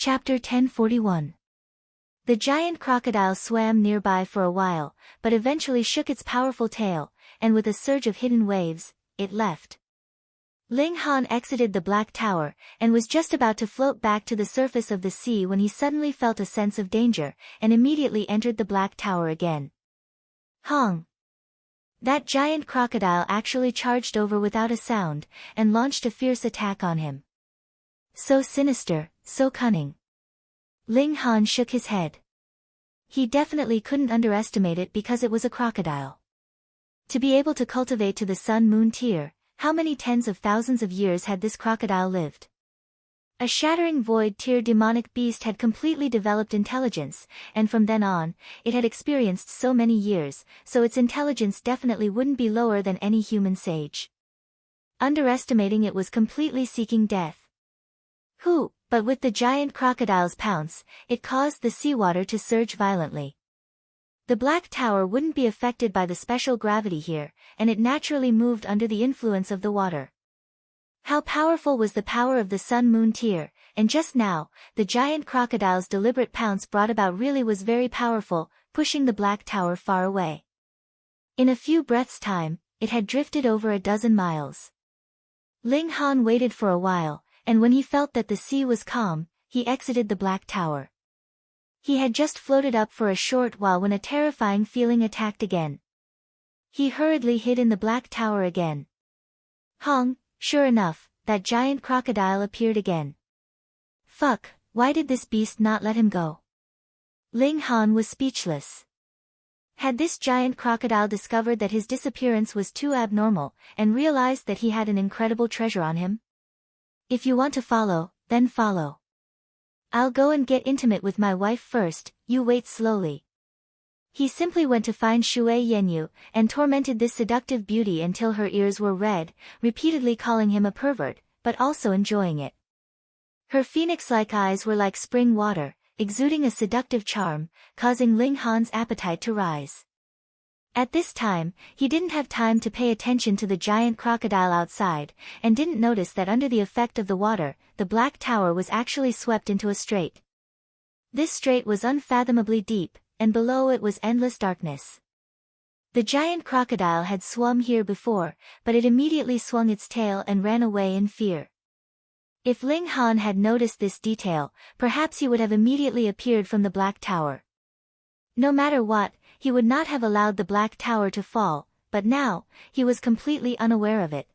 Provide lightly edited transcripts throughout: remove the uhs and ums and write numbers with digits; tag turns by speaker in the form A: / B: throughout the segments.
A: Chapter 1041. The giant crocodile swam nearby for a while, but eventually shook its powerful tail, and with a surge of hidden waves, it left. Ling Han exited the Black Tower, and was just about to float back to the surface of the sea when he suddenly felt a sense of danger, and immediately entered the Black Tower again. Hong! That giant crocodile actually charged over without a sound, and launched a fierce attack on him. So sinister, so cunning. Ling Han shook his head. He definitely couldn't underestimate it because it was a crocodile. To be able to cultivate to the sun-moon tier, how many tens of thousands of years had this crocodile lived? A shattering void tier demonic beast had completely developed intelligence, and from then on, it had experienced so many years, so its intelligence definitely wouldn't be lower than any human sage. Underestimating it was completely seeking death. But with the giant crocodile's pounce, it caused the seawater to surge violently. The Black Tower wouldn't be affected by the special gravity here, and it naturally moved under the influence of the water. How powerful was the power of the sun-moon tier, and just now, the giant crocodile's deliberate pounce brought about really was very powerful, pushing the Black Tower far away. In a few breaths' time, it had drifted over a dozen miles. Ling Han waited for a while, and when he felt that the sea was calm, he exited the Black Tower. He had just floated up for a short while when a terrifying feeling attacked again. He hurriedly hid in the Black Tower again. Hong, sure enough, that giant crocodile appeared again. Fuck, why did this beast not let him go? Ling Han was speechless. Had this giant crocodile discovered that his disappearance was too abnormal, and realized that he had an incredible treasure on him? If you want to follow, then follow. I'll go and get intimate with my wife first, you wait slowly. He simply went to find Shui Yenyu, and tormented this seductive beauty until her ears were red, repeatedly calling him a pervert, but also enjoying it. Her phoenix-like eyes were like spring water, exuding a seductive charm, causing Ling Han's appetite to rise. At this time, he didn't have time to pay attention to the giant crocodile outside, and didn't notice that under the effect of the water, the Black Tower was actually swept into a strait. This strait was unfathomably deep, and below it was endless darkness. The giant crocodile had swum here before, but it immediately swung its tail and ran away in fear. If Ling Han had noticed this detail, perhaps he would have immediately appeared from the Black Tower. No matter what, he would not have allowed the Black Tower to fall, but now, he was completely unaware of it.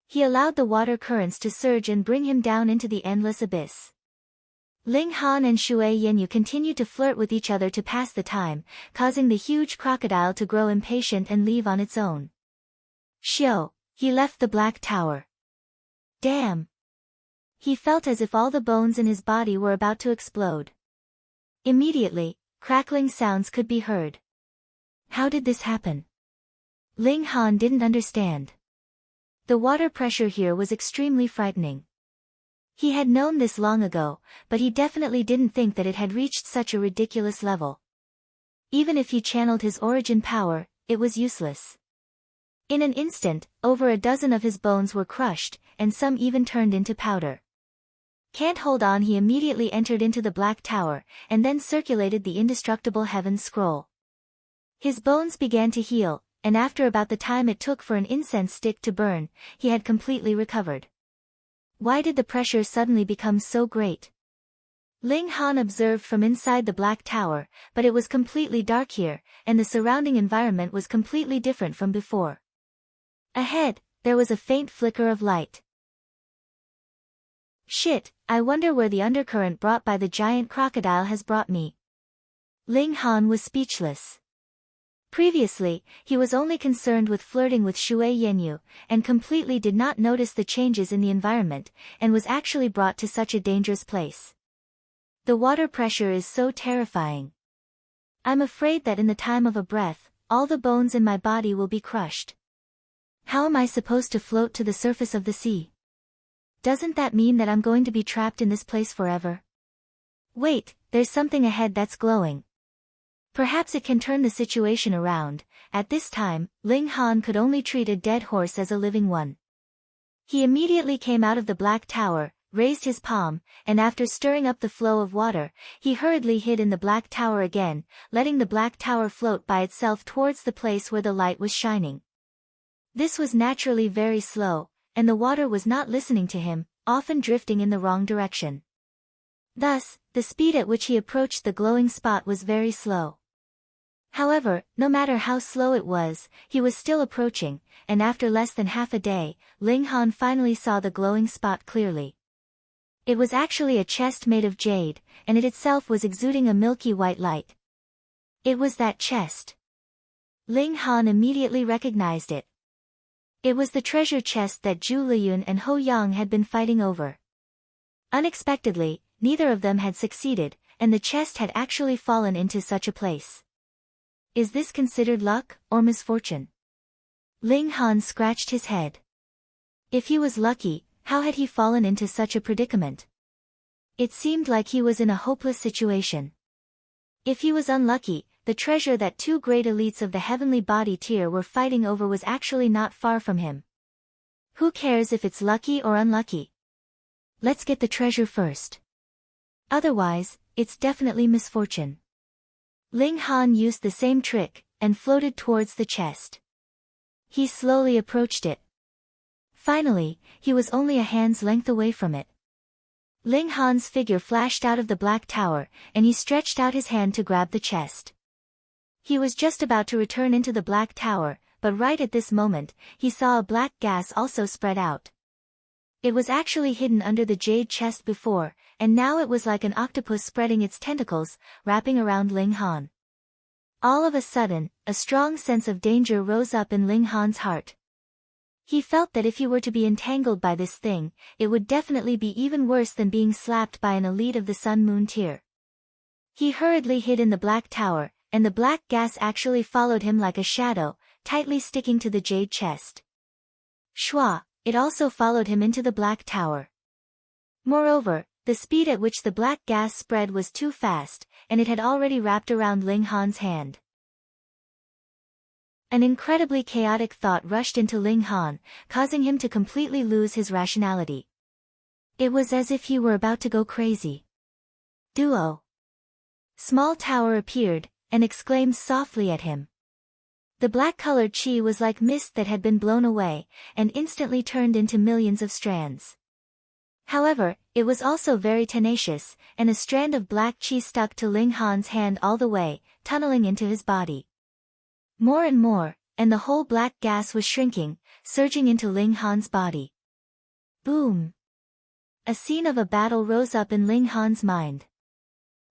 A: He allowed the water currents to surge and bring him down into the endless abyss. Ling Han and Shui Yenyu continued to flirt with each other to pass the time, causing the huge crocodile to grow impatient and leave on its own. Shio, he left the Black Tower. Damn! He felt as if all the bones in his body were about to explode. Immediately, crackling sounds could be heard. How did this happen? Ling Han didn't understand. The water pressure here was extremely frightening. He had known this long ago, but he definitely didn't think that it had reached such a ridiculous level. Even if he channeled his origin power, it was useless. In an instant, over a dozen of his bones were crushed, and some even turned into powder. Can't hold on, he immediately entered into the Black Tower, and then circulated the indestructible Heaven's Scroll. His bones began to heal, and after about the time it took for an incense stick to burn, he had completely recovered. Why did the pressure suddenly become so great? Ling Han observed from inside the Black Tower, but it was completely dark here, and the surrounding environment was completely different from before. Ahead, there was a faint flicker of light. Shit, I wonder where the undercurrent brought by the giant crocodile has brought me. Ling Han was speechless. Previously, he was only concerned with flirting with Shui Yenyu, and completely did not notice the changes in the environment, and was actually brought to such a dangerous place. The water pressure is so terrifying. I'm afraid that in the time of a breath, all the bones in my body will be crushed. How am I supposed to float to the surface of the sea? Doesn't that mean that I'm going to be trapped in this place forever? Wait, there's something ahead that's glowing. Perhaps it can turn the situation around. At this time, Ling Han could only treat a dead horse as a living one. He immediately came out of the Black Tower, raised his palm, and after stirring up the flow of water, he hurriedly hid in the black tower again, letting the black tower float by itself towards the place where the light was shining. This was naturally very slow, and the water was not listening to him, often drifting in the wrong direction. Thus, the speed at which he approached the glowing spot was very slow. However, no matter how slow it was, he was still approaching, and after less than half a day, Ling Han finally saw the glowing spot clearly. It was actually a chest made of jade, and it itself was exuding a milky white light. It was that chest. Ling Han immediately recognized it. It was the treasure chest that Zhu Liyun and Ho Yang had been fighting over. Unexpectedly, neither of them had succeeded, and the chest had actually fallen into such a place. Is this considered luck, or misfortune? Ling Han scratched his head. If he was lucky, how had he fallen into such a predicament? It seemed like he was in a hopeless situation. If he was unlucky, the treasure that two great elites of the heavenly body tier were fighting over was actually not far from him. Who cares if it's lucky or unlucky? Let's get the treasure first. Otherwise, it's definitely misfortune. Ling Han used the same trick, and floated towards the chest. He slowly approached it. Finally, he was only a hand's length away from it. Ling Han's figure flashed out of the black tower, and he stretched out his hand to grab the chest. He was just about to return into the black tower, but right at this moment, he saw a black gas also spread out. It was actually hidden under the jade chest before, and now it was like an octopus spreading its tentacles, wrapping around Ling Han. All of a sudden, a strong sense of danger rose up in Ling Han's heart. He felt that if he were to be entangled by this thing, it would definitely be even worse than being slapped by an elite of the Sun Moon tier. He hurriedly hid in the black tower, and the black gas actually followed him like a shadow, tightly sticking to the jade chest. Shwa, it also followed him into the black tower. Moreover, the speed at which the black gas spread was too fast, and it had already wrapped around Ling Han's hand. An incredibly chaotic thought rushed into Ling Han, causing him to completely lose his rationality. It was as if he were about to go crazy. Duo. Small Tower appeared, and exclaimed softly at him. The black-colored chi was like mist that had been blown away, and instantly turned into millions of strands. However, it was also very tenacious, and a strand of black chi stuck to Ling Han's hand all the way, tunneling into his body. More and more, and the whole black gas was shrinking, surging into Ling Han's body. Boom! A scene of a battle rose up in Ling Han's mind.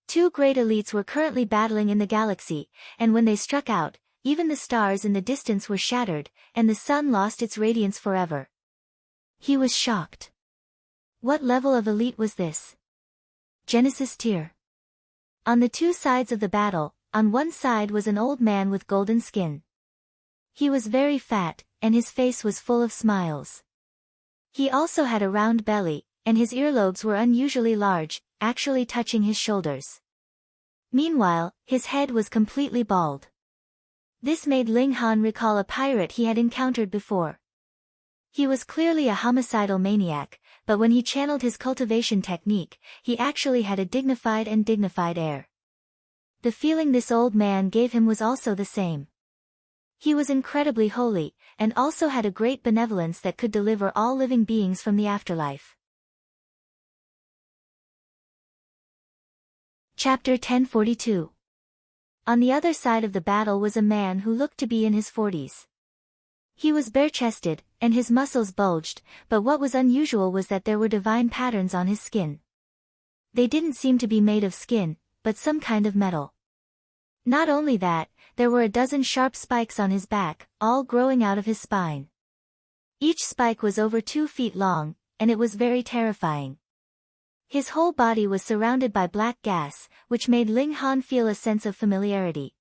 A: Two great elites were currently battling in the galaxy, and when they struck out, even the stars in the distance were shattered, and the sun lost its radiance forever. He was shocked. What level of elite was this? Genesis tier. On the two sides of the battle, on one side was an old man with golden skin. He was very fat, and his face was full of smiles. He also had a round belly, and his earlobes were unusually large, actually touching his shoulders. Meanwhile, his head was completely bald. This made Ling Han recall a pirate he had encountered before. He was clearly a homicidal maniac, but when he channeled his cultivation technique, he actually had a dignified air. The feeling this old man gave him was also the same. He was incredibly holy, and also had a great benevolence that could deliver all living beings from the afterlife. Chapter 1042. On the other side of the battle was a man who looked to be in his 40s. He was bare-chested, and his muscles bulged, but what was unusual was that there were divine patterns on his skin. They didn't seem to be made of skin, but some kind of metal. Not only that, there were a dozen sharp spikes on his back, all growing out of his spine. Each spike was over 2 feet long, and it was very terrifying. His whole body was surrounded by black gas, which made Ling Han feel a sense of familiarity.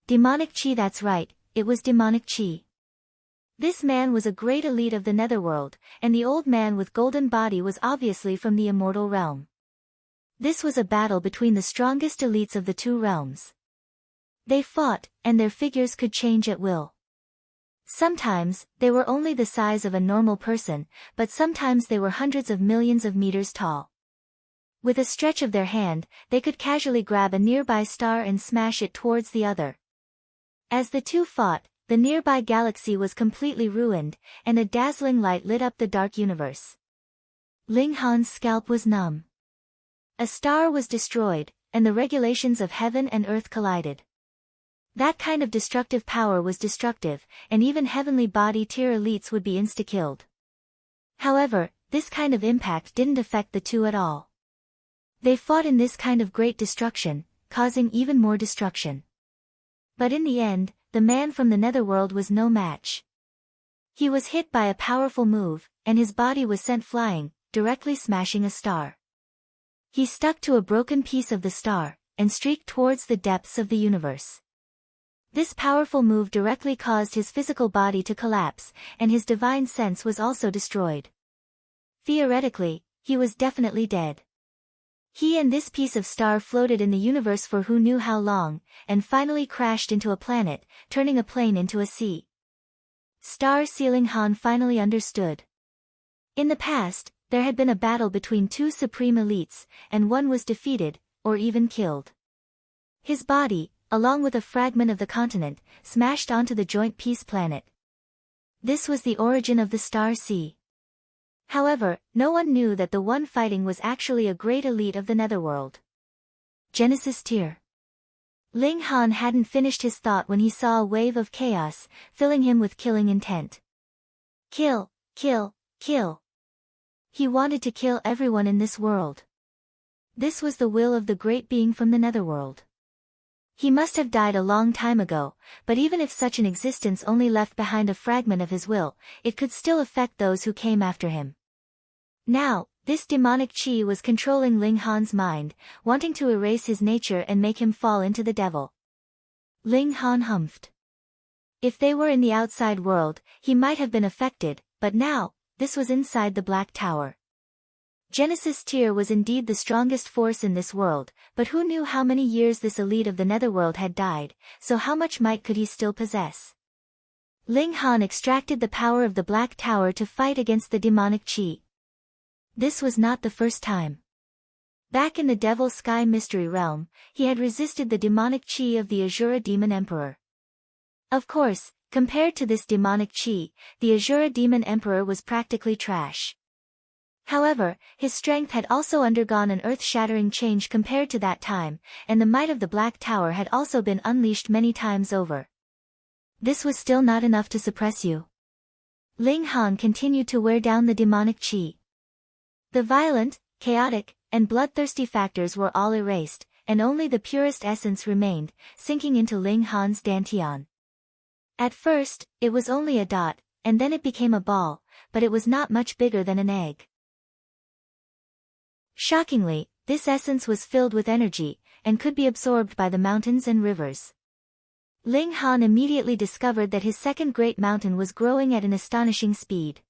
A: Demonic chi, that's right, it was demonic chi. This man was a great elite of the netherworld, and the old man with golden body was obviously from the immortal realm. This was a battle between the strongest elites of the two realms. They fought, and their figures could change at will. Sometimes, they were only the size of a normal person, but sometimes they were hundreds of millions of meters tall. With a stretch of their hand, they could casually grab a nearby star and smash it towards the other. As the two fought, the nearby galaxy was completely ruined, and a dazzling light lit up the dark universe. Ling Han's scalp was numb. A star was destroyed, and the regulations of heaven and earth collided. That kind of destructive power was destructive, and even heavenly body tier elites would be insta-killed. However, this kind of impact didn't affect the two at all. They fought in this kind of great destruction, causing even more destruction. But in the end, the man from the netherworld was no match. He was hit by a powerful move, and his body was sent flying, directly smashing a star. He stuck to a broken piece of the star, and streaked towards the depths of the universe. This powerful move directly caused his physical body to collapse, and his divine sense was also destroyed. Theoretically, he was definitely dead. He and this piece of star floated in the universe for who knew how long, and finally crashed into a planet, turning a plane into a sea. Star Sealing Han finally understood. In the past, there had been a battle between two supreme elites, and one was defeated, or even killed. His body, along with a fragment of the continent, smashed onto the joint peace planet. This was the origin of the Star Sea. However, no one knew that the one fighting was actually a great elite of the netherworld. Genesis Tier. Ling Han hadn't finished his thought when he saw a wave of chaos, filling him with killing intent. Kill, kill, kill. He wanted to kill everyone in this world. This was the will of the great being from the netherworld. He must have died a long time ago, but even if such an existence only left behind a fragment of his will, it could still affect those who came after him. Now, this demonic chi was controlling Ling Han's mind, wanting to erase his nature and make him fall into the devil. Ling Han humphed. If they were in the outside world, he might have been affected, but now, this was inside the Black Tower. Genesis Tier was indeed the strongest force in this world, but who knew how many years this elite of the netherworld had died, so how much might could he still possess? Ling Han extracted the power of the Black Tower to fight against the demonic chi. This was not the first time. Back in the Devil Sky Mystery Realm, he had resisted the demonic chi of the Azura Demon Emperor. Of course, compared to this demonic chi, the Azura Demon Emperor was practically trash. However, his strength had also undergone an earth-shattering change compared to that time, and the might of the Black Tower had also been unleashed many times over. This was still not enough to suppress you. Ling Han continued to wear down the demonic chi. The violent, chaotic, and bloodthirsty factors were all erased, and only the purest essence remained, sinking into Ling Han's dantian. At first, it was only a dot, and then it became a ball, but it was not much bigger than an egg. Shockingly, this essence was filled with energy, and could be absorbed by the mountains and rivers. Ling Han immediately discovered that his second great mountain was growing at an astonishing speed.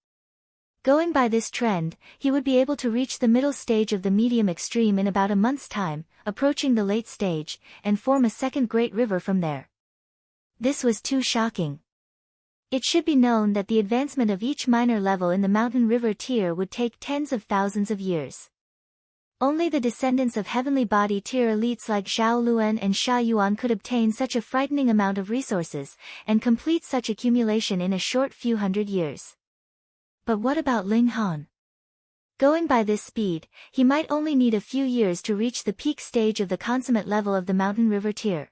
A: Going by this trend, he would be able to reach the middle stage of the medium extreme in about a month's time, approaching the late stage, and form a second great river from there. This was too shocking. It should be known that the advancement of each minor level in the mountain river tier would take tens of thousands of years. Only the descendants of heavenly body tier elites like Zhao Luan and Sha Yuan could obtain such a frightening amount of resources, and complete such accumulation in a short few hundred years. But what about Ling Han? Going by this speed, he might only need a few years to reach the peak stage of the consummate level of the mountain river tier.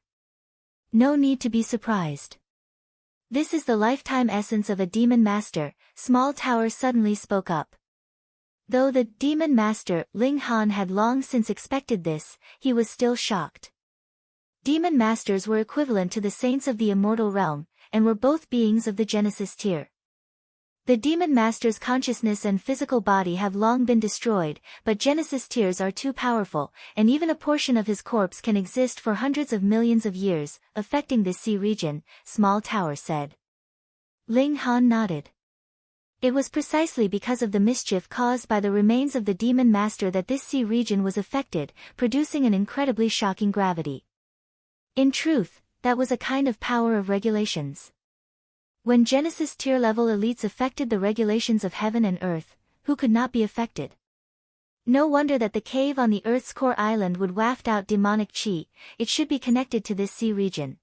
A: No need to be surprised. This is the lifetime essence of a demon master, Small Tower suddenly spoke up. Though the demon master, Ling Han, had long since expected this, he was still shocked. Demon masters were equivalent to the saints of the immortal realm, and were both beings of the Genesis tier. The demon master's consciousness and physical body have long been destroyed, but Genesis tiers are too powerful, and even a portion of his corpse can exist for hundreds of millions of years, affecting this sea region, Small Tower said. Ling Han nodded. It was precisely because of the mischief caused by the remains of the demon master that this sea region was affected, producing an incredibly shocking gravity. In truth, that was a kind of power of regulations. When Genesis tier level elites affected the regulations of heaven and earth, who could not be affected? No wonder that the cave on the Earth's core island would waft out demonic chi. It should be connected to this sea region.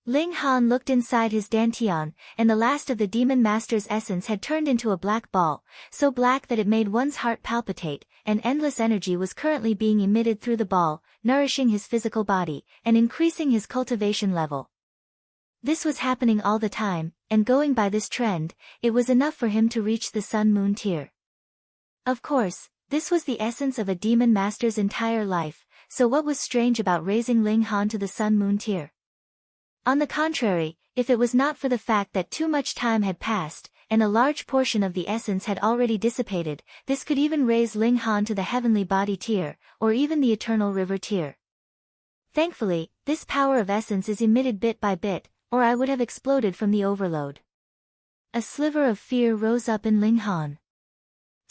A: Ling Han looked inside his dantian, and the last of the demon master's essence had turned into a black ball, so black that it made one's heart palpitate, and endless energy was currently being emitted through the ball, nourishing his physical body, and increasing his cultivation level. This was happening all the time, and going by this trend, it was enough for him to reach the Sun-Moon tier. Of course, this was the essence of a demon master's entire life, so what was strange about raising Ling Han to the Sun-Moon tier? On the contrary, if it was not for the fact that too much time had passed, and a large portion of the essence had already dissipated, this could even raise Ling Han to the heavenly body tier, or even the eternal river tier. Thankfully, this power of essence is emitted bit by bit, or I would have exploded from the overload. A sliver of fear rose up in Ling Han.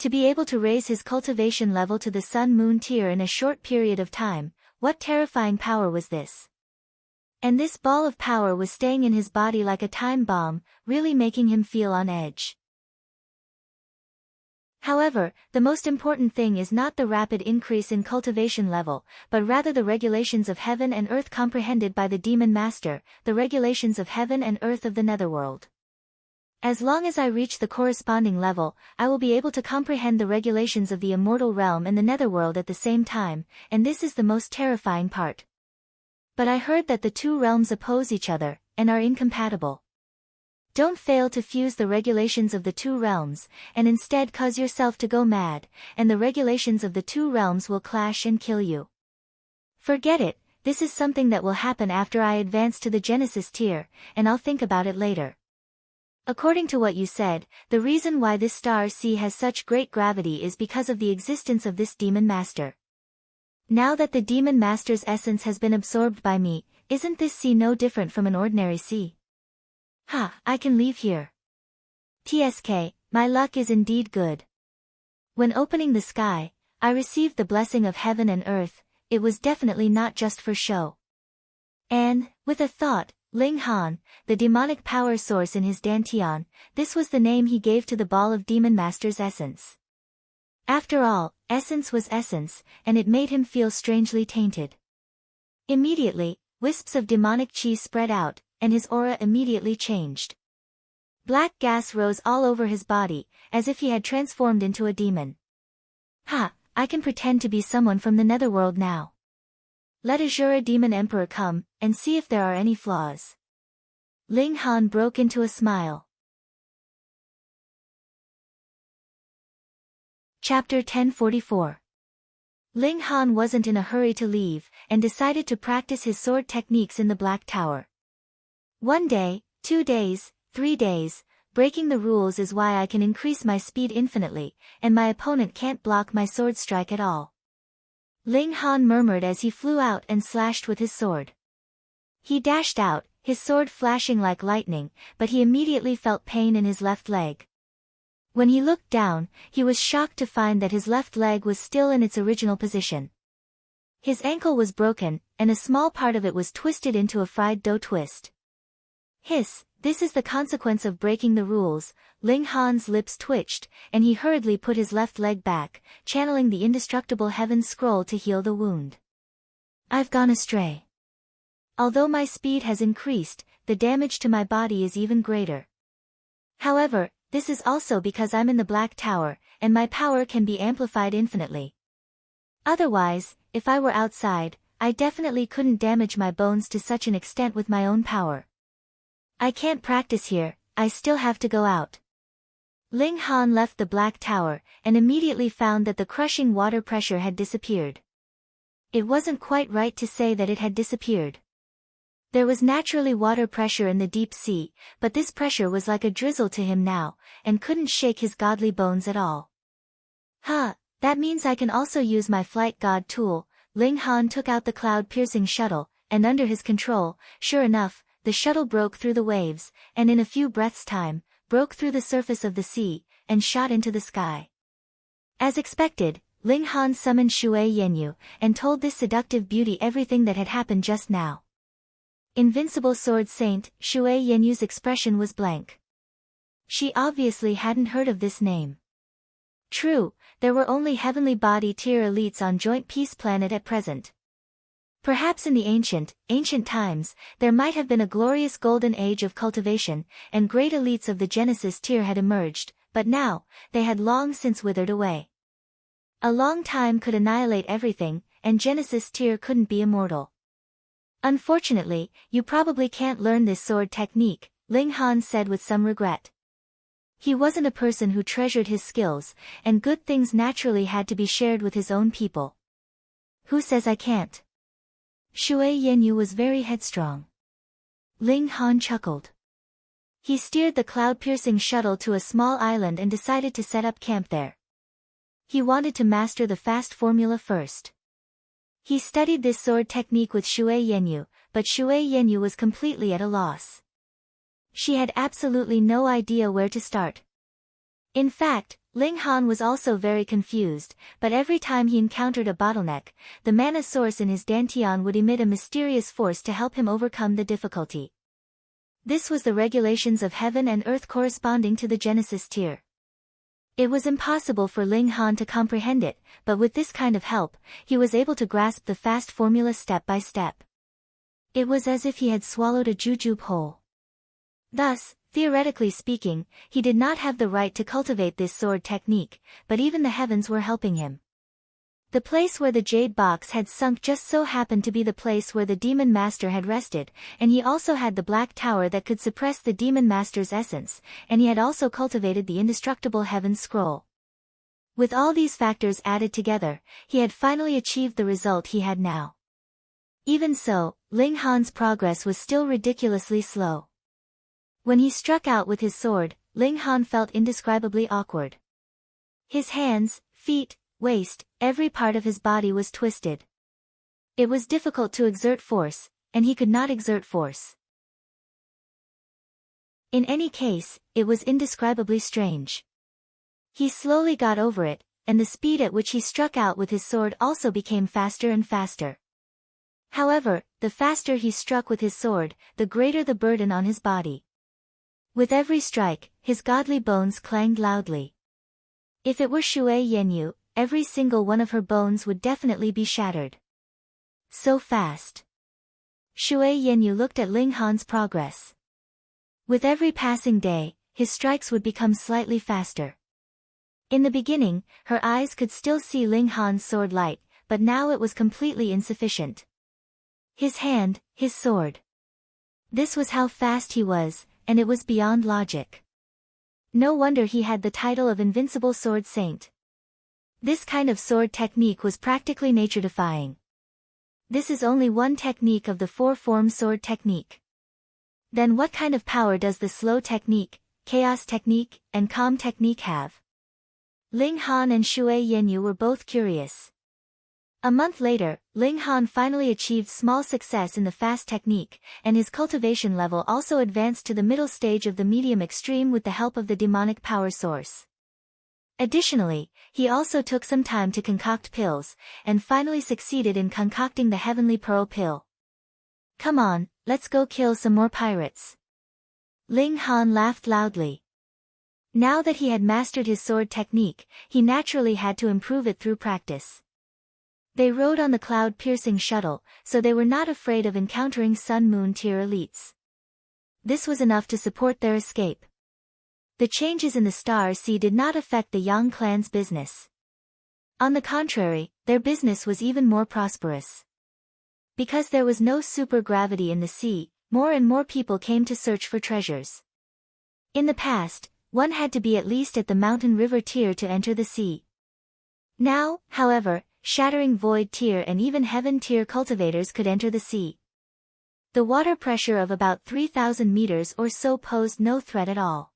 A: To be able to raise his cultivation level to the Sun-Moon tier in a short period of time, what terrifying power was this? And this ball of power was staying in his body like a time bomb, really making him feel on edge. However, the most important thing is not the rapid increase in cultivation level, but rather the regulations of heaven and earth comprehended by the demon master, the regulations of heaven and earth of the netherworld. As long as I reach the corresponding level, I will be able to comprehend the regulations of the immortal realm and the netherworld at the same time, and this is the most terrifying part. But I heard that the two realms oppose each other, and are incompatible. Don't fail to fuse the regulations of the two realms, and instead cause yourself to go mad, and the regulations of the two realms will clash and kill you. Forget it, this is something that will happen after I advance to the Genesis tier, and I'll think about it later. According to what you said, the reason why this star sea has such great gravity is because of the existence of this demon master. Now that the demon master's essence has been absorbed by me, isn't this sea no different from an ordinary sea? I can leave here. TSK, my luck is indeed good. When opening the sky, I received the blessing of heaven and earth, it was definitely not just for show. And, with a thought, Ling Han, the demonic power source in his dantian, this was the name he gave to the ball of demon master's essence. After all, essence was essence, and it made him feel strangely tainted. Immediately, wisps of demonic chi spread out, and his aura immediately changed. Black gas rose all over his body, as if he had transformed into a demon. I can pretend to be someone from the netherworld now. Let Azura Demon Emperor come, and see if there are any flaws. Ling Han broke into a smile. Chapter 1044. Ling Han wasn't in a hurry to leave, and decided to practice his sword techniques in the Black Tower. 1 day, 2 days, 3 days, breaking the rules is why I can increase my speed infinitely, and my opponent can't block my sword strike at all. Ling Han murmured as he flew out and slashed with his sword. He dashed out, his sword flashing like lightning, but he immediately felt pain in his left leg. When he looked down, he was shocked to find that his left leg was still in its original position. His ankle was broken, and a small part of it was twisted into a fried dough twist. Hiss, this is the consequence of breaking the rules. Ling Han's lips twitched, and he hurriedly put his left leg back, channeling the indestructible heaven's scroll to heal the wound. I've gone astray. Although my speed has increased, the damage to my body is even greater. However, this is also because I'm in the Black Tower, and my power can be amplified infinitely. Otherwise, if I were outside, I definitely couldn't damage my bones to such an extent with my own power. I can't practice here, I still have to go out. Ling Han left the Black Tower, and immediately found that the crushing water pressure had disappeared. It wasn't quite right to say that it had disappeared. There was naturally water pressure in the deep sea, but this pressure was like a drizzle to him now, and couldn't shake his godly bones at all. That means I can also use my flight god tool. Ling Han took out the cloud-piercing shuttle, and under his control, sure enough, the shuttle broke through the waves, and in a few breaths' time, broke through the surface of the sea, and shot into the sky. As expected, Ling Han summoned Shui Yenyu, and told this seductive beauty everything that had happened just now. Invincible Sword Saint, Shui Yenyu's expression was blank. She obviously hadn't heard of this name. True, there were only heavenly body tier elites on Joint Peace Planet at present. Perhaps in the ancient times, there might have been a glorious golden age of cultivation, and great elites of the Genesis tier had emerged, but now, they had long since withered away. A long time could annihilate everything, and Genesis tier couldn't be immortal. Unfortunately, you probably can't learn this sword technique, Ling Han said with some regret. He wasn't a person who treasured his skills, and good things naturally had to be shared with his own people. Who says I can't? Shui Yenyu was very headstrong. Ling Han chuckled. He steered the cloud-piercing shuttle to a small island and decided to set up camp there. He wanted to master the fast formula first. He studied this sword technique with Shui Yenyu, but Shui Yenyu was completely at a loss. She had absolutely no idea where to start. In fact, Ling Han was also very confused, but every time he encountered a bottleneck, the mana source in his dantian would emit a mysterious force to help him overcome the difficulty. This was the regulations of heaven and earth corresponding to the Genesis tier. It was impossible for Ling Han to comprehend it, but with this kind of help, he was able to grasp the fast formula step by step. It was as if he had swallowed a jujube whole. Thus, theoretically speaking, he did not have the right to cultivate this sword technique, but even the heavens were helping him. The place where the jade box had sunk just so happened to be the place where the demon master had rested, and he also had the black tower that could suppress the demon master's essence, and he had also cultivated the indestructible heaven scroll. With all these factors added together, he had finally achieved the result he had now. Even so, Ling Han's progress was still ridiculously slow. When he struck out with his sword, Ling Han felt indescribably awkward. His hands, feet, waist, every part of his body was twisted. It was difficult to exert force, and he could not exert force. In any case, it was indescribably strange. He slowly got over it, and the speed at which he struck out with his sword also became faster and faster. However, the faster he struck with his sword, the greater the burden on his body. With every strike, his godly bones clanged loudly. If it were Shui Yenyu, every single one of her bones would definitely be shattered. So fast. Shui Yenyu looked at Ling Han's progress. With every passing day, his strikes would become slightly faster. In the beginning, her eyes could still see Ling Han's sword light, but now it was completely insufficient. His hand, his sword. This was how fast he was, and it was beyond logic. No wonder he had the title of Invincible Sword Saint. This kind of sword technique was practically nature-defying. This is only one technique of the four-form sword technique. Then what kind of power does the slow technique, chaos technique, and calm technique have? Ling Han and Shui Yenyu were both curious. A month later, Ling Han finally achieved small success in the fast technique, and his cultivation level also advanced to the middle stage of the medium extreme with the help of the demonic power source. Additionally, he also took some time to concoct pills, and finally succeeded in concocting the Heavenly Pearl pill. Come on, let's go kill some more pirates. Ling Han laughed loudly. Now that he had mastered his sword technique, he naturally had to improve it through practice. They rode on the cloud-piercing shuttle, so they were not afraid of encountering Sun-Moon tier elites. This was enough to support their escape. The changes in the Star Sea did not affect the Yang clan's business. On the contrary, their business was even more prosperous. Because there was no supergravity in the sea, more and more people came to search for treasures. In the past, one had to be at least at the mountain river tier to enter the sea. Now, however, Shattering Void tier and even Heaven tier cultivators could enter the sea. The water pressure of about 3,000 meters or so posed no threat at all.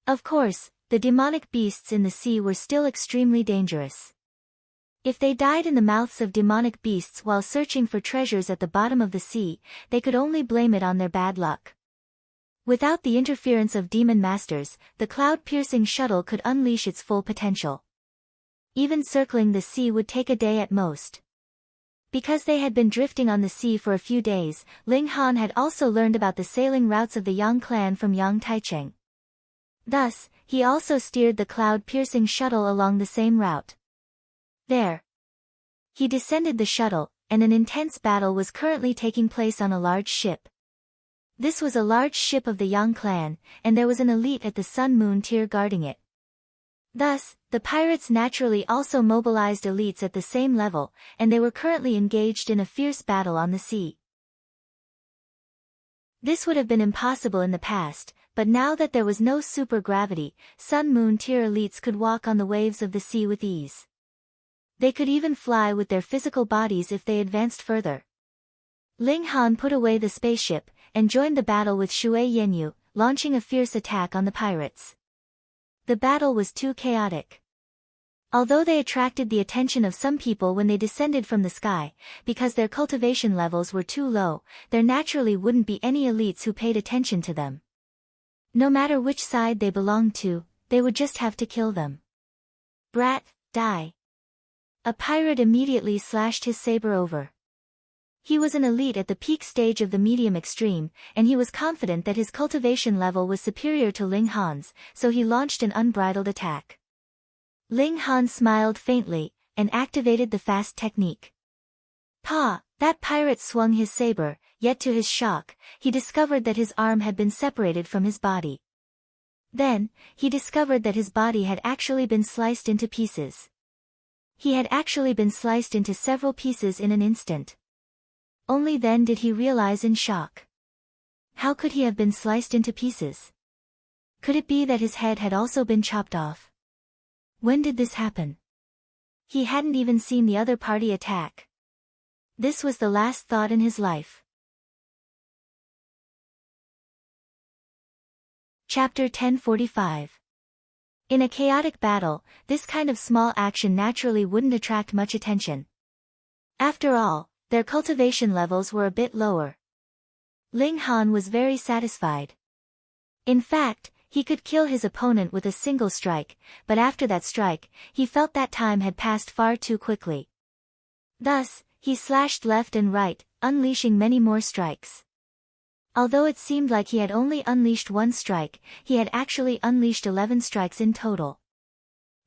A: Of course, the demonic beasts in the sea were still extremely dangerous. If they died in the mouths of demonic beasts while searching for treasures at the bottom of the sea, they could only blame it on their bad luck. Without the interference of demon masters, the cloud-piercing shuttle could unleash its full potential. Even circling the sea would take a day at most. Because they had been drifting on the sea for a few days, Ling Han had also learned about the sailing routes of the Yang clan from Yang Taicheng. Thus, he also steered the cloud-piercing shuttle along the same route. There. He descended the shuttle, and an intense battle was currently taking place on a large ship. This was a large ship of the Yang clan, and there was an elite at the Sun Moon tier guarding it. Thus, the pirates naturally also mobilized elites at the same level, and they were currently engaged in a fierce battle on the sea. This would have been impossible in the past, but now that there was no super-gravity, Sun Moon tier elites could walk on the waves of the sea with ease. They could even fly with their physical bodies if they advanced further. Ling Han put away the spaceship, and joined the battle with Shui Yenyu, launching a fierce attack on the pirates. The battle was too chaotic. Although they attracted the attention of some people when they descended from the sky, because their cultivation levels were too low, there naturally wouldn't be any elites who paid attention to them. No matter which side they belonged to, they would just have to kill them. Brat, die. A pirate immediately slashed his saber over. He was an elite at the peak stage of the medium extreme, and he was confident that his cultivation level was superior to Ling Han's, so he launched an unbridled attack. Ling Han smiled faintly, and activated the fast technique. Pa! That pirate swung his saber, yet to his shock, he discovered that his arm had been separated from his body. Then, he discovered that his body had actually been sliced into pieces. He had actually been sliced into several pieces in an instant. Only then did he realize in shock. How could he have been sliced into pieces? Could it be that his head had also been chopped off? When did this happen? He hadn't even seen the other party attack. This was the last thought in his life. Chapter 1045. In a chaotic battle, this kind of small action naturally wouldn't attract much attention. After all, their cultivation levels were a bit lower. Ling Han was very satisfied. In fact, he could kill his opponent with a single strike, but after that strike, he felt that time had passed far too quickly. Thus, he slashed left and right, unleashing many more strikes. Although it seemed like he had only unleashed one strike, he had actually unleashed 11 strikes in total.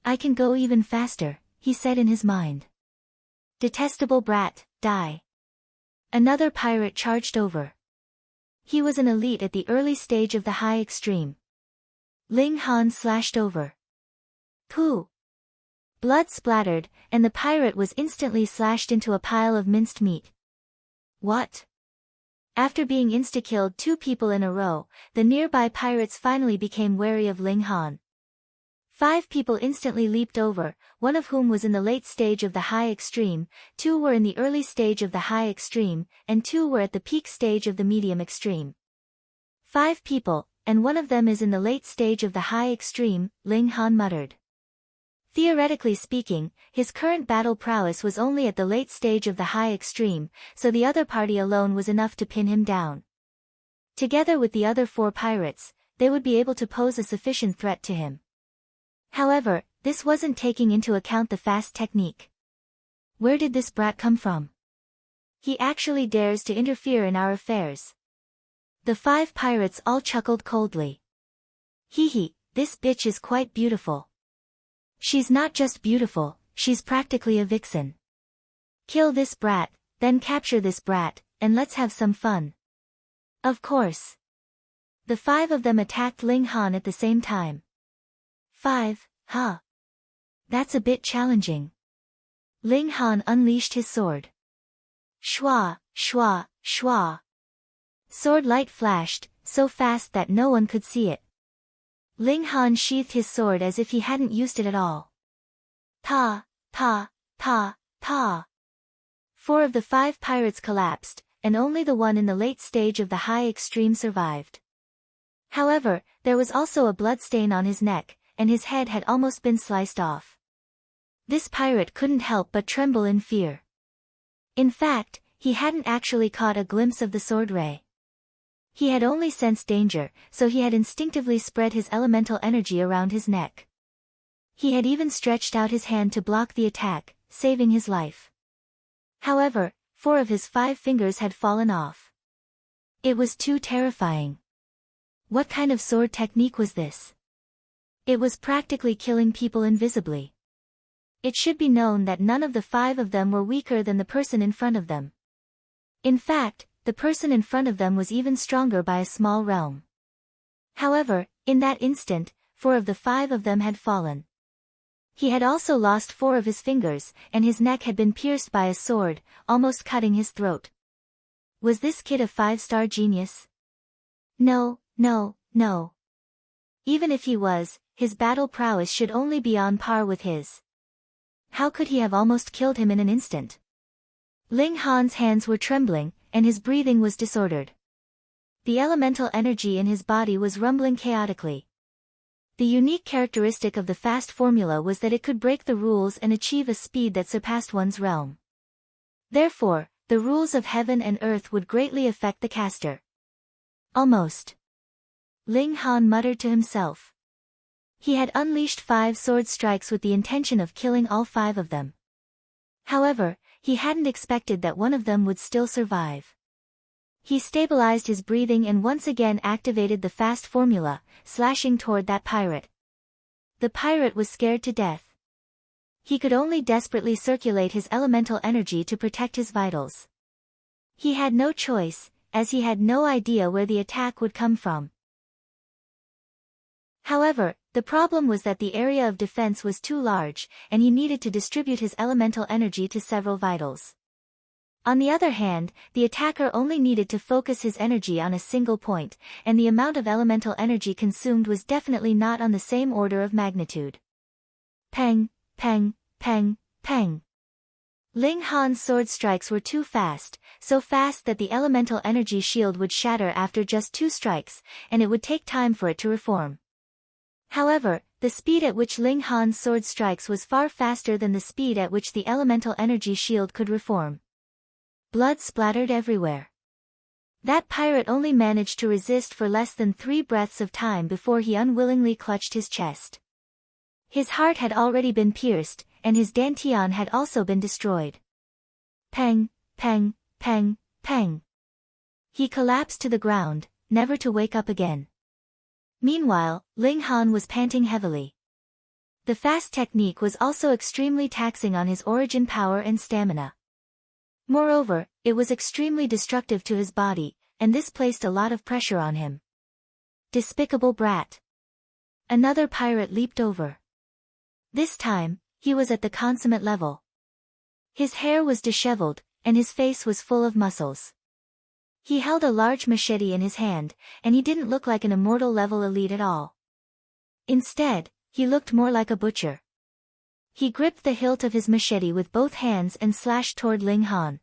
A: I can go even faster, he said in his mind. Detestable brat, die. Another pirate charged over. He was an elite at the early stage of the high extreme. Ling Han slashed over. Pooh! Blood splattered, and the pirate was instantly slashed into a pile of minced meat. What? After being insta-killed 2 people in a row, the nearby pirates finally became wary of Ling Han. 5 people instantly leaped over, one of whom was in the late stage of the high extreme, 2 were in the early stage of the high extreme, and 2 were at the peak stage of the medium extreme. 5 people, and one of them is in the late stage of the high extreme, Ling Han muttered. Theoretically speaking, his current battle prowess was only at the late stage of the high extreme, so the other party alone was enough to pin him down. Together with the other 4 pirates, they would be able to pose a sufficient threat to him. However, this wasn't taking into account the fast technique. Where did this brat come from? He actually dares to interfere in our affairs. The 5 pirates all chuckled coldly. Hee hee, this bitch is quite beautiful. She's not just beautiful, she's practically a vixen. Kill this brat, then capture this brat, and let's have some fun. Of course. The 5 of them attacked Ling Han at the same time. 5, huh? That's a bit challenging. Ling Han unleashed his sword. Shwa, shwa, shwa. Sword light flashed, so fast that no one could see it. Ling Han sheathed his sword as if he hadn't used it at all. Ta, ta, ta, ta. 4 of the 5 pirates collapsed, and only the one in the late stage of the high extreme survived. However, there was also a bloodstain on his neck, and his head had almost been sliced off. This pirate couldn't help but tremble in fear. In fact, he hadn't actually caught a glimpse of the sword ray. He had only sensed danger, so he had instinctively spread his elemental energy around his neck. He had even stretched out his hand to block the attack, saving his life. However, 4 of his 5 fingers had fallen off. It was too terrifying. What kind of sword technique was this? It was practically killing people invisibly. It should be known that none of the 5 of them were weaker than the person in front of them. In fact, the person in front of them was even stronger by a small realm. However, in that instant, 4 of the 5 of them had fallen. He had also lost 4 of his fingers, and his neck had been pierced by a sword, almost cutting his throat. Was this kid a 5-star genius? No, no, no. Even if he was, his battle prowess should only be on par with his. How could he have almost killed him in an instant? Ling Han's hands were trembling, and his breathing was disordered. The elemental energy in his body was rumbling chaotically. The unique characteristic of the fast formula was that it could break the rules and achieve a speed that surpassed one's realm. Therefore, the rules of heaven and earth would greatly affect the caster. Almost. Ling Han muttered to himself. He had unleashed 5 sword strikes with the intention of killing all 5 of them. However, he hadn't expected that one of them would still survive. He stabilized his breathing and once again activated the fast formula, slashing toward that pirate. The pirate was scared to death. He could only desperately circulate his elemental energy to protect his vitals. He had no choice, as he had no idea where the attack would come from. However, the problem was that the area of defense was too large, and he needed to distribute his elemental energy to several vitals. On the other hand, the attacker only needed to focus his energy on a single point, and the amount of elemental energy consumed was definitely not on the same order of magnitude. Peng, peng, peng, peng. Ling Han's sword strikes were too fast, so fast that the elemental energy shield would shatter after just 2 strikes, and it would take time for it to reform. However, the speed at which Ling Han's sword strikes was far faster than the speed at which the elemental energy shield could reform. Blood splattered everywhere. That pirate only managed to resist for less than 3 breaths of time before he unwillingly clutched his chest. His heart had already been pierced, and his dantian had also been destroyed. Peng, peng, peng, peng. He collapsed to the ground, never to wake up again. Meanwhile, Ling Han was panting heavily. The fast technique was also extremely taxing on his origin power and stamina. Moreover, it was extremely destructive to his body, and this placed a lot of pressure on him. Despicable brat. Another pirate leaped over. This time, he was at the consummate level. His hair was disheveled, and his face was full of muscles. He held a large machete in his hand, and he didn't look like an immortal level elite at all. Instead, he looked more like a butcher. He gripped the hilt of his machete with both hands and slashed toward Ling Han.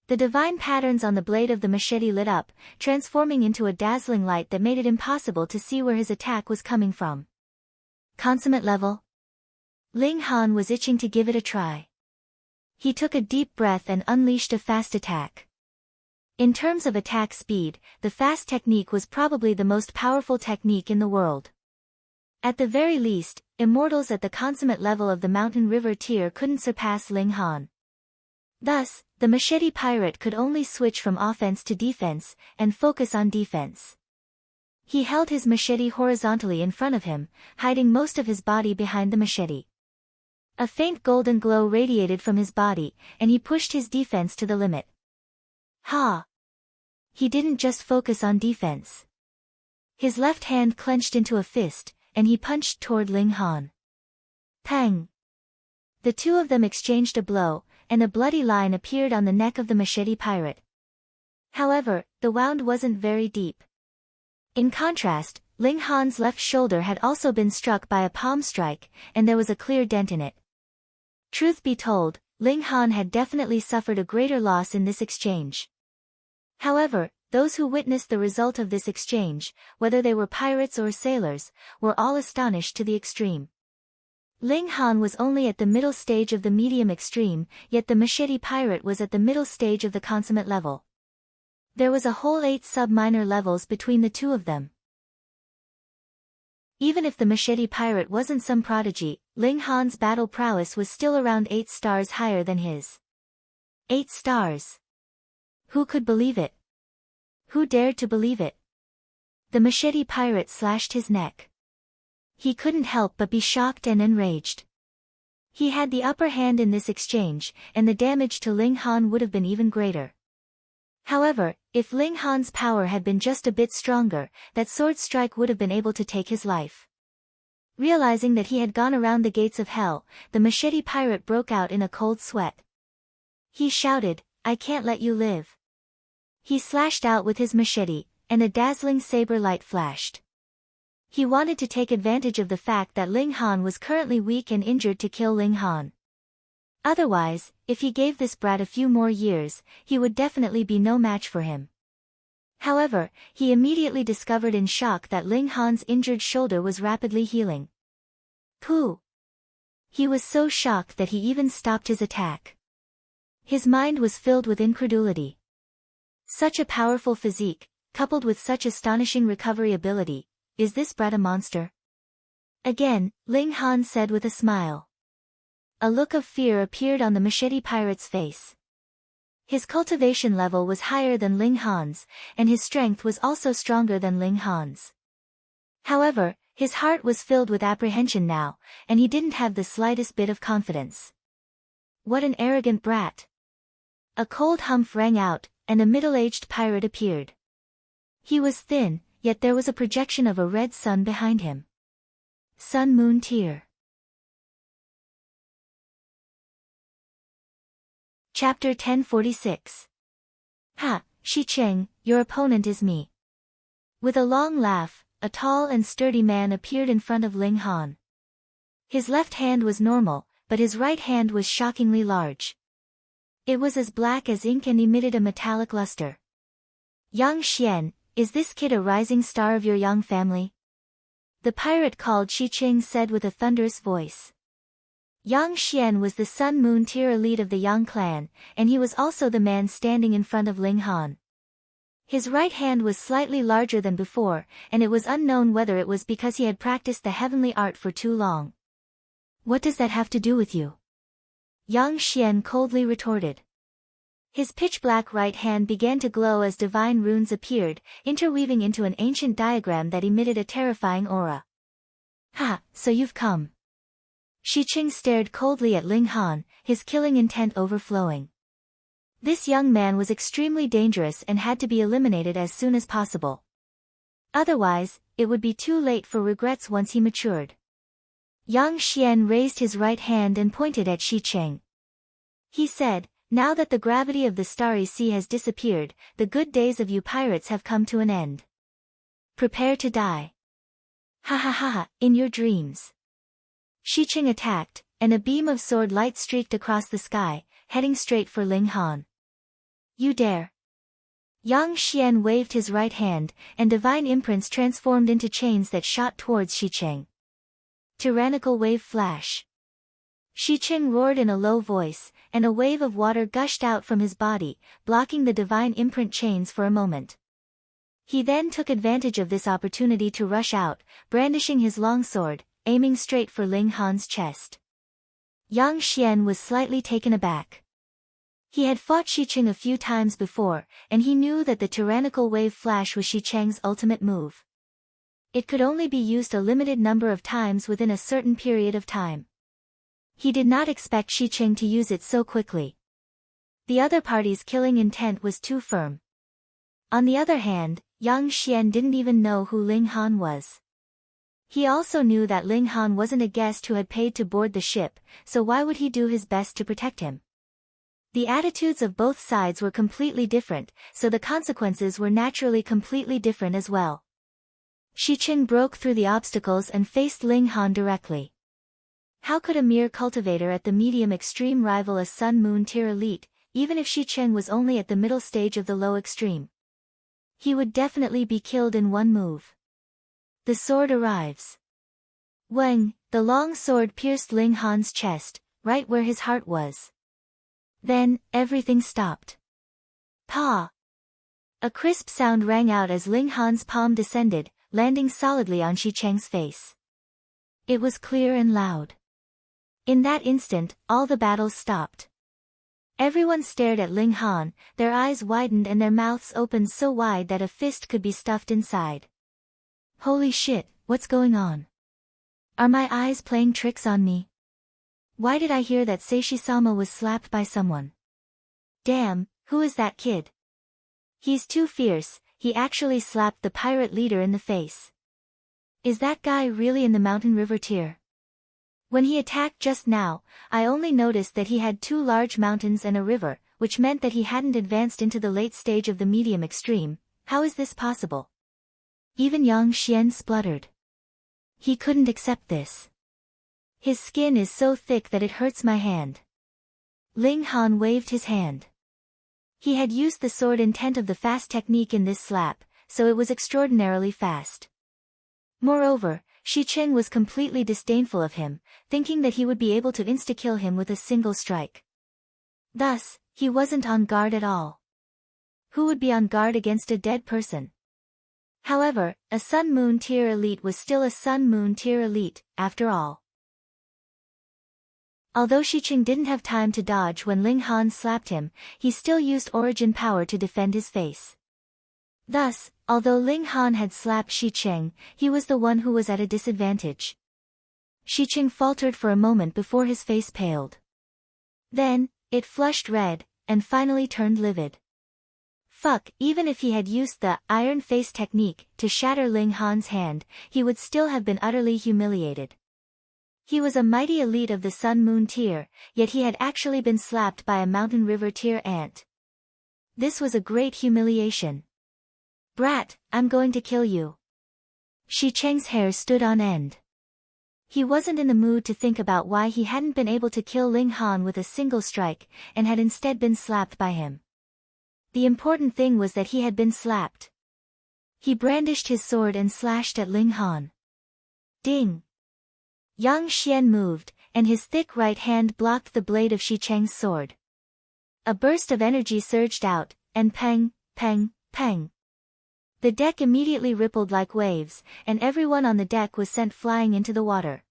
A: The divine patterns on the blade of the machete lit up, transforming into a dazzling light that made it impossible to see where his attack was coming from. Consummate level? Ling Han was itching to give it a try. He took a deep breath and unleashed a fast attack. In terms of attack speed, the fast technique was probably the most powerful technique in the world. At the very least, immortals at the consummate level of the mountain river tier couldn't surpass Ling Han. Thus, the machete pirate could only switch from offense to defense, and focus on defense. He held his machete horizontally in front of him, hiding most of his body behind the machete. A faint golden glow radiated from his body, and he pushed his defense to the limit. Ha! He didn't just focus on defense. His left hand clenched into a fist, and he punched toward Ling Han. Pang! The 2 of them exchanged a blow, and a bloody line appeared on the neck of the machete pirate. However, the wound wasn't very deep. In contrast, Ling Han's left shoulder had also been struck by a palm strike, and there was a clear dent in it. Truth be told, Ling Han had definitely suffered a greater loss in this exchange. However, those who witnessed the result of this exchange, whether they were pirates or sailors, were all astonished to the extreme. Ling Han was only at the middle stage of the medium extreme, yet the machete pirate was at the middle stage of the consummate level. There was a whole 8 sub-minor levels between the 2 of them. Even if the machete pirate wasn't some prodigy, Ling Han's battle prowess was still around 8 stars higher than his. 8 stars. Who could believe it? Who dared to believe it? The machete pirate slashed his neck. He couldn't help but be shocked and enraged. He had the upper hand in this exchange, and the damage to Ling Han would have been even greater. However, if Ling Han's power had been just a bit stronger, that sword strike would have been able to take his life. Realizing that he had gone around the gates of hell, the machete pirate broke out in a cold sweat. He shouted, "I can't let you live." He slashed out with his machete, and a dazzling saber light flashed. He wanted to take advantage of the fact that Ling Han was currently weak and injured to kill Ling Han. Otherwise, if he gave this brat a few more years, he would definitely be no match for him. However, he immediately discovered in shock that Ling Han's injured shoulder was rapidly healing. Pooh! He was so shocked that he even stopped his attack. His mind was filled with incredulity. Such a powerful physique, coupled with such astonishing recovery ability, is this brat a monster? Again, Ling Han said with a smile. A look of fear appeared on the machete pirate's face. His cultivation level was higher than Ling Han's, and his strength was also stronger than Ling Han's. However, his heart was filled with apprehension now, and he didn't have the slightest bit of confidence. What an arrogant brat! A cold humph rang out, and a middle-aged pirate appeared. He was thin, yet there was a projection of a red sun behind him. Sun Moon Tear. Chapter 1046. Ha, Shi Cheng, your opponent is me. With a long laugh, a tall and sturdy man appeared in front of Ling Han. His left hand was normal, but his right hand was shockingly large. It was as black as ink and emitted a metallic luster. Yang Xian, is this kid a rising star of your Yang family? The pirate called Shi Cheng said with a thunderous voice. Yang Xian was the Sun Moon Tier elite of the Yang clan, and he was also the man standing in front of Ling Han. His right hand was slightly larger than before, and it was unknown whether it was because he had practiced the heavenly art for too long. What does that have to do with you? Yang Xian coldly retorted. His pitch-black right hand began to glow as divine runes appeared, interweaving into an ancient diagram that emitted a terrifying aura. Ha, so you've come. Shi Cheng stared coldly at Ling Han, his killing intent overflowing. This young man was extremely dangerous and had to be eliminated as soon as possible. Otherwise, it would be too late for regrets once he matured. Yang Xian raised his right hand and pointed at Shi Cheng. He said, now that the gravity of the starry sea has disappeared, the good days of you pirates have come to an end. Prepare to die. Ha ha ha ha, in your dreams. Shi Cheng attacked, and a beam of sword light streaked across the sky, heading straight for Ling Han. You dare. Yang Xian waved his right hand, and divine imprints transformed into chains that shot towards Shi Cheng. Tyrannical wave flash. Shi Cheng roared in a low voice, and a wave of water gushed out from his body, blocking the divine imprint chains for a moment. He then took advantage of this opportunity to rush out, brandishing his long sword, aiming straight for Ling Han's chest. Yang Xian was slightly taken aback. He had fought Shi Cheng a few times before, and he knew that the tyrannical wave flash was Shi Cheng's ultimate move. It could only be used a limited number of times within a certain period of time. He did not expect Shi Cheng to use it so quickly. The other party's killing intent was too firm. On the other hand, Yang Xian didn't even know who Ling Han was. He also knew that Ling Han wasn't a guest who had paid to board the ship, so why would he do his best to protect him? The attitudes of both sides were completely different, so the consequences were naturally completely different as well. Shi Cheng broke through the obstacles and faced Ling Han directly. How could a mere cultivator at the medium extreme rival a Sun Moon Tier elite, even if Shi Cheng was only at the middle stage of the low extreme? He would definitely be killed in one move. The sword arrives. Wang, the long sword pierced Ling Han's chest, right where his heart was. Then, everything stopped. Pa! A crisp sound rang out as Ling Han's palm descended, landing solidly on Shi Cheng's face. It was clear and loud. In that instant, all the battles stopped. Everyone stared at Ling Han, their eyes widened and their mouths opened so wide that a fist could be stuffed inside. Holy shit, what's going on? Are my eyes playing tricks on me? Why did I hear that Seishi-sama was slapped by someone? Damn, who is that kid? He's too fierce, he actually slapped the pirate leader in the face. Is that guy really in the mountain river tier? When he attacked just now, I only noticed that he had 2 large mountains and a river, which meant that he hadn't advanced into the late stage of the medium extreme. How is this possible? Even Yang Xian spluttered. He couldn't accept this. His skin is so thick that it hurts my hand. Ling Han waved his hand. He had used the sword intent of the fast technique in this slap, so it was extraordinarily fast. Moreover, Shi Qing was completely disdainful of him, thinking that he would be able to insta-kill him with a single strike. Thus, he wasn't on guard at all. Who would be on guard against a dead person? However, a Sun Moon tier elite was still a Sun Moon tier elite, after all. Although Shi Qing didn't have time to dodge when Ling Han slapped him, he still used origin power to defend his face. Thus, although Ling Han had slapped Shi Qing, he was the one who was at a disadvantage. Shi Qing faltered for a moment before his face paled. Then, it flushed red, and finally turned livid. Fuck, even if he had used the iron face technique to shatter Ling Han's hand, he would still have been utterly humiliated. He was a mighty elite of the Sun Moon tier, yet he had actually been slapped by a mountain river tier ant. This was a great humiliation. Brat, I'm going to kill you. Shi Cheng's hair stood on end. He wasn't in the mood to think about why he hadn't been able to kill Ling Han with a single strike, and had instead been slapped by him. The important thing was that he had been slapped. He brandished his sword and slashed at Ling Han. Ding! Yang Xian moved, and his thick right hand blocked the blade of Shi Cheng's sword. A burst of energy surged out, and peng, peng, peng. The deck immediately rippled like waves, and everyone on the deck was sent flying into the water.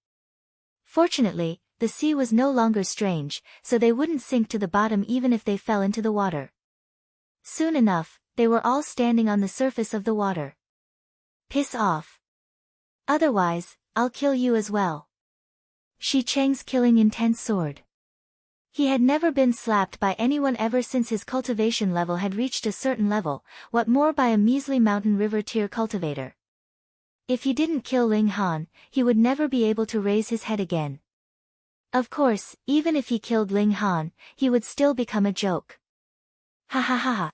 A: Fortunately, the sea was no longer strange, so they wouldn't sink to the bottom even if they fell into the water. Soon enough, they were all standing on the surface of the water. Piss off. Otherwise, I'll kill you as well. Shi Cheng's killing intense sword. He had never been slapped by anyone ever since his cultivation level had reached a certain level, what more by a measly mountain river tier cultivator. If he didn't kill Ling Han, he would never be able to raise his head again. Of course, even if he killed Ling Han, he would still become a joke. Ha ha ha ha.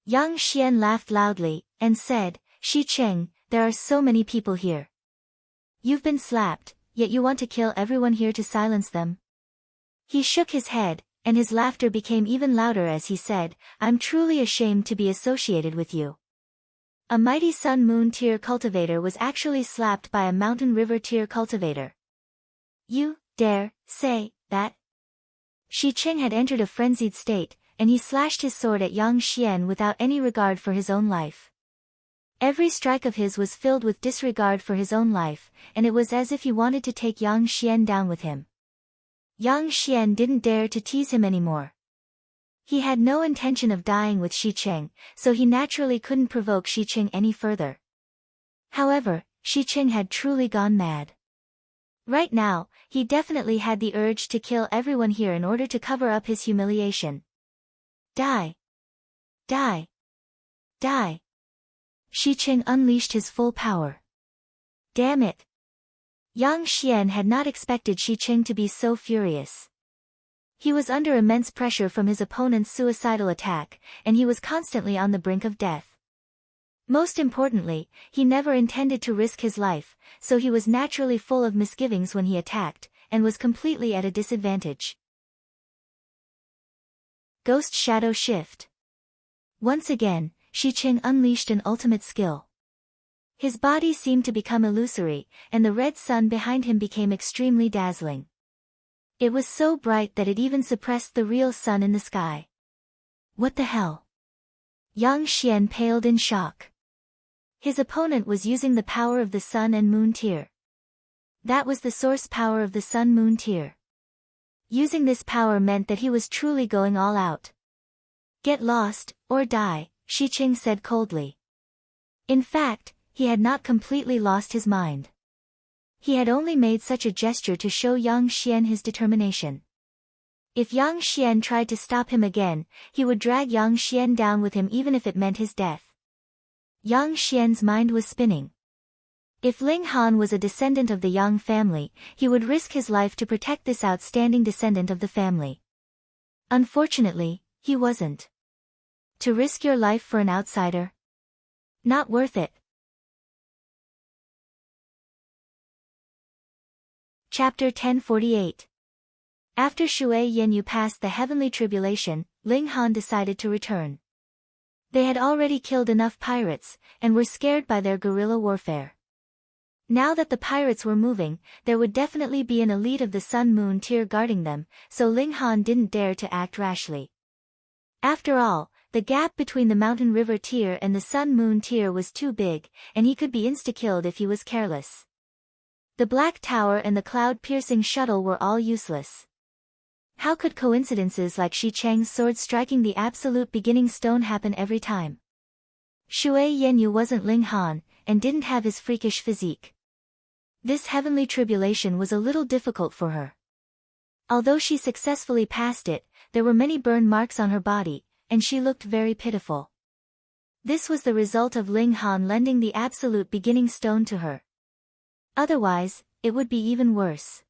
A: Yang Xian laughed loudly, and said, Shi Cheng, there are so many people here. You've been slapped, yet you want to kill everyone here to silence them? He shook his head, and his laughter became even louder as he said, I'm truly ashamed to be associated with you. A mighty Sun Moon tier cultivator was actually slapped by a mountain river tier cultivator. You dare say that? Shi Qing had entered a frenzied state, and he slashed his sword at Yang Xian without any regard for his own life. Every strike of his was filled with disregard for his own life, and it was as if he wanted to take Yang Xian down with him. Yang Xian didn't dare to tease him anymore. He had no intention of dying with Shi Qing, so he naturally couldn't provoke Shi Qing any further. However, Shi Qing had truly gone mad. Right now, he definitely had the urge to kill everyone here in order to cover up his humiliation. Die! Die! Die! Shi Qing unleashed his full power. Damn it! Yang Xian had not expected Shi Qing to be so furious. He was under immense pressure from his opponent's suicidal attack, and he was constantly on the brink of death. Most importantly, he never intended to risk his life, so he was naturally full of misgivings when he attacked, and was completely at a disadvantage. Ghost Shadow Shift. Once again, Shi Qing unleashed an ultimate skill. His body seemed to become illusory, and the red sun behind him became extremely dazzling. It was so bright that it even suppressed the real sun in the sky. What the hell? Yang Xian paled in shock. His opponent was using the power of the Sun and Moon tier. That was the source power of the Sun Moon tier. Using this power meant that he was truly going all out. Get lost, or die, Shiqing said coldly. In fact, he had not completely lost his mind. He had only made such a gesture to show Yang Xian his determination. If Yang Xian tried to stop him again, he would drag Yang Xian down with him even if it meant his death. Yang Xian's mind was spinning. If Ling Han was a descendant of the Yang family, he would risk his life to protect this outstanding descendant of the family. Unfortunately, he wasn't. To risk your life for an outsider? Not worth it. Chapter 1048. After Shui Yanyu passed the heavenly tribulation, Ling Han decided to return. They had already killed enough pirates, and were scared by their guerrilla warfare. Now that the pirates were moving, there would definitely be an elite of the Sun-Moon tier guarding them, so Ling Han didn't dare to act rashly. After all, the gap between the Mountain River tier and the Sun-Moon tier was too big, and he could be insta-killed if he was careless. The Black Tower and the cloud-piercing shuttle were all useless. How could coincidences like Shi Chang's sword striking the absolute beginning stone happen every time? Shui Yanyu wasn't Ling Han, and didn't have his freakish physique. This heavenly tribulation was a little difficult for her. Although she successfully passed it, there were many burn marks on her body, and she looked very pitiful. This was the result of Ling Han lending the absolute beginning stone to her. Otherwise, it would be even worse.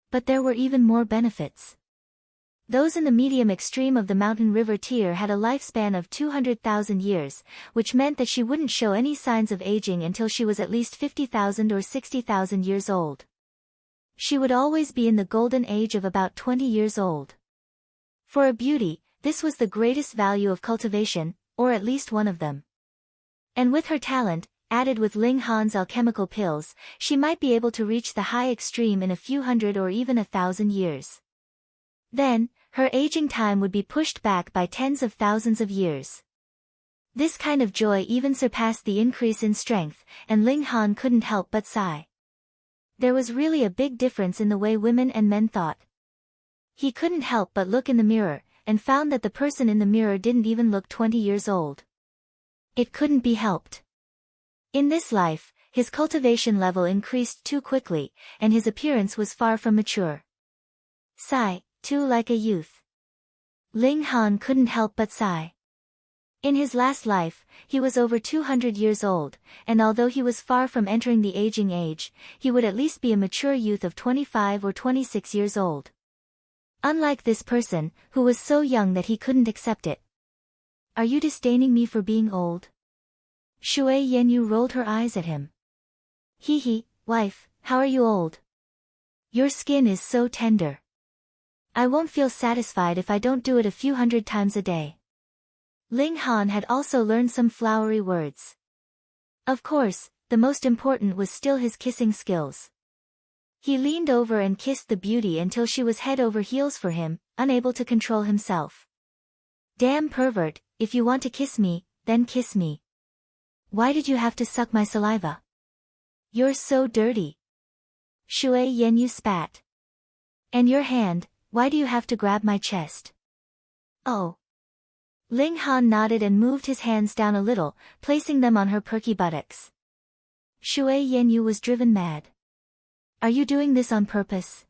A: But there were even more benefits. Those in the medium extreme of the Mountain River tier had a lifespan of 200,000 years, which meant that she wouldn't show any signs of aging until she was at least 50,000 or 60,000 years old. She would always be in the golden age of about 20 years old. For a beauty, this was the greatest value of cultivation, or at least one of them. And with her talent, added with Ling Han's alchemical pills, she might be able to reach the high extreme in a few hundred or even 1,000 years. Then, her aging time would be pushed back by tens of thousands of years. This kind of joy even surpassed the increase in strength, and Ling Han couldn't help but sigh. There was really a big difference in the way women and men thought. He couldn't help but look in the mirror, and found that the person in the mirror didn't even look 20 years old. It couldn't be helped. In this life, his cultivation level increased too quickly, and his appearance was far from mature. Sigh, too, like a youth. Ling Han couldn't help but sigh. In his last life, he was over 200 years old, and although he was far from entering the aging age, he would at least be a mature youth of 25 or 26 years old. Unlike this person, who was so young that he couldn't accept it. Are you disdaining me for being old? Shui Yanyu rolled her eyes at him. Hee, wife, how are you old? Your skin is so tender. I won't feel satisfied if I don't do it a few hundred times a day. Ling Han had also learned some flowery words. Of course, the most important was still his kissing skills. He leaned over and kissed the beauty until she was head over heels for him, unable to control himself. Damn pervert, if you want to kiss me, then kiss me. Why did you have to suck my saliva? You're so dirty. Shui Yanyu spat. And your hand, why do you have to grab my chest? Oh. Ling Han nodded and moved his hands down a little, placing them on her perky buttocks. Shui Yanyu was driven mad. Are you doing this on purpose?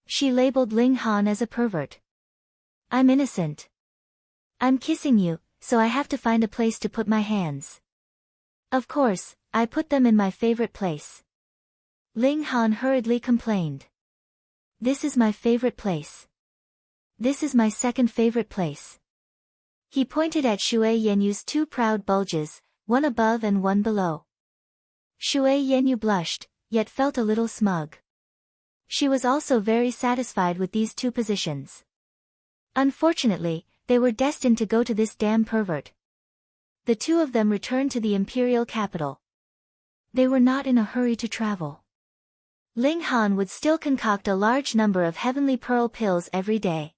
A: She labeled Ling Han as a pervert. I'm innocent. I'm kissing you, so I have to find a place to put my hands. Of course, I put them in my favorite place. Ling Han hurriedly complained. This is my favorite place. This is my second favorite place. He pointed at Shui Yanyu's two proud bulges, one above and one below. Shui Yanyu blushed, yet felt a little smug. She was also very satisfied with these two positions. Unfortunately, they were destined to go to this damn pervert. The two of them returned to the imperial capital. They were not in a hurry to travel. Ling Han would still concoct a large number of heavenly pearl pills every day.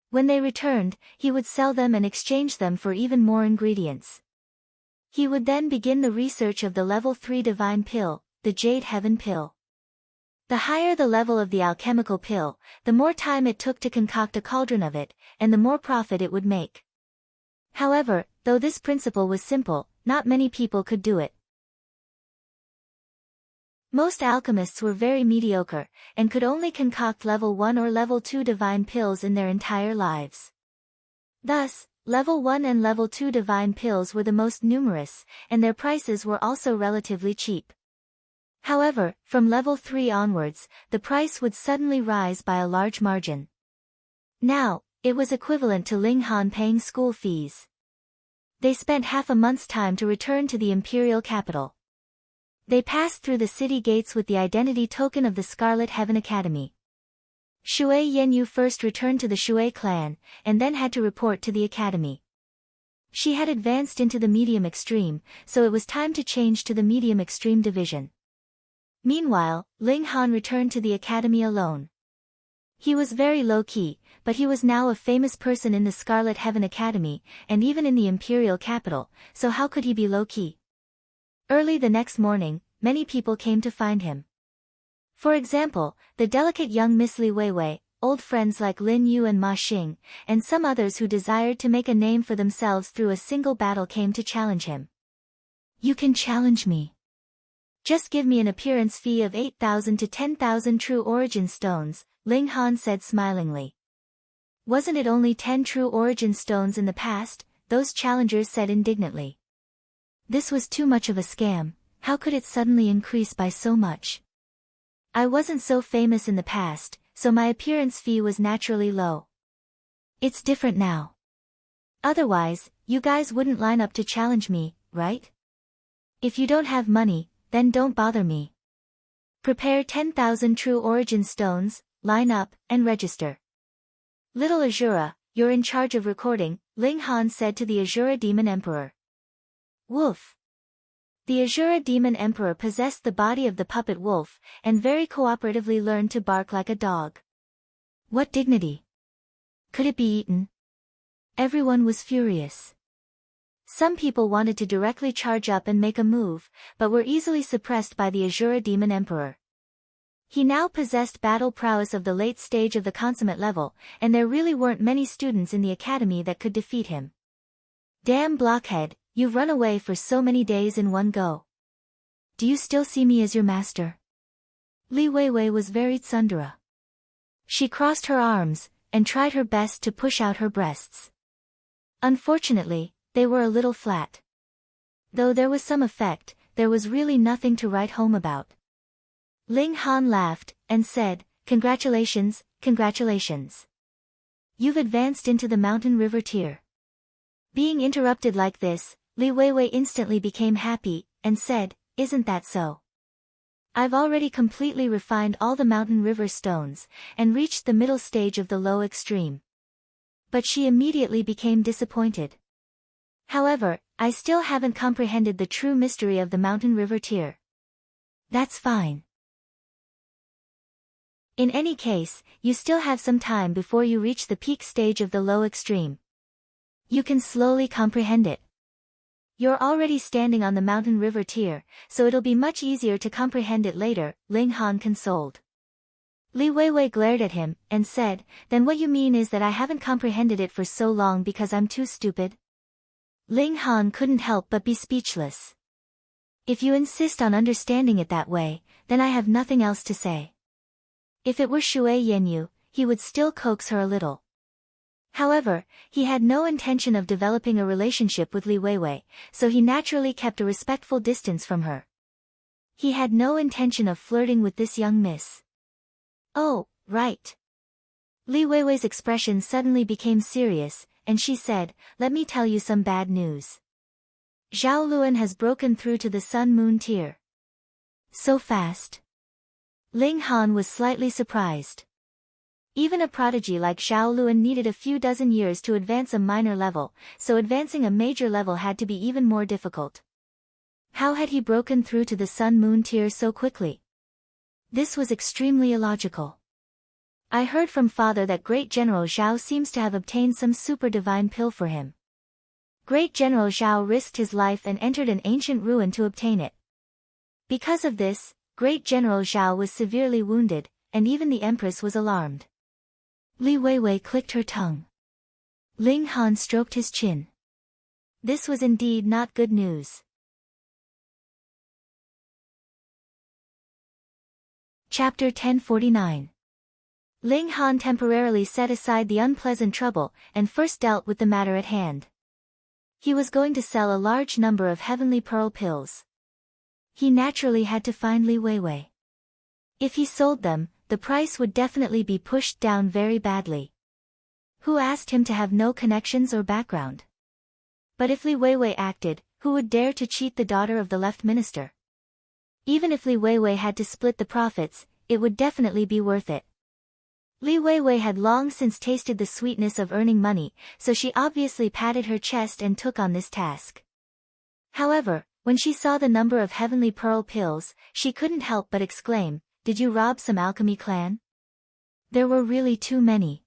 A: When they returned, he would sell them and exchange them for even more ingredients. He would then begin the research of the level 3 divine pill, the Jade Heaven pill. The higher the level of the alchemical pill, the more time it took to concoct a cauldron of it, and the more profit it would make. However, though this principle was simple, not many people could do it. Most alchemists were very mediocre, and could only concoct level 1 or level 2 divine pills in their entire lives. Thus, level 1 and level 2 divine pills were the most numerous, and their prices were also relatively cheap. However, from level 3 onwards, the price would suddenly rise by a large margin. Now, it was equivalent to Ling Han paying school fees. They spent half a month's time to return to the imperial capital. They passed through the city gates with the identity token of the Scarlet Heaven Academy. Shui Yenyu first returned to the Shui clan, and then had to report to the academy. She had advanced into the medium extreme, so it was time to change to the medium extreme division. Meanwhile, Ling Han returned to the academy alone. He was very low-key, but he was now a famous person in the Scarlet Heaven Academy, and even in the imperial capital, so how could he be low-key? Early the next morning, many people came to find him. For example, the delicate young Miss Li Weiwei, old friends like Lin Yu and Ma Xing, and some others who desired to make a name for themselves through a single battle came to challenge him. "You can challenge me. Just give me an appearance fee of 8,000 to 10,000 true origin stones," Ling Han said smilingly. "Wasn't it only 10 true origin stones in the past?" those challengers said indignantly. This was too much of a scam. How could it suddenly increase by so much? "I wasn't so famous in the past, so my appearance fee was naturally low. It's different now. Otherwise, you guys wouldn't line up to challenge me, right? If you don't have money, then don't bother me. Prepare 10,000 true origin stones, line up, and register." "Little Azura, you're in charge of recording," Ling Han said to the Azura Demon Emperor. Woof. The Azura Demon Emperor possessed the body of the puppet wolf, and very cooperatively learned to bark like a dog. What dignity! Could it be eaten? Everyone was furious. Some people wanted to directly charge up and make a move, but were easily suppressed by the Azura Demon Emperor. He now possessed battle prowess of the late stage of the consummate level, and there really weren't many students in the academy that could defeat him. "Damn blockhead, you've run away for so many days in one go. Do you still see me as your master?" Li Weiwei was very tsundere. She crossed her arms, and tried her best to push out her breasts. Unfortunately, they were a little flat. Though there was some effect, there was really nothing to write home about. Ling Han laughed, and said, "Congratulations, congratulations. You've advanced into the mountain river tier." Being interrupted like this, Li Weiwei instantly became happy, and said, "Isn't that so? I've already completely refined all the mountain river stones, and reached the middle stage of the low extreme." But she immediately became disappointed. "However, I still haven't comprehended the true mystery of the mountain river tier." "That's fine. In any case, you still have some time before you reach the peak stage of the low extreme. You can slowly comprehend it. You're already standing on the mountain river tier, so it'll be much easier to comprehend it later," Ling Han consoled. Li Weiwei glared at him, and said, "Then what you mean is that I haven't comprehended it for so long because I'm too stupid?" Ling Han couldn't help but be speechless. "If you insist on understanding it that way, then I have nothing else to say." If it were Shui Yenyu, he would still coax her a little. However, he had no intention of developing a relationship with Li Weiwei, so he naturally kept a respectful distance from her. He had no intention of flirting with this young miss. "Oh, right." Li Weiwei's expression suddenly became serious, and she said, "Let me tell you some bad news. Zhao Luan has broken through to the Sun-Moon tier." "So fast?" Ling Han was slightly surprised. Even a prodigy like Zhao Luan needed a few dozen years to advance a minor level, so advancing a major level had to be even more difficult. How had he broken through to the Sun-Moon tier so quickly? This was extremely illogical. "I heard from father that Great General Zhao seems to have obtained some super divine pill for him. Great General Zhao risked his life and entered an ancient ruin to obtain it. Because of this, Great General Zhao was severely wounded, and even the Empress was alarmed. Li Weiwei clicked her tongue. Ling Han stroked his chin. This was indeed not good news. Chapter 1049. Ling Han temporarily set aside the unpleasant trouble and first dealt with the matter at hand. He was going to sell a large number of heavenly pearl pills. He naturally had to find Li Weiwei. If he sold them, the price would definitely be pushed down very badly. Who asked him to have no connections or background? But if Li Weiwei acted, who would dare to cheat the daughter of the left minister? Even if Li Weiwei had to split the profits, it would definitely be worth it. Li Weiwei had long since tasted the sweetness of earning money, so she obviously patted her chest and took on this task. However, when she saw the number of heavenly pearl pills, she couldn't help but exclaim, "Did you rob some alchemy clan?" There were really too many.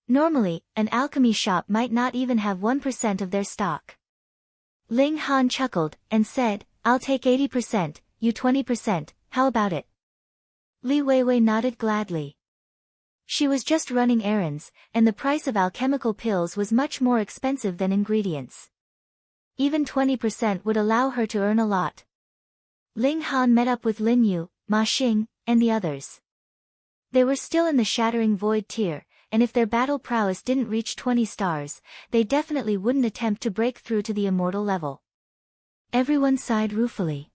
A: Normally, an alchemy shop might not even have 1% of their stock. Ling Han chuckled and said, "I'll take 80%, you 20%, how about it?" Li Weiwei nodded gladly. She was just running errands, and the price of alchemical pills was much more expensive than ingredients. Even 20% would allow her to earn a lot. Ling Han met up with Lin Yu, Ma Xing, and the others. They were still in the Shattering Void tier, and if their battle prowess didn't reach 20 stars, they definitely wouldn't attempt to break through to the immortal level. Everyone sighed ruefully.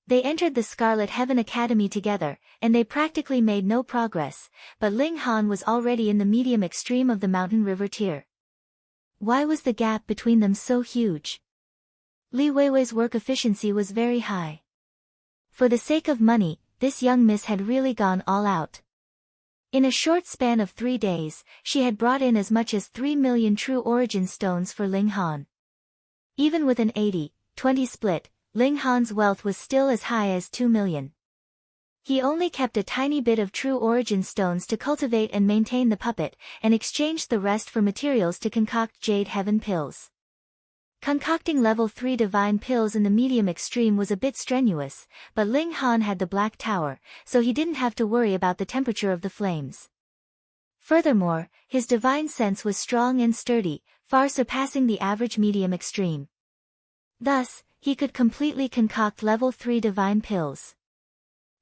A: They entered the Scarlet Heaven Academy together, and they practically made no progress, but Ling Han was already in the medium extreme of the Mountain River tier. Why was the gap between them so huge? Li Weiwei's work efficiency was very high. For the sake of money, this young miss had really gone all out. In a short span of 3 days, she had brought in as much as 3 million true origin stones for Ling Han. Even with an 80-20 split, Ling Han's wealth was still as high as 2 million. He only kept a tiny bit of true origin stones to cultivate and maintain the puppet, and exchanged the rest for materials to concoct Jade Heaven pills. Concocting level 3 divine pills in the medium extreme was a bit strenuous, but Ling Han had the Black Tower, so he didn't have to worry about the temperature of the flames. Furthermore, his divine sense was strong and sturdy, far surpassing the average medium extreme. Thus, he could completely concoct level 3 divine pills.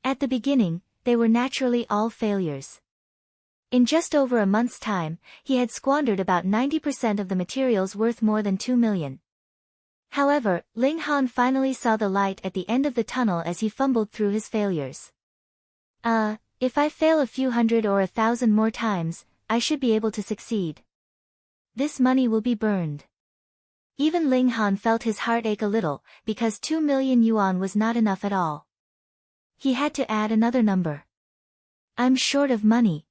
A: At the beginning, they were naturally all failures. In just over a month's time, he had squandered about 90% of the materials worth more than 2 million. However, Ling Han finally saw the light at the end of the tunnel as he fumbled through his failures. If I fail a few hundred or 1,000 more times, I should be able to succeed. This money will be burned. Even Ling Han felt his heart ache a little, because 2 million yuan was not enough at all. He had to add another number. I'm short of money.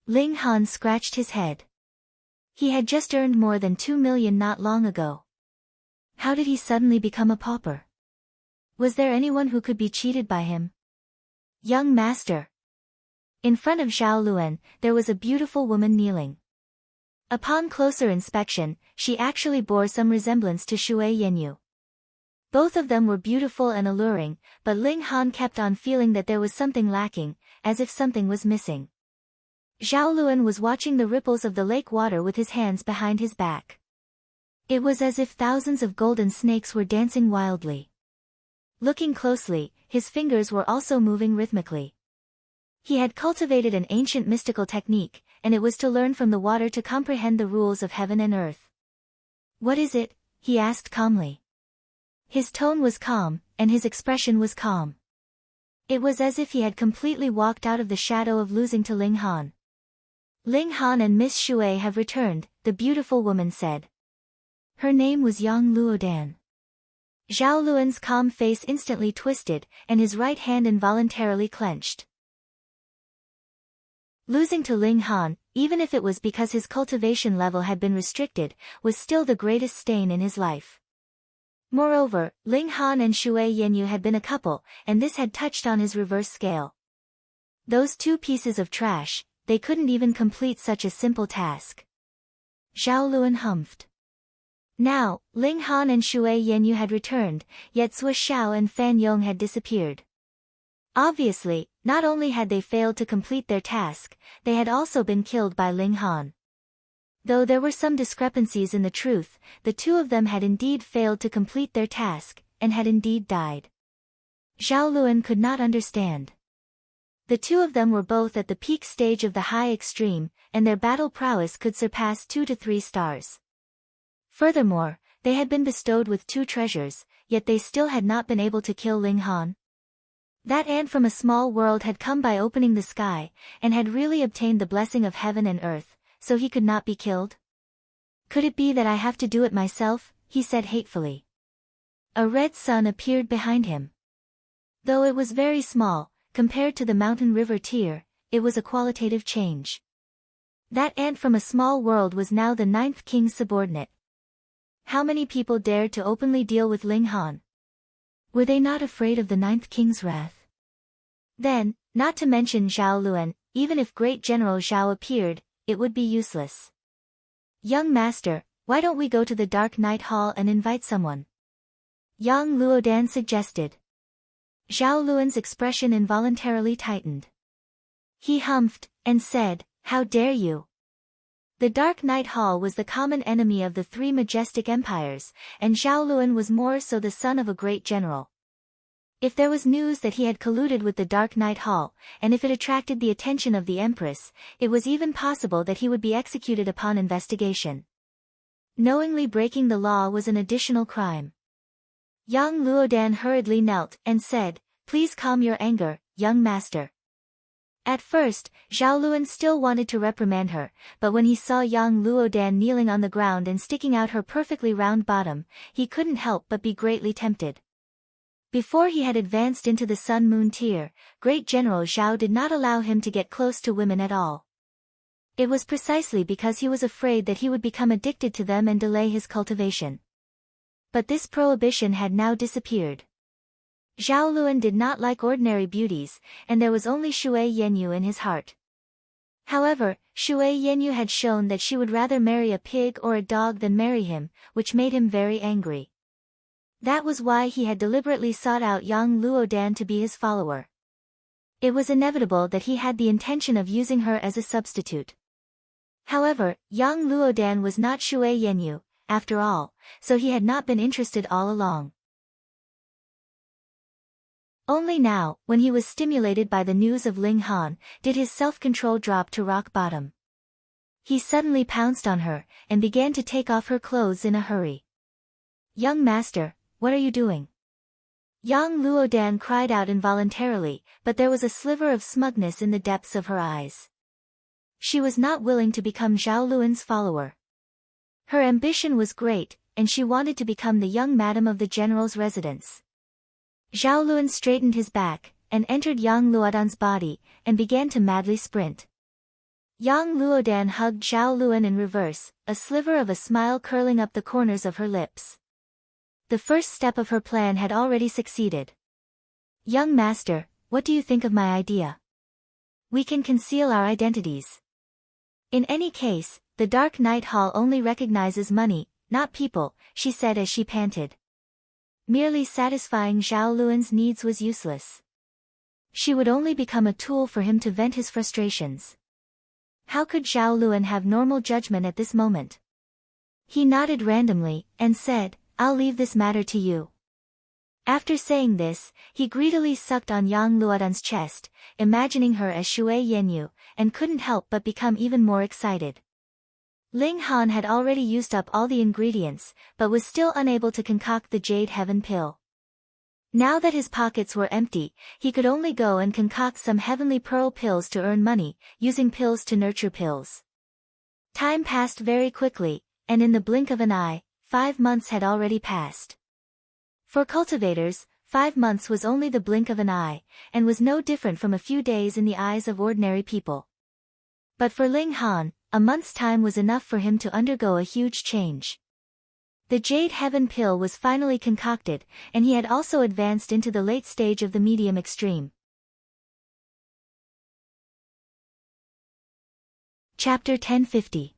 A: Ling Han scratched his head. He had just earned more than 2 million not long ago. How did he suddenly become a pauper? Was there anyone who could be cheated by him? Young master. In front of Zhao Luan, there was a beautiful woman kneeling. Upon closer inspection, she actually bore some resemblance to Shui Yanyu. Both of them were beautiful and alluring, but Ling Han kept on feeling that there was something lacking, as if something was missing. Zhao Luan was watching the ripples of the lake water with his hands behind his back. It was as if thousands of golden snakes were dancing wildly. Looking closely, his fingers were also moving rhythmically. He had cultivated an ancient mystical technique, and it was to learn from the water to comprehend the rules of heaven and earth. What is it? He asked calmly. His tone was calm, and his expression was calm. It was as if he had completely walked out of the shadow of losing to Ling Han. Ling Han and Miss Shui have returned, the beautiful woman said. Her name was Yang Luodan. Zhao Luan's calm face instantly twisted, and his right hand involuntarily clenched. Losing to Ling Han, even if it was because his cultivation level had been restricted, was still the greatest stain in his life. Moreover, Ling Han and Shui Yanyu had been a couple, and this had touched on his reverse scale. Those two pieces of trash, they couldn't even complete such a simple task. Zhao Luan humphed. Now, Ling Han and Shui Yanyu had returned, yet Sui Xiao and Fan Yong had disappeared. Obviously, not only had they failed to complete their task, they had also been killed by Ling Han. Though there were some discrepancies in the truth, the two of them had indeed failed to complete their task, and had indeed died. Zhao Luan could not understand. The two of them were both at the peak stage of the high extreme, and their battle prowess could surpass 2 to 3 stars. Furthermore, they had been bestowed with 2 treasures, yet they still had not been able to kill Ling Han. That ant from a small world had come by opening the sky, and had really obtained the blessing of heaven and earth, so he could not be killed? Could it be that I have to do it myself? He said hatefully. A red sun appeared behind him. Though it was very small, compared to the mountain river Tyr, it was a qualitative change. That ant from a small world was now the 9th king's subordinate. How many people dared to openly deal with Ling Han? Were they not afraid of the 9th king's wrath? Then, not to mention Zhao Luan, even if great General Zhao appeared, it would be useless. Young master, why don't we go to the Dark Night Hall and invite someone? Yang Luodan suggested. Zhao Luan's expression involuntarily tightened. He humphed, and said, "How dare you?" The Dark Night Hall was the common enemy of the 3 majestic empires, and Zhao Luan was more so the son of a great general. If there was news that he had colluded with the Dark Night Hall, and if it attracted the attention of the Empress, it was even possible that he would be executed upon investigation. Knowingly breaking the law was an additional crime. Yang Luodan hurriedly knelt and said, "Please calm your anger, young master." At first, Zhao Luan still wanted to reprimand her, but when he saw Yang Luodan kneeling on the ground and sticking out her perfectly round bottom, he couldn't help but be greatly tempted. Before he had advanced into the Sun Moon tier, Great General Zhao did not allow him to get close to women at all. It was precisely because he was afraid that he would become addicted to them and delay his cultivation. But this prohibition had now disappeared. Zhao Luan did not like ordinary beauties, and there was only Shui Yenyu in his heart. However, Shui Yenyu had shown that she would rather marry a pig or a dog than marry him, which made him very angry. That was why he had deliberately sought out Yang Luodan to be his follower. It was inevitable that he had the intention of using her as a substitute. However, Yang Luodan was not Shui Yenyu, after all, so he had not been interested all along. Only now, when he was stimulated by the news of Ling Han, did his self-control drop to rock bottom. He suddenly pounced on her, and began to take off her clothes in a hurry. "Young master, what are you doing?" Yang Luodan cried out involuntarily, but there was a sliver of smugness in the depths of her eyes. She was not willing to become Zhao Luan's follower. Her ambition was great, and she wanted to become the young madam of the general's residence. Zhao Luan straightened his back, and entered Yang Luodan's body, and began to madly sprint. Yang Luodan hugged Zhao Luan in reverse, a sliver of a smile curling up the corners of her lips. The first step of her plan had already succeeded. "Young master, what do you think of my idea? We can conceal our identities. In any case, the Dark Night Hall only recognizes money, not people," she said as she panted. Merely satisfying Zhao Luan's needs was useless. She would only become a tool for him to vent his frustrations. How could Zhao Luan have normal judgment at this moment? He nodded randomly, and said, "I'll leave this matter to you." After saying this, he greedily sucked on Yang Luodan's chest, imagining her as Shui Yenyu, and couldn't help but become even more excited. Ling Han had already used up all the ingredients, but was still unable to concoct the Jade Heaven pill. Now that his pockets were empty, he could only go and concoct some heavenly pearl pills to earn money, using pills to nurture pills. Time passed very quickly, and in the blink of an eye, 5 months had already passed. For cultivators, 5 months was only the blink of an eye, and was no different from a few days in the eyes of ordinary people. But for Ling Han, a month's time was enough for him to undergo a huge change. The Jade Heaven pill was finally concocted, and he had also advanced into the late stage of the medium extreme. Chapter 1050.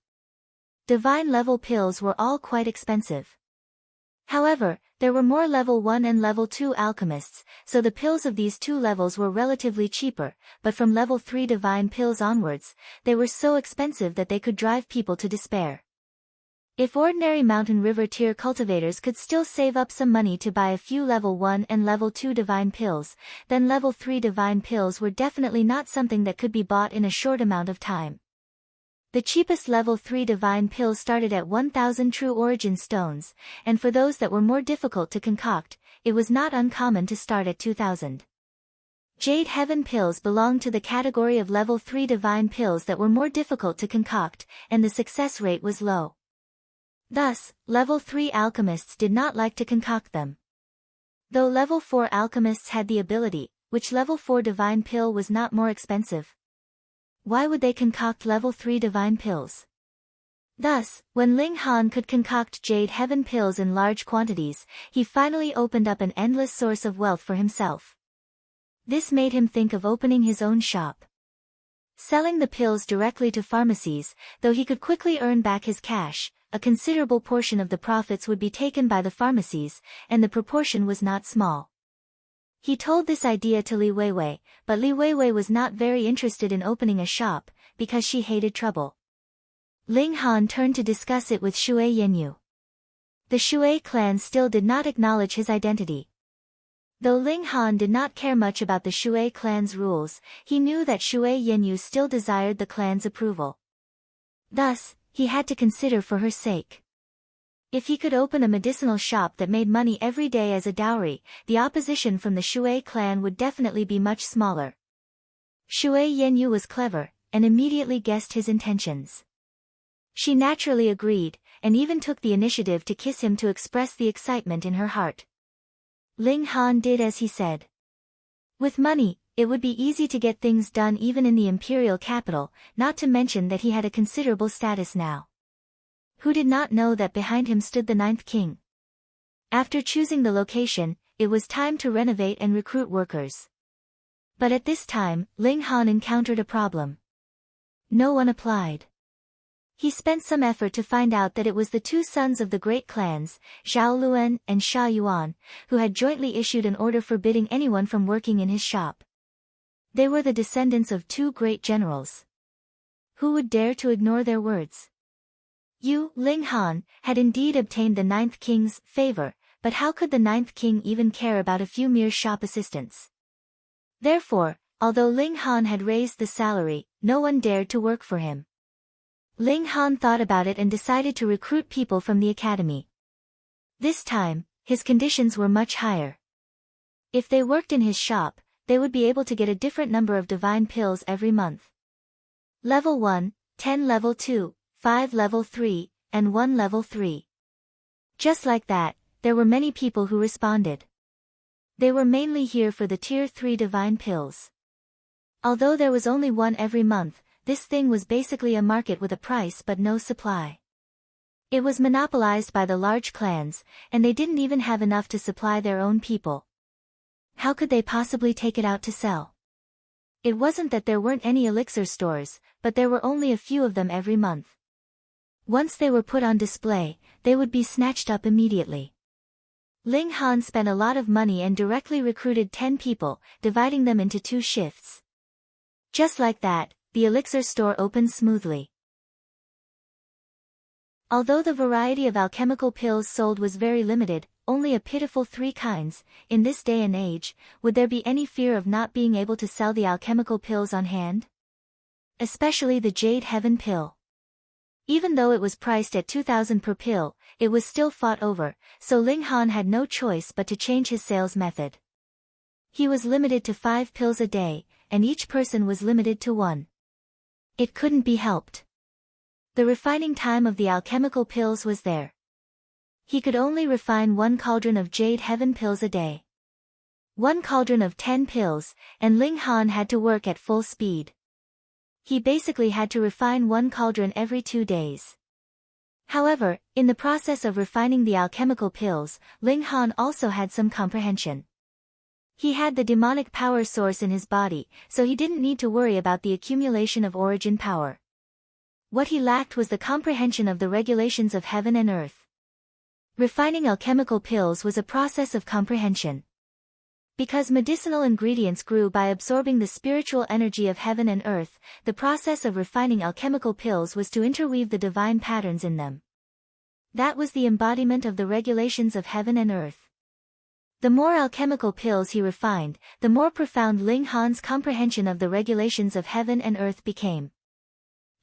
A: Divine level pills were all quite expensive. However, there were more level 1 and level 2 alchemists, so the pills of these two levels were relatively cheaper, but from level 3 divine pills onwards, they were so expensive that they could drive people to despair. If ordinary mountain river tier cultivators could still save up some money to buy a few level 1 and level 2 divine pills, then level 3 divine pills were definitely not something that could be bought in a short amount of time. The cheapest level 3 divine pills started at 1,000 true origin stones, and for those that were more difficult to concoct, it was not uncommon to start at 2,000. Jade Heaven pills belonged to the category of level 3 divine pills that were more difficult to concoct, and the success rate was low. Thus, level 3 alchemists did not like to concoct them. Though level 4 alchemists had the ability, which level 4 divine pill was not more expensive. Why would they concoct level 3 divine pills? Thus, when Ling Han could concoct Jade Heaven pills in large quantities, he finally opened up an endless source of wealth for himself. This made him think of opening his own shop. Selling the pills directly to pharmacies, though he could quickly earn back his cash, a considerable portion of the profits would be taken by the pharmacies, and the proportion was not small. He told this idea to Li Weiwei, but Li Weiwei was not very interested in opening a shop, because she hated trouble. Ling Han turned to discuss it with Shui Yanyu. The Shui clan still did not acknowledge his identity. Though Ling Han did not care much about the Shui clan's rules, he knew that Shui Yanyu still desired the clan's approval. Thus, he had to consider for her sake. If he could open a medicinal shop that made money every day as a dowry, the opposition from the Shui clan would definitely be much smaller. Shui Yanyu was clever, and immediately guessed his intentions. She naturally agreed, and even took the initiative to kiss him to express the excitement in her heart. Ling Han did as he said. With money, it would be easy to get things done even in the imperial capital, not to mention that he had a considerable status now. Who did not know that behind him stood the 9th king? After choosing the location, it was time to renovate and recruit workers. But at this time, Ling Han encountered a problem. No one applied. He spent some effort to find out that it was the two sons of the great clans, Zhao Luan and Sha Yuan, who had jointly issued an order forbidding anyone from working in his shop. They were the descendants of two great generals. Who would dare to ignore their words? Ling Han, had indeed obtained the 9th king's favor, but how could the 9th king even care about a few mere shop assistants? Therefore, although Ling Han had raised the salary, no one dared to work for him. Ling Han thought about it and decided to recruit people from the academy. This time, his conditions were much higher. If they worked in his shop, they would be able to get a different number of divine pills every month. Level 1, 10 level 2, 5 level 3, and 1 level 3. Just like that, there were many people who responded. They were mainly here for the tier 3 divine pills. Although there was only one every month, this thing was basically a market with a price but no supply. It was monopolized by the large clans, and they didn't even have enough to supply their own people. How could they possibly take it out to sell? It wasn't that there weren't any elixir stores, but there were only a few of them every month. Once they were put on display, they would be snatched up immediately. Ling Han spent a lot of money and directly recruited 10 people, dividing them into 2 shifts. Just like that, the elixir store opened smoothly. Although the variety of alchemical pills sold was very limited, only a pitiful 3 kinds, in this day and age, would there be any fear of not being able to sell the alchemical pills on hand? Especially the Jade Heaven pill. Even though it was priced at 2,000 per pill, it was still fought over, so Ling Han had no choice but to change his sales method. He was limited to 5 pills a day, and each person was limited to 1. It couldn't be helped. The refining time of the alchemical pills was there. He could only refine 1 cauldron of Jade Heaven pills a day. 1 cauldron of 10 pills, and Ling Han had to work at full speed. He basically had to refine 1 cauldron every 2 days. However, in the process of refining the alchemical pills, Ling Han also had some comprehension. He had the demonic power source in his body, so he didn't need to worry about the accumulation of origin power. What he lacked was the comprehension of the regulations of heaven and earth. Refining alchemical pills was a process of comprehension. Because medicinal ingredients grew by absorbing the spiritual energy of heaven and earth, the process of refining alchemical pills was to interweave the divine patterns in them. That was the embodiment of the regulations of heaven and earth. The more alchemical pills he refined, the more profound Ling Han's comprehension of the regulations of heaven and earth became.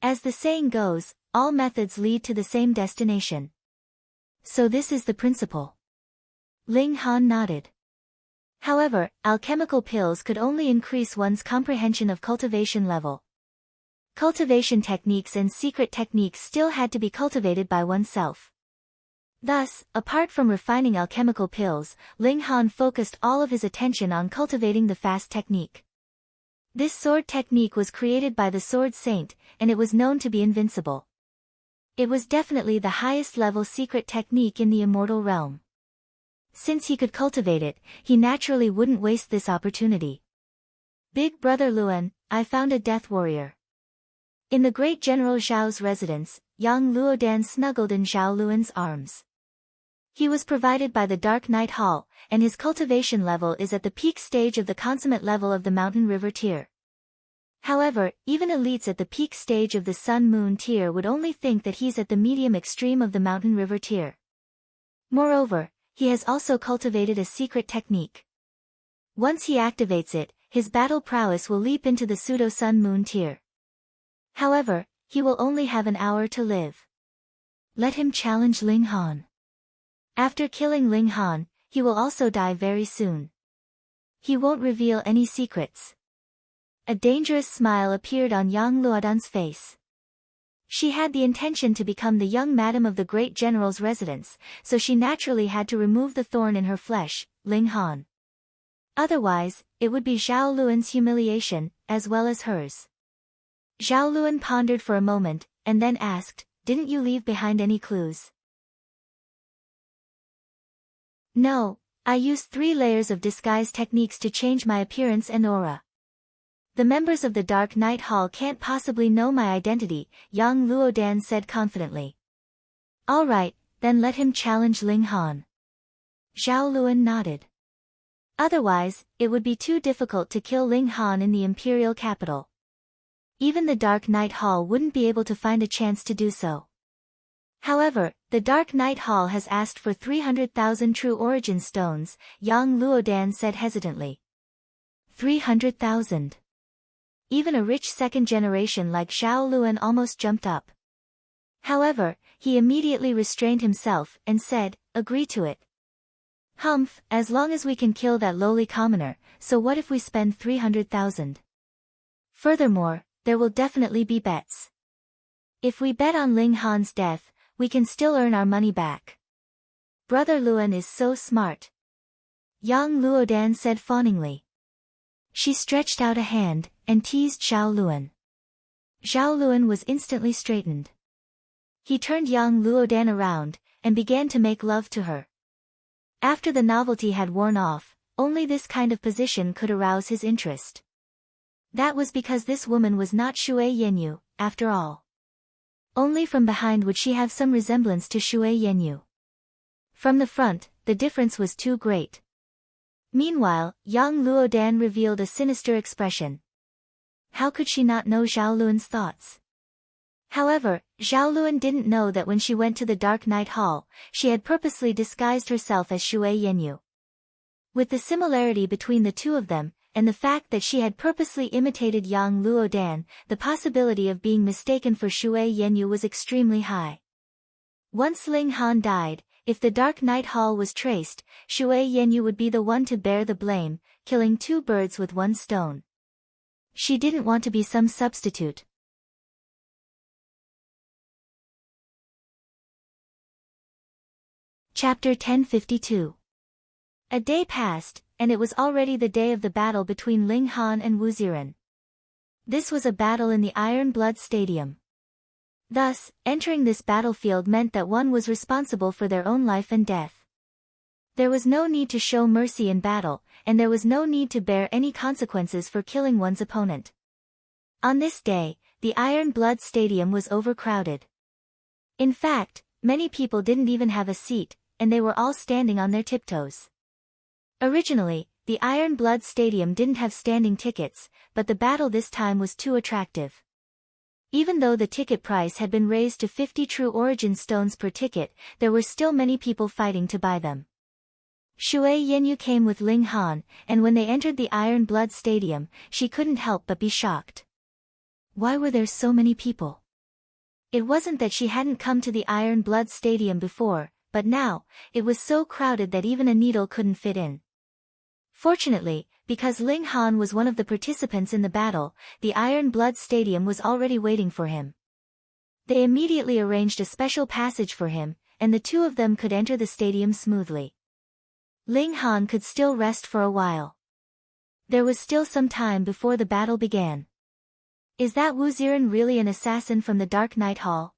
A: As the saying goes, all methods lead to the same destination. So this is the principle. Ling Han nodded. However, alchemical pills could only increase one's comprehension of cultivation level. Cultivation techniques and secret techniques still had to be cultivated by oneself. Thus, apart from refining alchemical pills, Ling Han focused all of his attention on cultivating the fast technique. This sword technique was created by the Sword Saint, and it was known to be invincible. It was definitely the highest level secret technique in the immortal realm. Since he could cultivate it, he naturally wouldn't waste this opportunity. Big Brother Luan, I found a death warrior. In the great General Zhao's residence, young Luodan snuggled in Zhao Luan's arms. He was provided by the Dark Night Hall, and his cultivation level is at the peak stage of the consummate level of the Mountain River tier. However, even elites at the peak stage of the Sun Moon tier would only think that he's at the medium extreme of the Mountain River tier. Moreover, he has also cultivated a secret technique. Once he activates it, his battle prowess will leap into the pseudo-Sun Moon tier. However, he will only have an hour to live. Let him challenge Ling Han. After killing Ling Han, he will also die very soon. He won't reveal any secrets. A dangerous smile appeared on Yang Luodan's face. She had the intention to become the young madam of the great general's residence, so she naturally had to remove the thorn in her flesh, Ling Han. Otherwise, it would be Zhao Luan's humiliation, as well as hers. Zhao Luan pondered for a moment, and then asked, "Didn't you leave behind any clues?" "No, I used 3 layers of disguise techniques to change my appearance and aura. The members of the Dark Night Hall can't possibly know my identity," Yang Luodan said confidently. "All right, then let him challenge Ling Han." Zhao Luan nodded. Otherwise, it would be too difficult to kill Ling Han in the imperial capital. Even the Dark Night Hall wouldn't be able to find a chance to do so. However, the Dark Night Hall has asked for 300,000 true origin stones, Yang Luodan said hesitantly. 300,000. Even a rich second generation like Zhao Luan almost jumped up. However, he immediately restrained himself and said, "Agree to it." "Humph, as long as we can kill that lowly commoner, so what if we spend 300,000? Furthermore, there will definitely be bets. If we bet on Ling Han's death, we can still earn our money back. Brother Luan is so smart," Yang Luodan said fawningly. She stretched out a hand, and teased Zhao Luan. Zhao Luan was instantly straightened. He turned Yang Luodan around, and began to make love to her. After the novelty had worn off, only this kind of position could arouse his interest. That was because this woman was not Shui Yenyu, after all. Only from behind would she have some resemblance to Shui Yenyu. From the front, the difference was too great. Meanwhile, Yang Luodan revealed a sinister expression. How could she not know Zhao Luan's thoughts? However, Zhao Luan didn't know that when she went to the Dark Night Hall, she had purposely disguised herself as Shui Yenyu. With the similarity between the two of them, and the fact that she had purposely imitated Yang Luodan, the possibility of being mistaken for Shui Yenyu was extremely high. Once Ling Han died, if the Dark Night Hall was traced, Shui Yenyu would be the one to bear the blame, killing 2 birds with 1 stone. She didn't want to be some substitute. Chapter 1052. A day passed, and it was already the day of the battle between Ling Han and Wu Ziren. This was a battle in the Iron Blood Stadium. Thus, entering this battlefield meant that one was responsible for their own life and death. There was no need to show mercy in battle, and there was no need to bear any consequences for killing one's opponent. On this day, the Iron Blood Stadium was overcrowded. In fact, many people didn't even have a seat, and they were all standing on their tiptoes. Originally, the Iron Blood Stadium didn't have standing tickets, but the battle this time was too attractive. Even though the ticket price had been raised to 50 true origin stones per ticket, there were still many people fighting to buy them. Shui Yenyu came with Ling Han, and when they entered the Iron Blood Stadium, she couldn't help but be shocked. Why were there so many people? It wasn't that she hadn't come to the Iron Blood Stadium before, but now, it was so crowded that even a needle couldn't fit in. Fortunately, because Ling Han was one of the participants in the battle, the Iron Blood Stadium was already waiting for him. They immediately arranged a special passage for him, and the two of them could enter the stadium smoothly. Ling Han could still rest for a while. There was still some time before the battle began. Is that Wu Ziren really an assassin from the Dark Night Hall?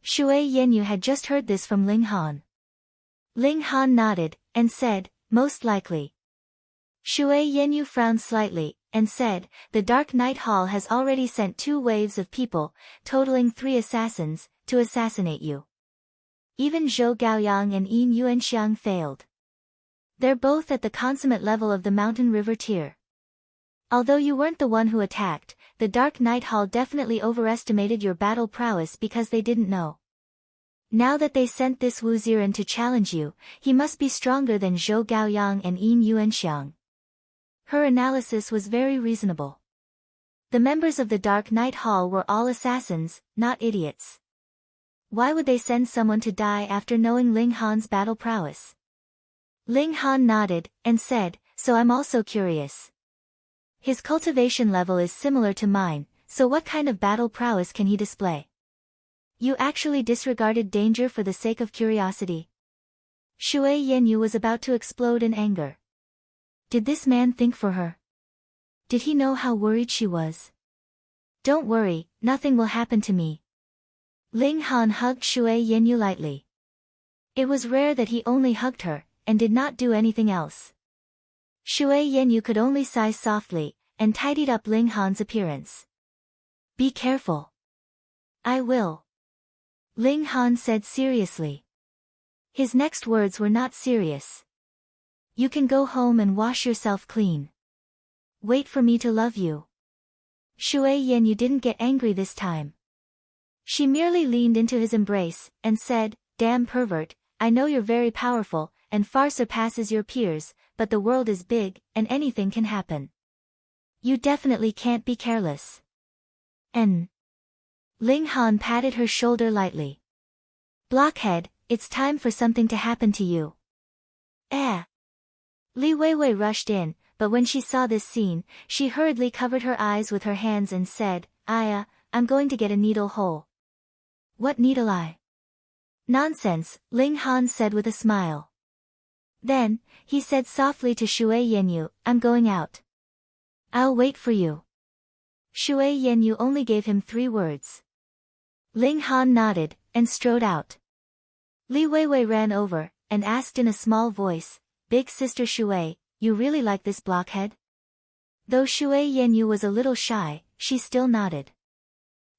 A: Shui Yenyu had just heard this from Ling Han. Ling Han nodded, and said, most likely. Shui Yenyu frowned slightly, and said, the Dark Night Hall has already sent 2 waves of people, totaling 3 assassins, to assassinate you. Even Zhou Gaoyang and Yin Yuanxiang failed. They're both at the consummate level of the Mountain River tier. Although you weren't the one who attacked, the Dark Night Hall definitely overestimated your battle prowess because they didn't know. Now that they sent this Wu Ziren to challenge you, he must be stronger than Zhou Gaoyang and Yin Yuanxiang. Her analysis was very reasonable. The members of the Dark Night Hall were all assassins, not idiots. Why would they send someone to die after knowing Ling Han's battle prowess? Ling Han nodded, and said, so I'm also curious. His cultivation level is similar to mine, so what kind of battle prowess can he display? You actually disregarded danger for the sake of curiosity? Shui Yenyu was about to explode in anger. Did this man think for her? Did he know how worried she was? Don't worry, nothing will happen to me. Ling Han hugged Shui Yenyu lightly. It was rare that he only hugged her, and did not do anything else. Shui Yenyu could only sigh softly, and tidied up Ling Han's appearance. Be careful. I will. Ling Han said seriously. His next words were not serious. You can go home and wash yourself clean. Wait for me to love you. Shui Yenyu didn't get angry this time. She merely leaned into his embrace, and said, damn pervert, I know you're very powerful, and far surpasses your peers, but the world is big, and anything can happen. You definitely can't be careless. Ling Han patted her shoulder lightly. Blockhead, it's time for something to happen to you. Li Weiwei rushed in, but when she saw this scene, she hurriedly covered her eyes with her hands and said, I'm going to get a needle hole. What needle eye? Nonsense, Ling Han said with a smile. Then, he said softly to Shui Yenyu, I'm going out. I'll wait for you. Shui Yenyu only gave him 3 words. Ling Han nodded, and strode out. Li Weiwei ran over, and asked in a small voice, Big Sister Shui, you really like this blockhead? Though Shui Yenyu was a little shy, she still nodded.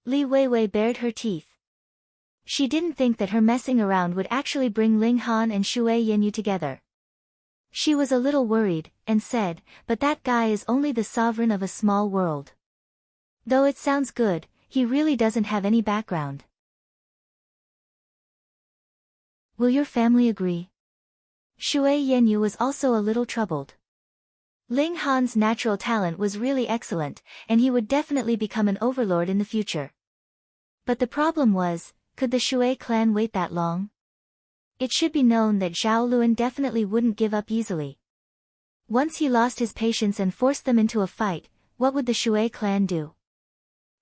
A: Li Weiwei bared her teeth. She didn't think that her messing around would actually bring Ling Han and Shui Yenyu together. She was a little worried, and said, but that guy is only the sovereign of a small world. Though it sounds good, he really doesn't have any background. Will your family agree? Shui Yenyu was also a little troubled. Ling Han's natural talent was really excellent, and he would definitely become an overlord in the future. But the problem was, could the Shui clan wait that long? It should be known that Zhao Luan definitely wouldn't give up easily. Once he lost his patience and forced them into a fight, what would the Shui clan do?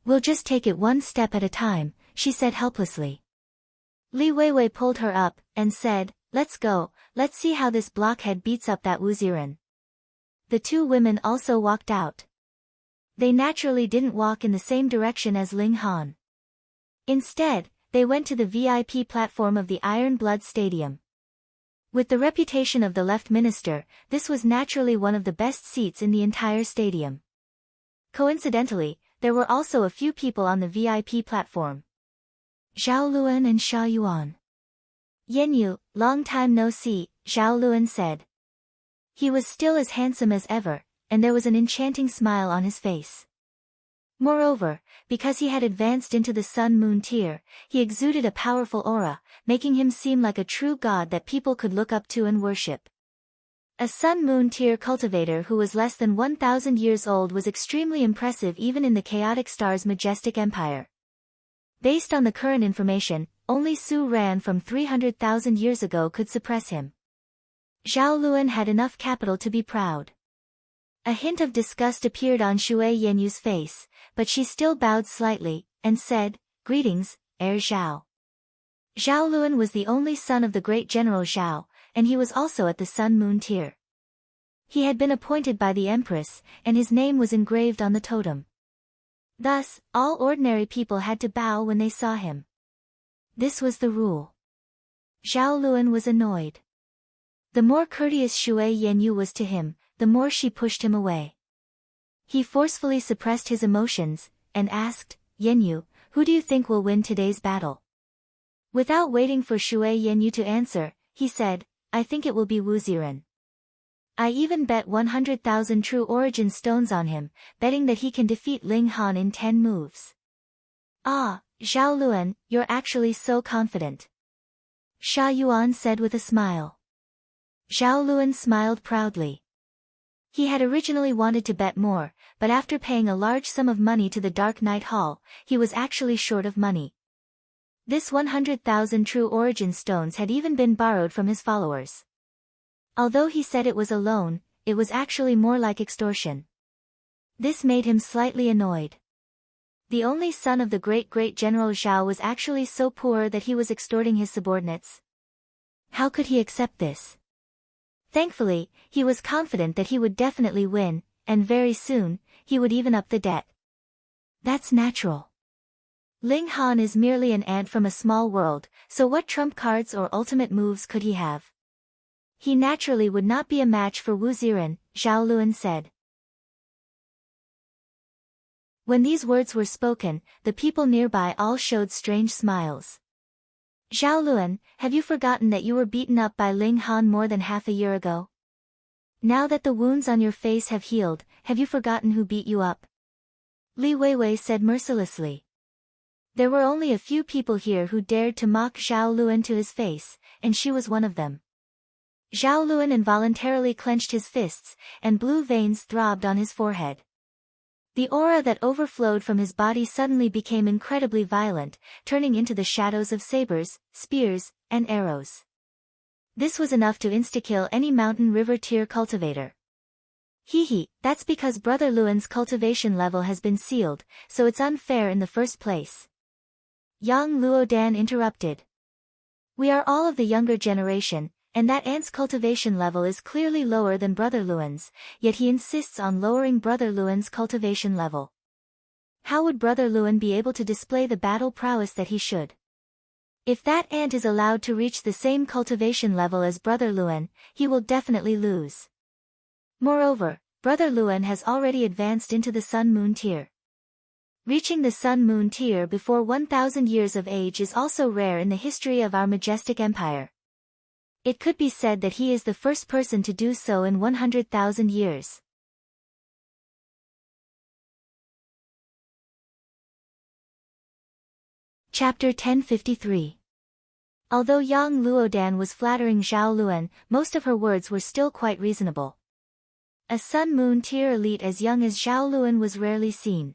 A: We'll just take it one step at a time, she said helplessly. Li Weiwei pulled her up, and said, let's go, let's see how this blockhead beats up that Wu Ziren. The 2 women also walked out. They naturally didn't walk in the same direction as Ling Han. Instead, they went to the VIP platform of the Iron Blood Stadium. With the reputation of the left minister, this was naturally one of the best seats in the entire stadium. Coincidentally, there were also a few people on the VIP platform. Zhao Luan and Sha Yuan. Yenyu, long time no see, Zhao Luan said. He was still as handsome as ever, and there was an enchanting smile on his face. Moreover, because he had advanced into the sun-moon tier, he exuded a powerful aura, making him seem like a true god that people could look up to and worship. A sun-moon tier cultivator who was less than 1,000 years old was extremely impressive even in the chaotic star's majestic empire. Based on the current information, only Su Ran from 300,000 years ago could suppress him. Zhao Luan had enough capital to be proud. A hint of disgust appeared on Shui Yenyu's face, but she still bowed slightly, and said, "Greetings, Heir Zhao." Zhao Luan was the only son of the great General Zhao, and he was also at the sun-moon tier. He had been appointed by the Empress, and his name was engraved on the totem. Thus, all ordinary people had to bow when they saw him. This was the rule. Zhao Luan was annoyed. The more courteous Shui Yenyu was to him, the more she pushed him away. He forcefully suppressed his emotions, and asked, "Yenyu, who do you think will win today's battle?" Without waiting for Shui Yenyu to answer, he said, "I think it will be Wu Ziren. I even bet 100,000 true origin stones on him, betting that he can defeat Ling Han in 10 moves." "Ah, Zhao Luan, you're actually so confident," Sha Yuan said with a smile. Zhao Luan smiled proudly. He had originally wanted to bet more, but after paying a large sum of money to the Dark Knight Hall, he was actually short of money. This 100,000 true origin stones had even been borrowed from his followers. Although he said it was a loan, it was actually more like extortion. This made him slightly annoyed. The only son of the great General Zhao was actually so poor that he was extorting his subordinates. How could he accept this? Thankfully, he was confident that he would definitely win, and very soon, he would even up the debt. That's natural. Ling Han is merely an ant from a small world, so what trump cards or ultimate moves could he have? He naturally would not be a match for Wu Ziren, Zhao Luan said. When these words were spoken, the people nearby all showed strange smiles. "Zhao Luan, have you forgotten that you were beaten up by Ling Han more than half a year ago? Now that the wounds on your face have healed, have you forgotten who beat you up?" Li Weiwei said mercilessly. There were only a few people here who dared to mock Zhao Luan to his face, and she was one of them. Zhao Luan involuntarily clenched his fists, and blue veins throbbed on his forehead. The aura that overflowed from his body suddenly became incredibly violent, turning into the shadows of sabers, spears, and arrows. This was enough to insta-kill any mountain river tier cultivator. Hee, that's because Brother Luan's cultivation level has been sealed, so it's unfair in the first place. Yang Luodan interrupted. We are all of the younger generation, and that ant's cultivation level is clearly lower than Brother Luan's, yet he insists on lowering Brother Luan's cultivation level. How would Brother Luan be able to display the battle prowess that he should? If that ant is allowed to reach the same cultivation level as Brother Luan, he will definitely lose. Moreover, Brother Luan has already advanced into the sun-moon tier. Reaching the sun-moon tier before 1,000 years of age is also rare in the history of our majestic empire. It could be said that he is the first person to do so in 100,000 years. Chapter 1053. Although Yang Luodan was flattering Zhao Luan, most of her words were still quite reasonable. A sun-moon tier elite as young as Zhao Luan was rarely seen.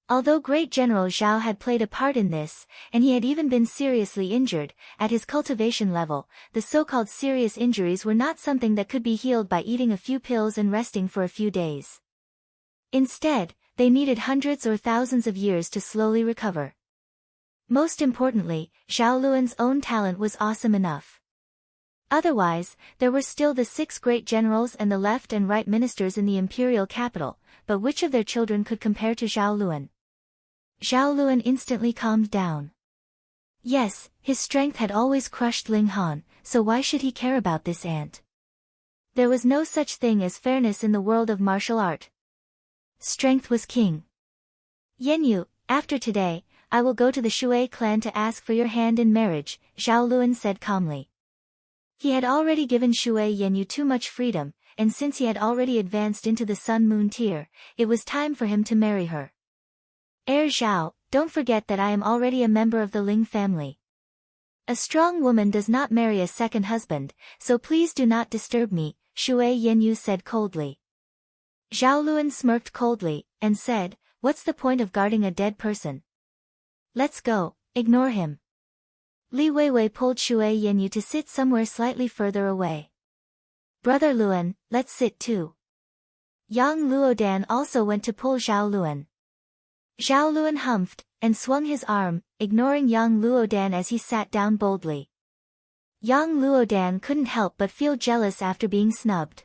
A: Although Great General Zhao had played a part in this, and he had even been seriously injured, at his cultivation level, the so-called serious injuries were not something that could be healed by eating a few pills and resting for a few days. Instead, they needed hundreds or thousands of years to slowly recover. Most importantly, Zhao Luan's own talent was awesome enough. Otherwise, there were still the 6 great generals and the left and right ministers in the imperial capital, but which of their children could compare to Zhao Luan? Zhao Luan instantly calmed down. Yes, his strength had always crushed Ling Han, so why should he care about this ant? There was no such thing as fairness in the world of martial art. Strength was king. Yenyu, after today, I will go to the Shui clan to ask for your hand in marriage, Zhao Luan said calmly. He had already given Shui Yanyu too much freedom, and since he had already advanced into the Sun-Moon tier, it was time for him to marry her. Heir Zhao, don't forget that I am already a member of the Ling family. A strong woman does not marry a second husband, so please do not disturb me, Shui Yanyu said coldly. Zhao Luan smirked coldly, and said, what's the point of guarding a dead person? Let's go, ignore him. Li Weiwei pulled Shui Yanyu to sit somewhere slightly further away. Brother Luan, let's sit too. Yang Luodan also went to pull Zhao Luan. Zhao Luan humphed, and swung his arm, ignoring Yang Luodan as he sat down boldly. Yang Luodan couldn't help but feel jealous after being snubbed.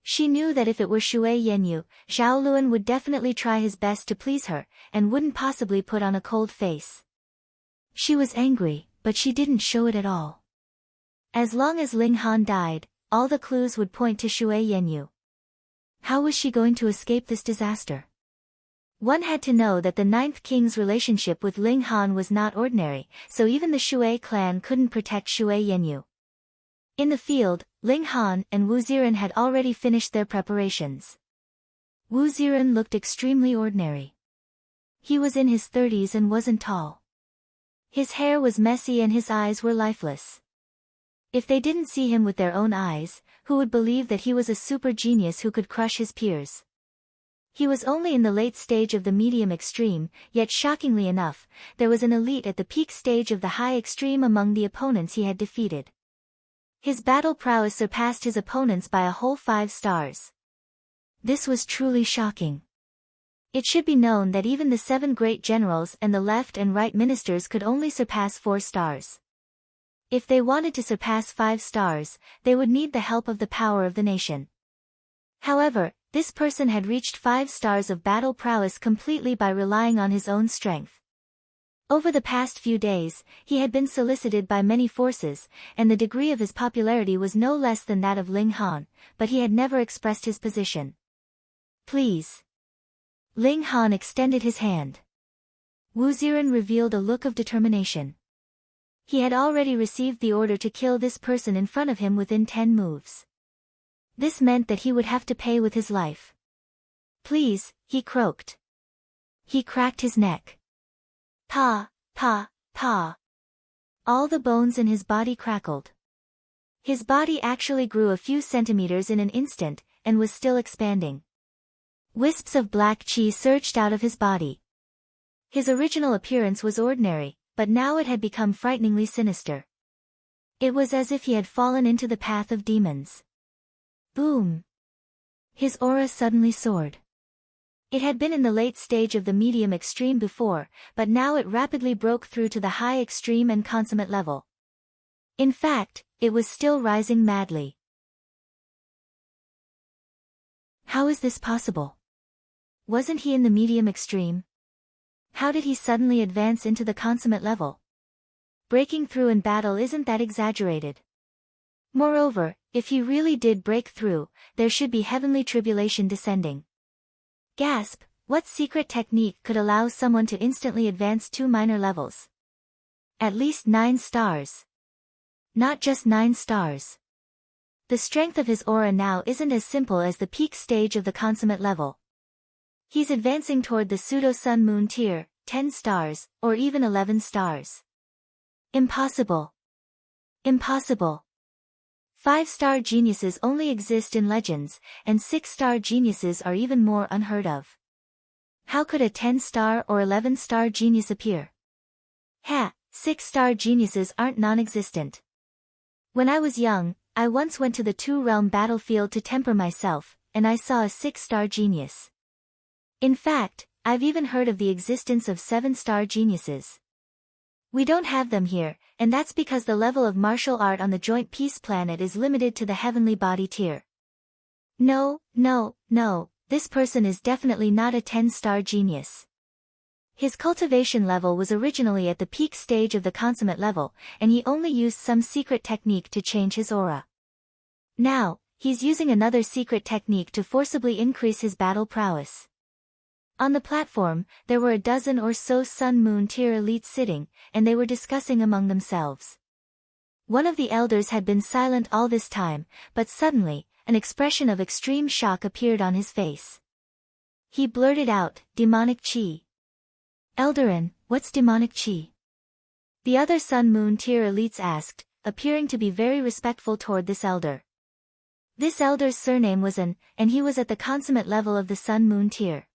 A: She knew that if it were Shui Yanyu, Zhao Luan would definitely try his best to please her, and wouldn't possibly put on a cold face. She was angry, but she didn't show it at all. As long as Ling Han died, all the clues would point to Shui Yanyu. How was she going to escape this disaster? One had to know that the Ninth King's relationship with Ling Han was not ordinary, so even the Shui clan couldn't protect Shui Yanyu. In the field, Ling Han and Wu Ziren had already finished their preparations. Wu Ziren looked extremely ordinary. He was in his 30s and wasn't tall. His hair was messy and his eyes were lifeless. If they didn't see him with their own eyes, who would believe that he was a super genius who could crush his peers? He was only in the late stage of the medium extreme, yet shockingly enough, there was an elite at the peak stage of the high extreme among the opponents he had defeated. His battle prowess surpassed his opponents by a whole 5 stars. This was truly shocking. It should be known that even the 7 great generals and the left and right ministers could only surpass 4 stars. If they wanted to surpass 5 stars, they would need the help of the power of the nation. However, this person had reached 5 stars of battle prowess completely by relying on his own strength. Over the past few days, he had been solicited by many forces, and the degree of his popularity was no less than that of Ling Han, but he had never expressed his position. Please. Ling Han extended his hand. Wu Ziren revealed a look of determination. He had already received the order to kill this person in front of him within 10 moves. This meant that he would have to pay with his life. Please, he croaked. He cracked his neck. Pa, pa, pa. All the bones in his body crackled. His body actually grew a few centimeters in an instant, and was still expanding. Wisps of black chi surged out of his body. His original appearance was ordinary, but now it had become frighteningly sinister. It was as if he had fallen into the path of demons. Boom! His aura suddenly soared. It had been in the late stage of the medium extreme before, but now it rapidly broke through to the high extreme and consummate level. In fact, it was still rising madly. How is this possible? Wasn't he in the medium extreme? How did he suddenly advance into the consummate level? Breaking through in battle isn't that exaggerated. Moreover, if he really did break through, there should be heavenly tribulation descending. Gasp, what secret technique could allow someone to instantly advance 2 minor levels? At least 9 stars. Not just 9 stars. The strength of his aura now isn't as simple as the peak stage of the consummate level. He's advancing toward the pseudo-sun-moon tier, 10 stars, or even 11 stars. Impossible. Impossible. 5-star geniuses only exist in legends, and 6-star geniuses are even more unheard of. How could a 10-star or 11-star genius appear? 6-star geniuses aren't non-existent. When I was young, I once went to the 2-realm battlefield to temper myself, and I saw a 6-star genius. In fact, I've even heard of the existence of 7-star geniuses. We don't have them here, and that's because the level of martial art on the Joint Peace Planet is limited to the heavenly body tier. No, this person is definitely not a 10-star genius. His cultivation level was originally at the peak stage of the consummate level, and he only used some secret technique to change his aura. Now, he's using another secret technique to forcibly increase his battle prowess. On the platform, there were a dozen or so Sun-Moon tier elites sitting, and they were discussing among themselves. One of the elders had been silent all this time, but suddenly, an expression of extreme shock appeared on his face. He blurted out, "Demonic chi." "Eldarin, what's demonic chi?" The other Sun-Moon tier elites asked, appearing to be very respectful toward this elder. This elder's surname was An, and he was at the consummate level of the Sun-Moon tier.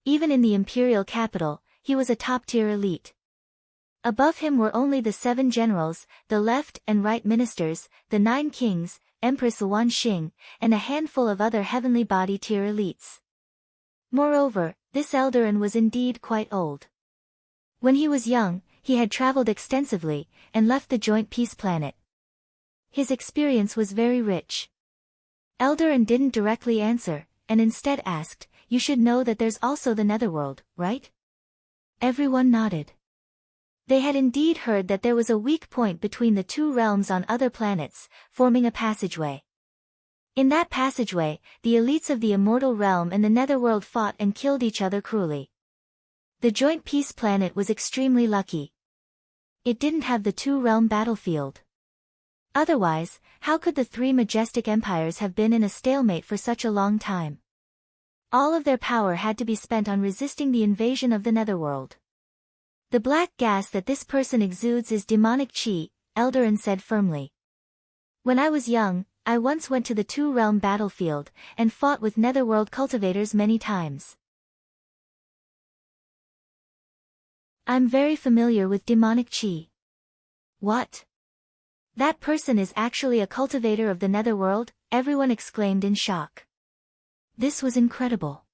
A: Even in the imperial capital, he was a top-tier elite. Above him were only the 7 generals, the left and right ministers, the 9 kings, Empress Yuan Xing, and a handful of other heavenly body tier elites. Moreover, this Eldarin was indeed quite old. When he was young, he had traveled extensively, and left the joint peace planet. His experience was very rich. Eldarin didn't directly answer, and instead asked, "You should know that there's also the Netherworld, right?" Everyone nodded. They had indeed heard that there was a weak point between the 2 realms on other planets, forming a passageway. In that passageway, the elites of the immortal realm and the Netherworld fought and killed each other cruelly. The joint peace planet was extremely lucky. It didn't have the 2-realm battlefield. Otherwise, how could the 3 majestic empires have been in a stalemate for such a long time? All of their power had to be spent on resisting the invasion of the Netherworld. "The black gas that this person exudes is demonic chi," Eldarin said firmly. "When I was young, I once went to the 2-realm battlefield, and fought with Netherworld cultivators many times. I'm very familiar with demonic chi." "What? That person is actually a cultivator of the Netherworld?" everyone exclaimed in shock. This was incredible.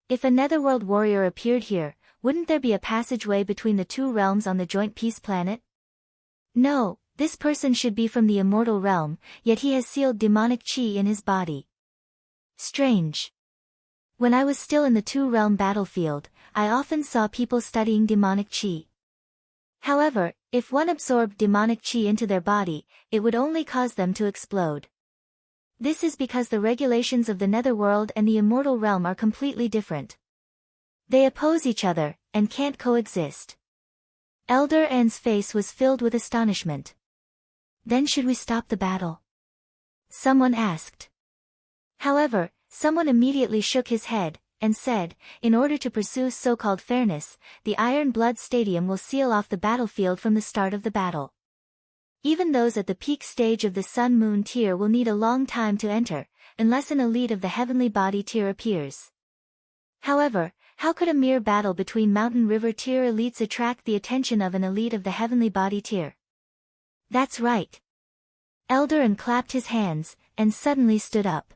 A: If a Netherworld warrior appeared here, wouldn't there be a passageway between the 2 realms on the joint peace planet? No, this person should be from the immortal realm, yet he has sealed demonic chi in his body. Strange. When I was still in the 2-realm battlefield, I often saw people studying demonic chi. However, if one absorbed demonic chi into their body, it would only cause them to explode. This is because the regulations of the Netherworld and the immortal realm are completely different. They oppose each other, and can't coexist. Elder An's face was filled with astonishment. "Then should we stop the battle?" someone asked. However, someone immediately shook his head, and said, "In order to pursue so-called fairness, the Iron Blood Stadium will seal off the battlefield from the start of the battle. Even those at the peak stage of the Sun-Moon tier will need a long time to enter, unless an elite of the Heavenly Body tier appears." However, how could a mere battle between Mountain River tier elites attract the attention of an elite of the Heavenly Body tier? That's right. Eldarin clapped his hands, and suddenly stood up.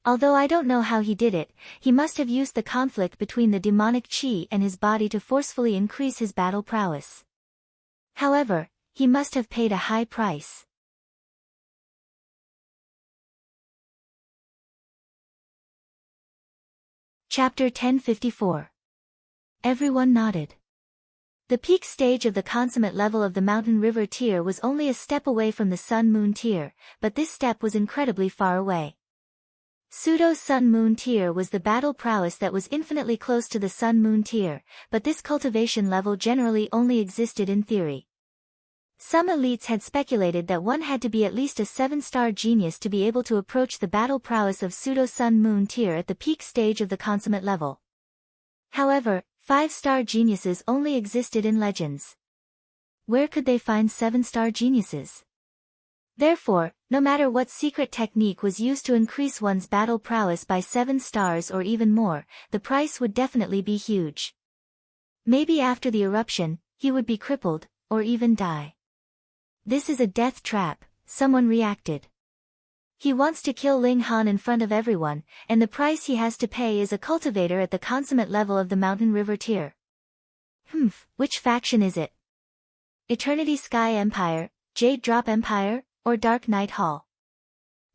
A: Although I don't know how he did it, he must have used the conflict between the demonic chi and his body to forcefully increase his battle prowess. However, he must have paid a high price. Chapter 1054. Everyone nodded. The peak stage of the consummate level of the Mountain River tier was only a step away from the Sun-Moon tier, but this step was incredibly far away. Pseudo-Sun-Moon tier was the battle prowess that was infinitely close to the Sun-Moon tier, but this cultivation level generally only existed in theory. Some elites had speculated that one had to be at least a 7-star genius to be able to approach the battle prowess of Pseudo-Sun-Moon tier at the peak stage of the consummate level. However, 5-star geniuses only existed in legends. Where could they find 7-star geniuses? Therefore, no matter what secret technique was used to increase one's battle prowess by 7 stars or even more, the price would definitely be huge. Maybe after the eruption, he would be crippled, or even die. This is a death trap, someone reacted. He wants to kill Ling Han in front of everyone, and the price he has to pay is a cultivator at the consummate level of the Mountain River tier. Which faction is it? Eternity Sky Empire, Jade Drop Empire, or Dark Night Hall?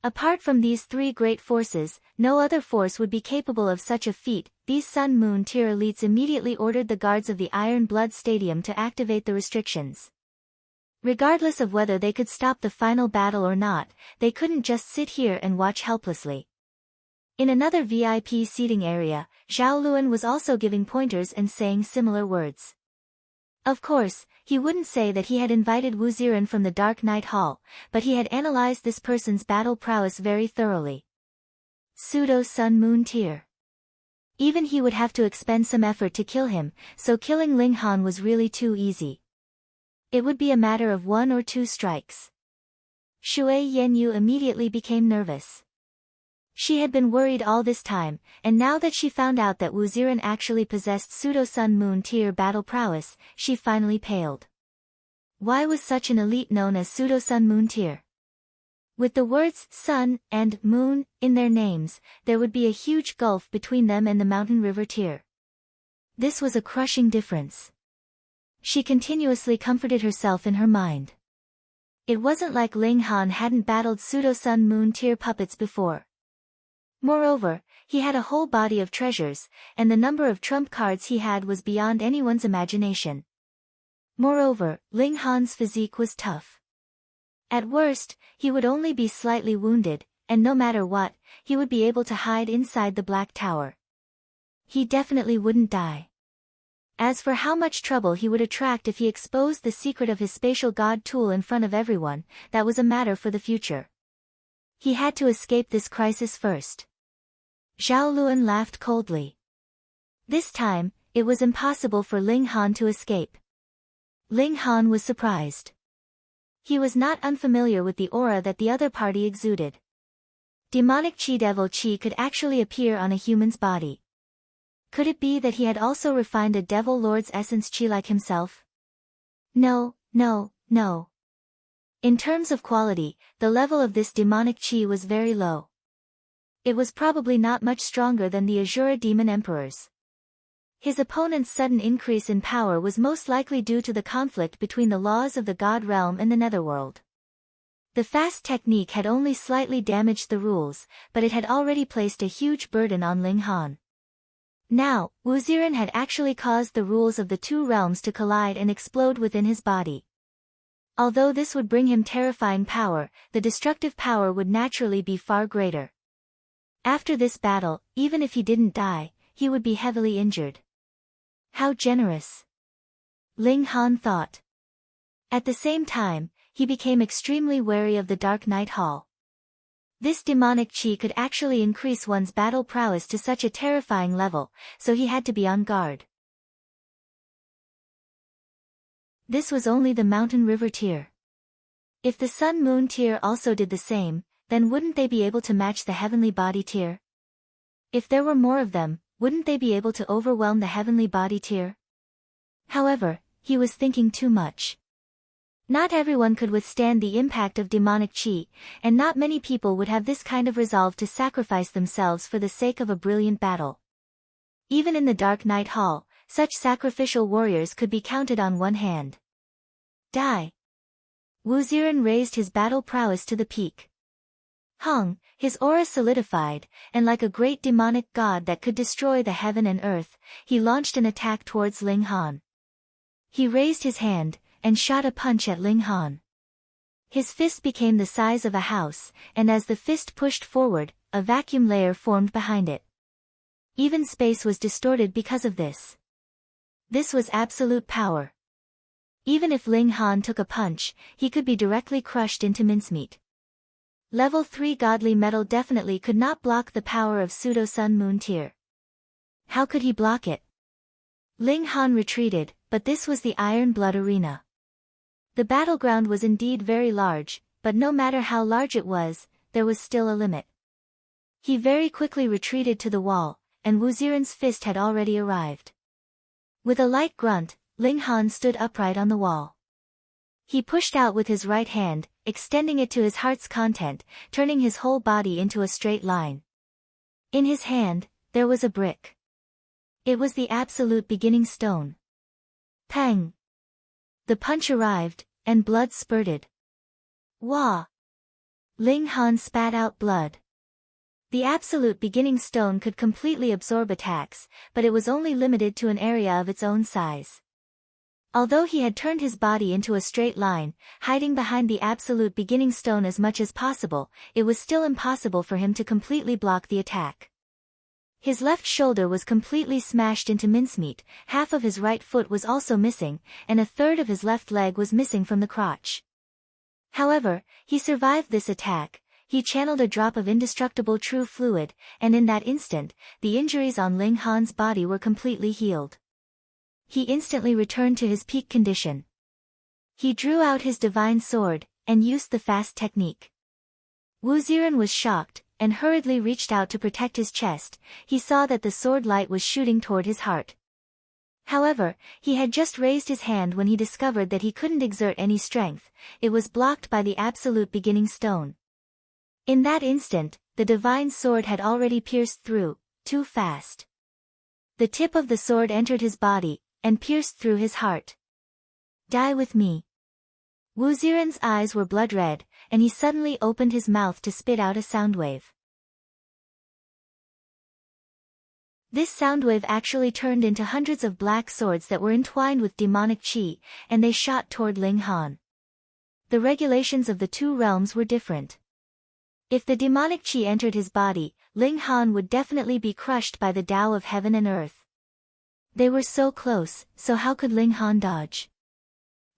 A: Apart from these 3 great forces, no other force would be capable of such a feat. These Sun-Moon tier elites immediately ordered the guards of the Iron Blood Stadium to activate the restrictions. Regardless of whether they could stop the final battle or not, they couldn't just sit here and watch helplessly. In another VIP seating area, Zhao Luan was also giving pointers and saying similar words. Of course, he wouldn't say that he had invited Wu Ziren from the Dark Night Hall, but he had analyzed this person's battle prowess very thoroughly. Pseudo Sun Moon tier. Even he would have to expend some effort to kill him, so killing Ling Han was really too easy. It would be a matter of 1 or 2 strikes. Shui Yanyu immediately became nervous. She had been worried all this time, and now that she found out that Wu Ziren actually possessed pseudo-Sun Moon tier battle prowess, she finally paled. Why was such an elite known as pseudo-Sun Moon tier? With the words Sun and Moon in their names, there would be a huge gulf between them and the Mountain River tier. This was a crushing difference. She continuously comforted herself in her mind. It wasn't like Ling Han hadn't battled pseudo-Sun Moon tier puppets before. Moreover, he had a whole body of treasures, and the number of trump cards he had was beyond anyone's imagination. Moreover, Ling Han's physique was tough. At worst, he would only be slightly wounded, and no matter what, he would be able to hide inside the Black Tower. He definitely wouldn't die. As for how much trouble he would attract if he exposed the secret of his spatial god tool in front of everyone, that was a matter for the future. He had to escape this crisis first. Zhao Luan laughed coldly. This time, it was impossible for Ling Han to escape. Ling Han was surprised. He was not unfamiliar with the aura that the other party exuded. Demonic Chi Devil Chi could actually appear on a human's body. Could it be that he had also refined a Devil Lord's essence Chi like himself? No. In terms of quality, the level of this demonic Chi was very low. It was probably not much stronger than the Azura Demon Emperor's. His opponent's sudden increase in power was most likely due to the conflict between the laws of the God Realm and the Netherworld. The fast technique had only slightly damaged the rules, but it had already placed a huge burden on Ling Han. Now, Wu Ziren had actually caused the rules of the 2 realms to collide and explode within his body. Although this would bring him terrifying power, the destructive power would naturally be far greater. After this battle, even if he didn't die, he would be heavily injured. How generous! Ling Han thought. At the same time, he became extremely wary of the Dark Night Hall. This demonic chi could actually increase one's battle prowess to such a terrifying level, so he had to be on guard. This was only the Mountain River tier. If the Sun Moon tier also did the same, then wouldn't they be able to match the Heavenly Body tier? If there were more of them, wouldn't they be able to overwhelm the Heavenly Body tier? However, he was thinking too much. Not everyone could withstand the impact of demonic chi, and not many people would have this kind of resolve to sacrifice themselves for the sake of a brilliant battle. Even in the Dark Night Hall, such sacrificial warriors could be counted on one hand. Die! Wu Ziren raised his battle prowess to the peak. Hung, his aura solidified, and like a great demonic god that could destroy the heaven and earth, he launched an attack towards Ling Han. He raised his hand, and shot a punch at Ling Han. His fist became the size of a house, and as the fist pushed forward, a vacuum layer formed behind it. Even space was distorted because of this. This was absolute power. Even if Ling Han took a punch, he could be directly crushed into mincemeat. Level 3 godly metal definitely could not block the power of pseudo-Sun Moon tier. How could he block it? Ling Han retreated, but this was the Iron Blood Arena. The battleground was indeed very large, but no matter how large it was, there was still a limit. He very quickly retreated to the wall, and Wu Ziren's fist had already arrived. With a light grunt, Ling Han stood upright on the wall. He pushed out with his right hand, extending it to his heart's content, turning his whole body into a straight line. In his hand, there was a brick. It was the absolute beginning stone. Pang! The punch arrived, and blood spurted. Wah! Ling Han spat out blood. The absolute beginning stone could completely absorb attacks, but it was only limited to an area of its own size. Although he had turned his body into a straight line, hiding behind the absolute beginning stone as much as possible, it was still impossible for him to completely block the attack. His left shoulder was completely smashed into mincemeat, half of his right foot was also missing, and a third of his left leg was missing from the crotch. However, he survived this attack. He channeled a drop of indestructible true fluid, and in that instant, the injuries on Ling Han's body were completely healed. He instantly returned to his peak condition. He drew out his divine sword, and used the fast technique. Wu Ziren was shocked, and hurriedly reached out to protect his chest. He saw that the sword light was shooting toward his heart. However, he had just raised his hand when he discovered that he couldn't exert any strength. It was blocked by the absolute beginning stone. In that instant, the divine sword had already pierced through, too fast. The tip of the sword entered his body, and pierced through his heart. Die with me. Wu Ziren's eyes were blood red, and he suddenly opened his mouth to spit out a sound wave. This sound wave actually turned into hundreds of black swords that were entwined with demonic chi, and they shot toward Ling Han. The regulations of the two realms were different. If the demonic chi entered his body, Ling Han would definitely be crushed by the Tao of heaven and earth. They were so close, so how could Ling Han dodge?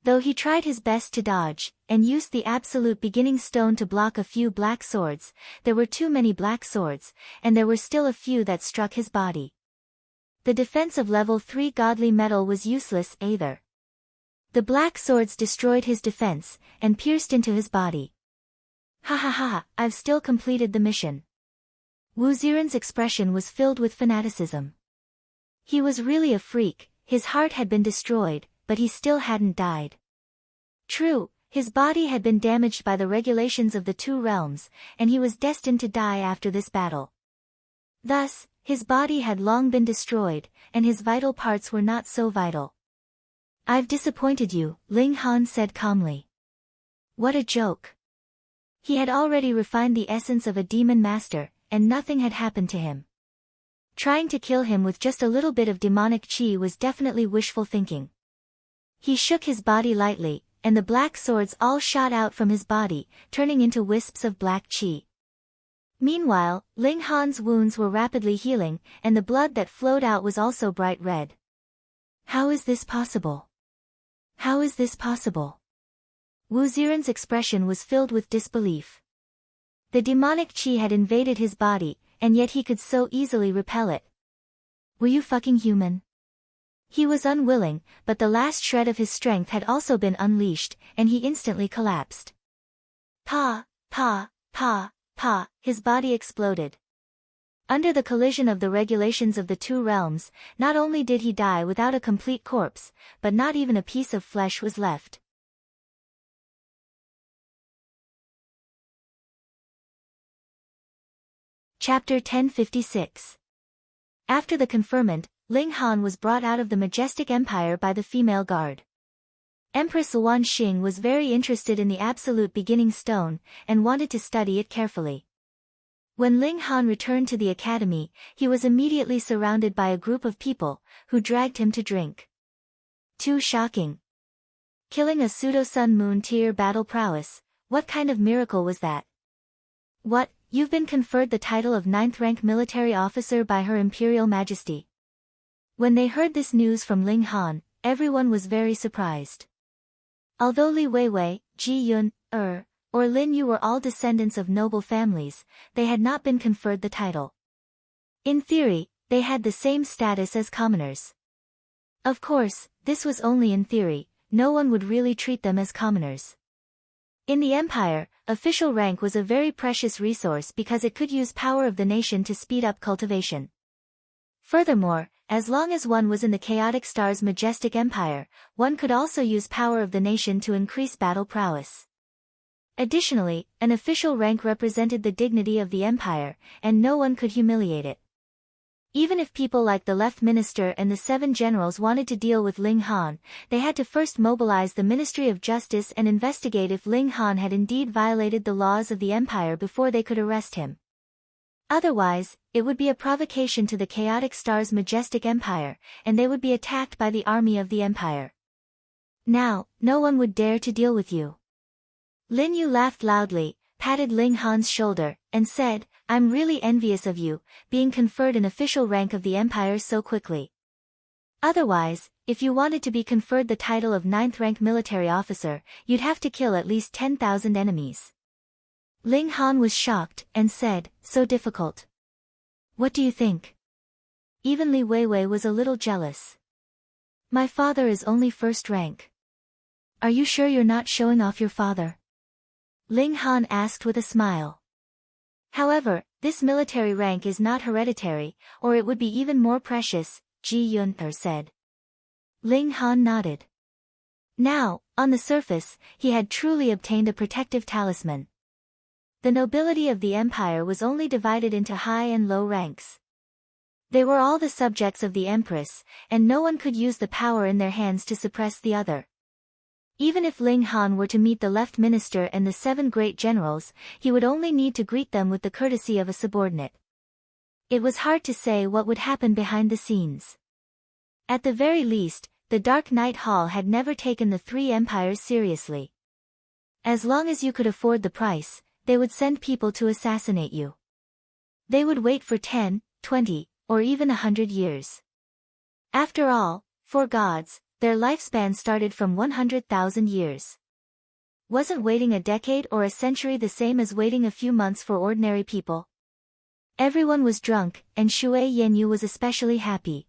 A: Though he tried his best to dodge, and used the absolute beginning stone to block a few black swords, there were too many black swords, and there were still a few that struck his body. The defense of level 3 godly metal was useless either. The black swords destroyed his defense, and pierced into his body. Ha ha ha, I've still completed the mission. Wu Ziren's expression was filled with fanaticism. He was really a freak. His heart had been destroyed, but he still hadn't died. True, his body had been damaged by the regulations of the two realms, and he was destined to die after this battle. Thus, his body had long been destroyed, and his vital parts were not so vital. I've disappointed you, Ling Han said calmly. What a joke. He had already refined the essence of a demon master, and nothing had happened to him. Trying to kill him with just a little bit of demonic chi was definitely wishful thinking. He shook his body lightly, and the black swords all shot out from his body, turning into wisps of black chi. Meanwhile, Ling Han's wounds were rapidly healing, and the blood that flowed out was also bright red. How is this possible? How is this possible? Wu Ziren's expression was filled with disbelief. The demonic chi had invaded his body, and yet he could so easily repel it. Were you fucking human? He was unwilling, but the last shred of his strength had also been unleashed, and he instantly collapsed. Pa, pa, pa, pa, his body exploded. Under the collision of the regulations of the two realms, not only did he die without a complete corpse, but not even a piece of flesh was left. Chapter 1056. After the conferment, Ling Han was brought out of the majestic empire by the female guard. Empress Luan Xing was very interested in the absolute beginning stone, and wanted to study it carefully. When Ling Han returned to the academy, he was immediately surrounded by a group of people, who dragged him to drink. Too shocking. Killing a pseudo-sun moon tier battle prowess, what kind of miracle was that? What, you've been conferred the title of 9th rank military officer by Her Imperial Majesty. When they heard this news from Ling Han, everyone was very surprised. Although Li Weiwei, Ji Yun, or Lin Yu were all descendants of noble families, they had not been conferred the title. In theory, they had the same status as commoners. Of course, this was only in theory, no one would really treat them as commoners. In the empire, official rank was a very precious resource because it could use power of the nation to speed up cultivation. Furthermore, as long as one was in the Chaotic Star's majestic empire, one could also use power of the nation to increase battle prowess. Additionally, an official rank represented the dignity of the empire, and no one could humiliate it. Even if people like the left minister and the 7 generals wanted to deal with Ling Han, they had to first mobilize the Ministry of Justice and investigate if Ling Han had indeed violated the laws of the empire before they could arrest him. Otherwise, it would be a provocation to the Chaotic Star's majestic empire, and they would be attacked by the army of the empire. Now, no one would dare to deal with you. Lin Yu laughed loudly, patted Ling Han's shoulder, and said, "I'm really envious of you, being conferred an official rank of the empire so quickly. Otherwise, if you wanted to be conferred the title of 9th rank military officer, you'd have to kill at least 10,000 enemies." Ling Han was shocked, and said, "So difficult. What do you think?" Even Li Weiwei was a little jealous. "My father is only 1st rank. Are you sure you're not showing off your father?" Ling Han asked with a smile. "However, this military rank is not hereditary, or it would be even more precious," Ji Yun-er said. Ling Han nodded. Now, on the surface, he had truly obtained a protective talisman. The nobility of the empire was only divided into high and low ranks. They were all the subjects of the empress, and no one could use the power in their hands to suppress the other. Even if Ling Han were to meet the left minister and the 7 great generals, he would only need to greet them with the courtesy of a subordinate. It was hard to say what would happen behind the scenes. At the very least, the Dark Night Hall had never taken the 3 empires seriously. As long as you could afford the price, they would send people to assassinate you. They would wait for 10, 20, or even 100 years. After all, for gods, their lifespan started from 100,000 years. Wasn't waiting a decade or a century the same as waiting a few months for ordinary people? Everyone was drunk, and Shui Yanyu was especially happy.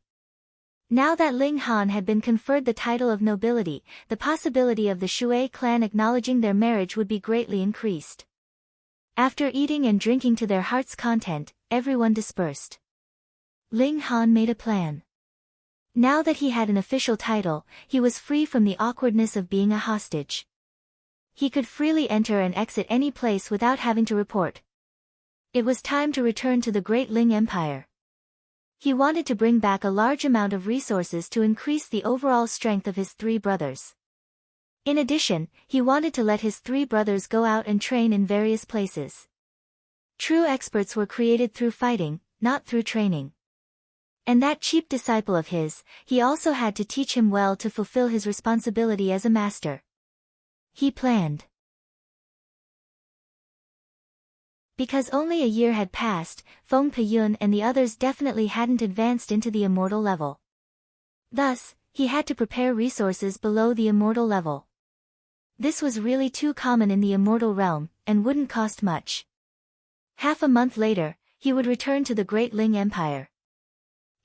A: Now that Ling Han had been conferred the title of nobility, the possibility of the Shui clan acknowledging their marriage would be greatly increased. After eating and drinking to their heart's content, everyone dispersed. Ling Han made a plan. Now that he had an official title, he was free from the awkwardness of being a hostage. He could freely enter and exit any place without having to report. It was time to return to the Great Ling Empire. He wanted to bring back a large amount of resources to increase the overall strength of his 3 brothers. In addition, he wanted to let his 3 brothers go out and train in various places. True experts were created through fighting, not through training. And that cheap disciple of his, he also had to teach him well to fulfill his responsibility as a master. He planned. Because only a year had passed, Feng Peyun and the others definitely hadn't advanced into the immortal level. Thus, he had to prepare resources below the immortal level. This was really too common in the immortal realm, and wouldn't cost much. Half a month later, he would return to the Great Ling Empire.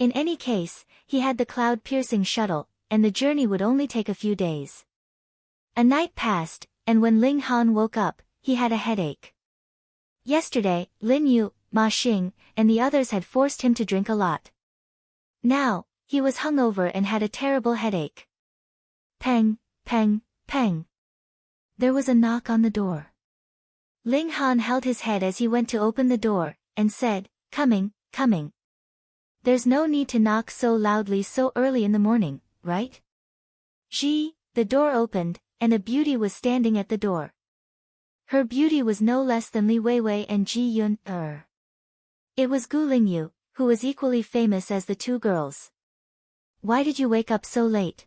A: In any case, he had the cloud-piercing shuttle, and the journey would only take a few days. A night passed, and when Ling Han woke up, he had a headache. Yesterday, Lin Yu, Ma Xing, and the others had forced him to drink a lot. Now, he was hungover and had a terrible headache. Peng, peng, peng. There was a knock on the door. Ling Han held his head as he went to open the door, and said, "Coming, coming." "There's no need to knock so loudly so early in the morning, right?" The door opened, and a beauty was standing at the door. Her beauty was no less than Li Weiwei and Ji Yun-er. It was Gu Lingyu, who was equally famous as the 2 girls. "Why did you wake up so late?"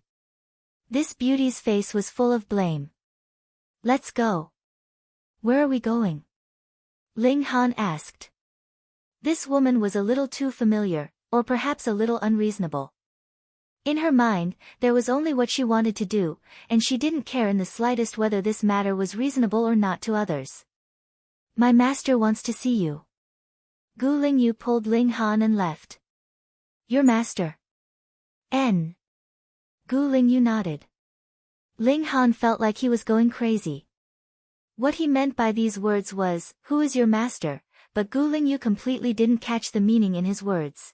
A: This beauty's face was full of blame. "Let's go." "Where are we going?" Ling Han asked. This woman was a little too familiar, or perhaps a little unreasonable. In her mind, there was only what she wanted to do, and she didn't care in the slightest whether this matter was reasonable or not to others. "My master wants to see you." Gu Lingyu pulled Ling Han and left. "Your master?" Gu Lingyu nodded. Ling Han felt like he was going crazy. What he meant by these words was, "Who is your master?" but Gu Lingyu completely didn't catch the meaning in his words.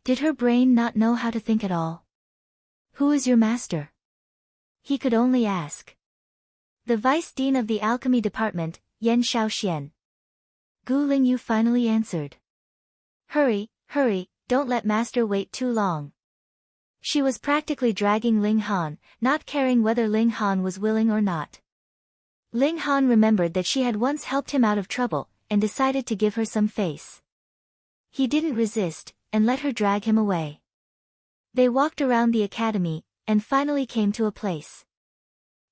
A: Did her brain not know how to think at all? "Who is your master?" He could only ask. "The vice dean of the alchemy department, Yan Shaoxian." Gu Lingyu finally answered. "Hurry, hurry, don't let master wait too long." She was practically dragging Ling Han, not caring whether Ling Han was willing or not. Ling Han remembered that she had once helped him out of trouble, and decided to give her some face. He didn't resist, and let her drag him away. They walked around the academy, and finally came to a place.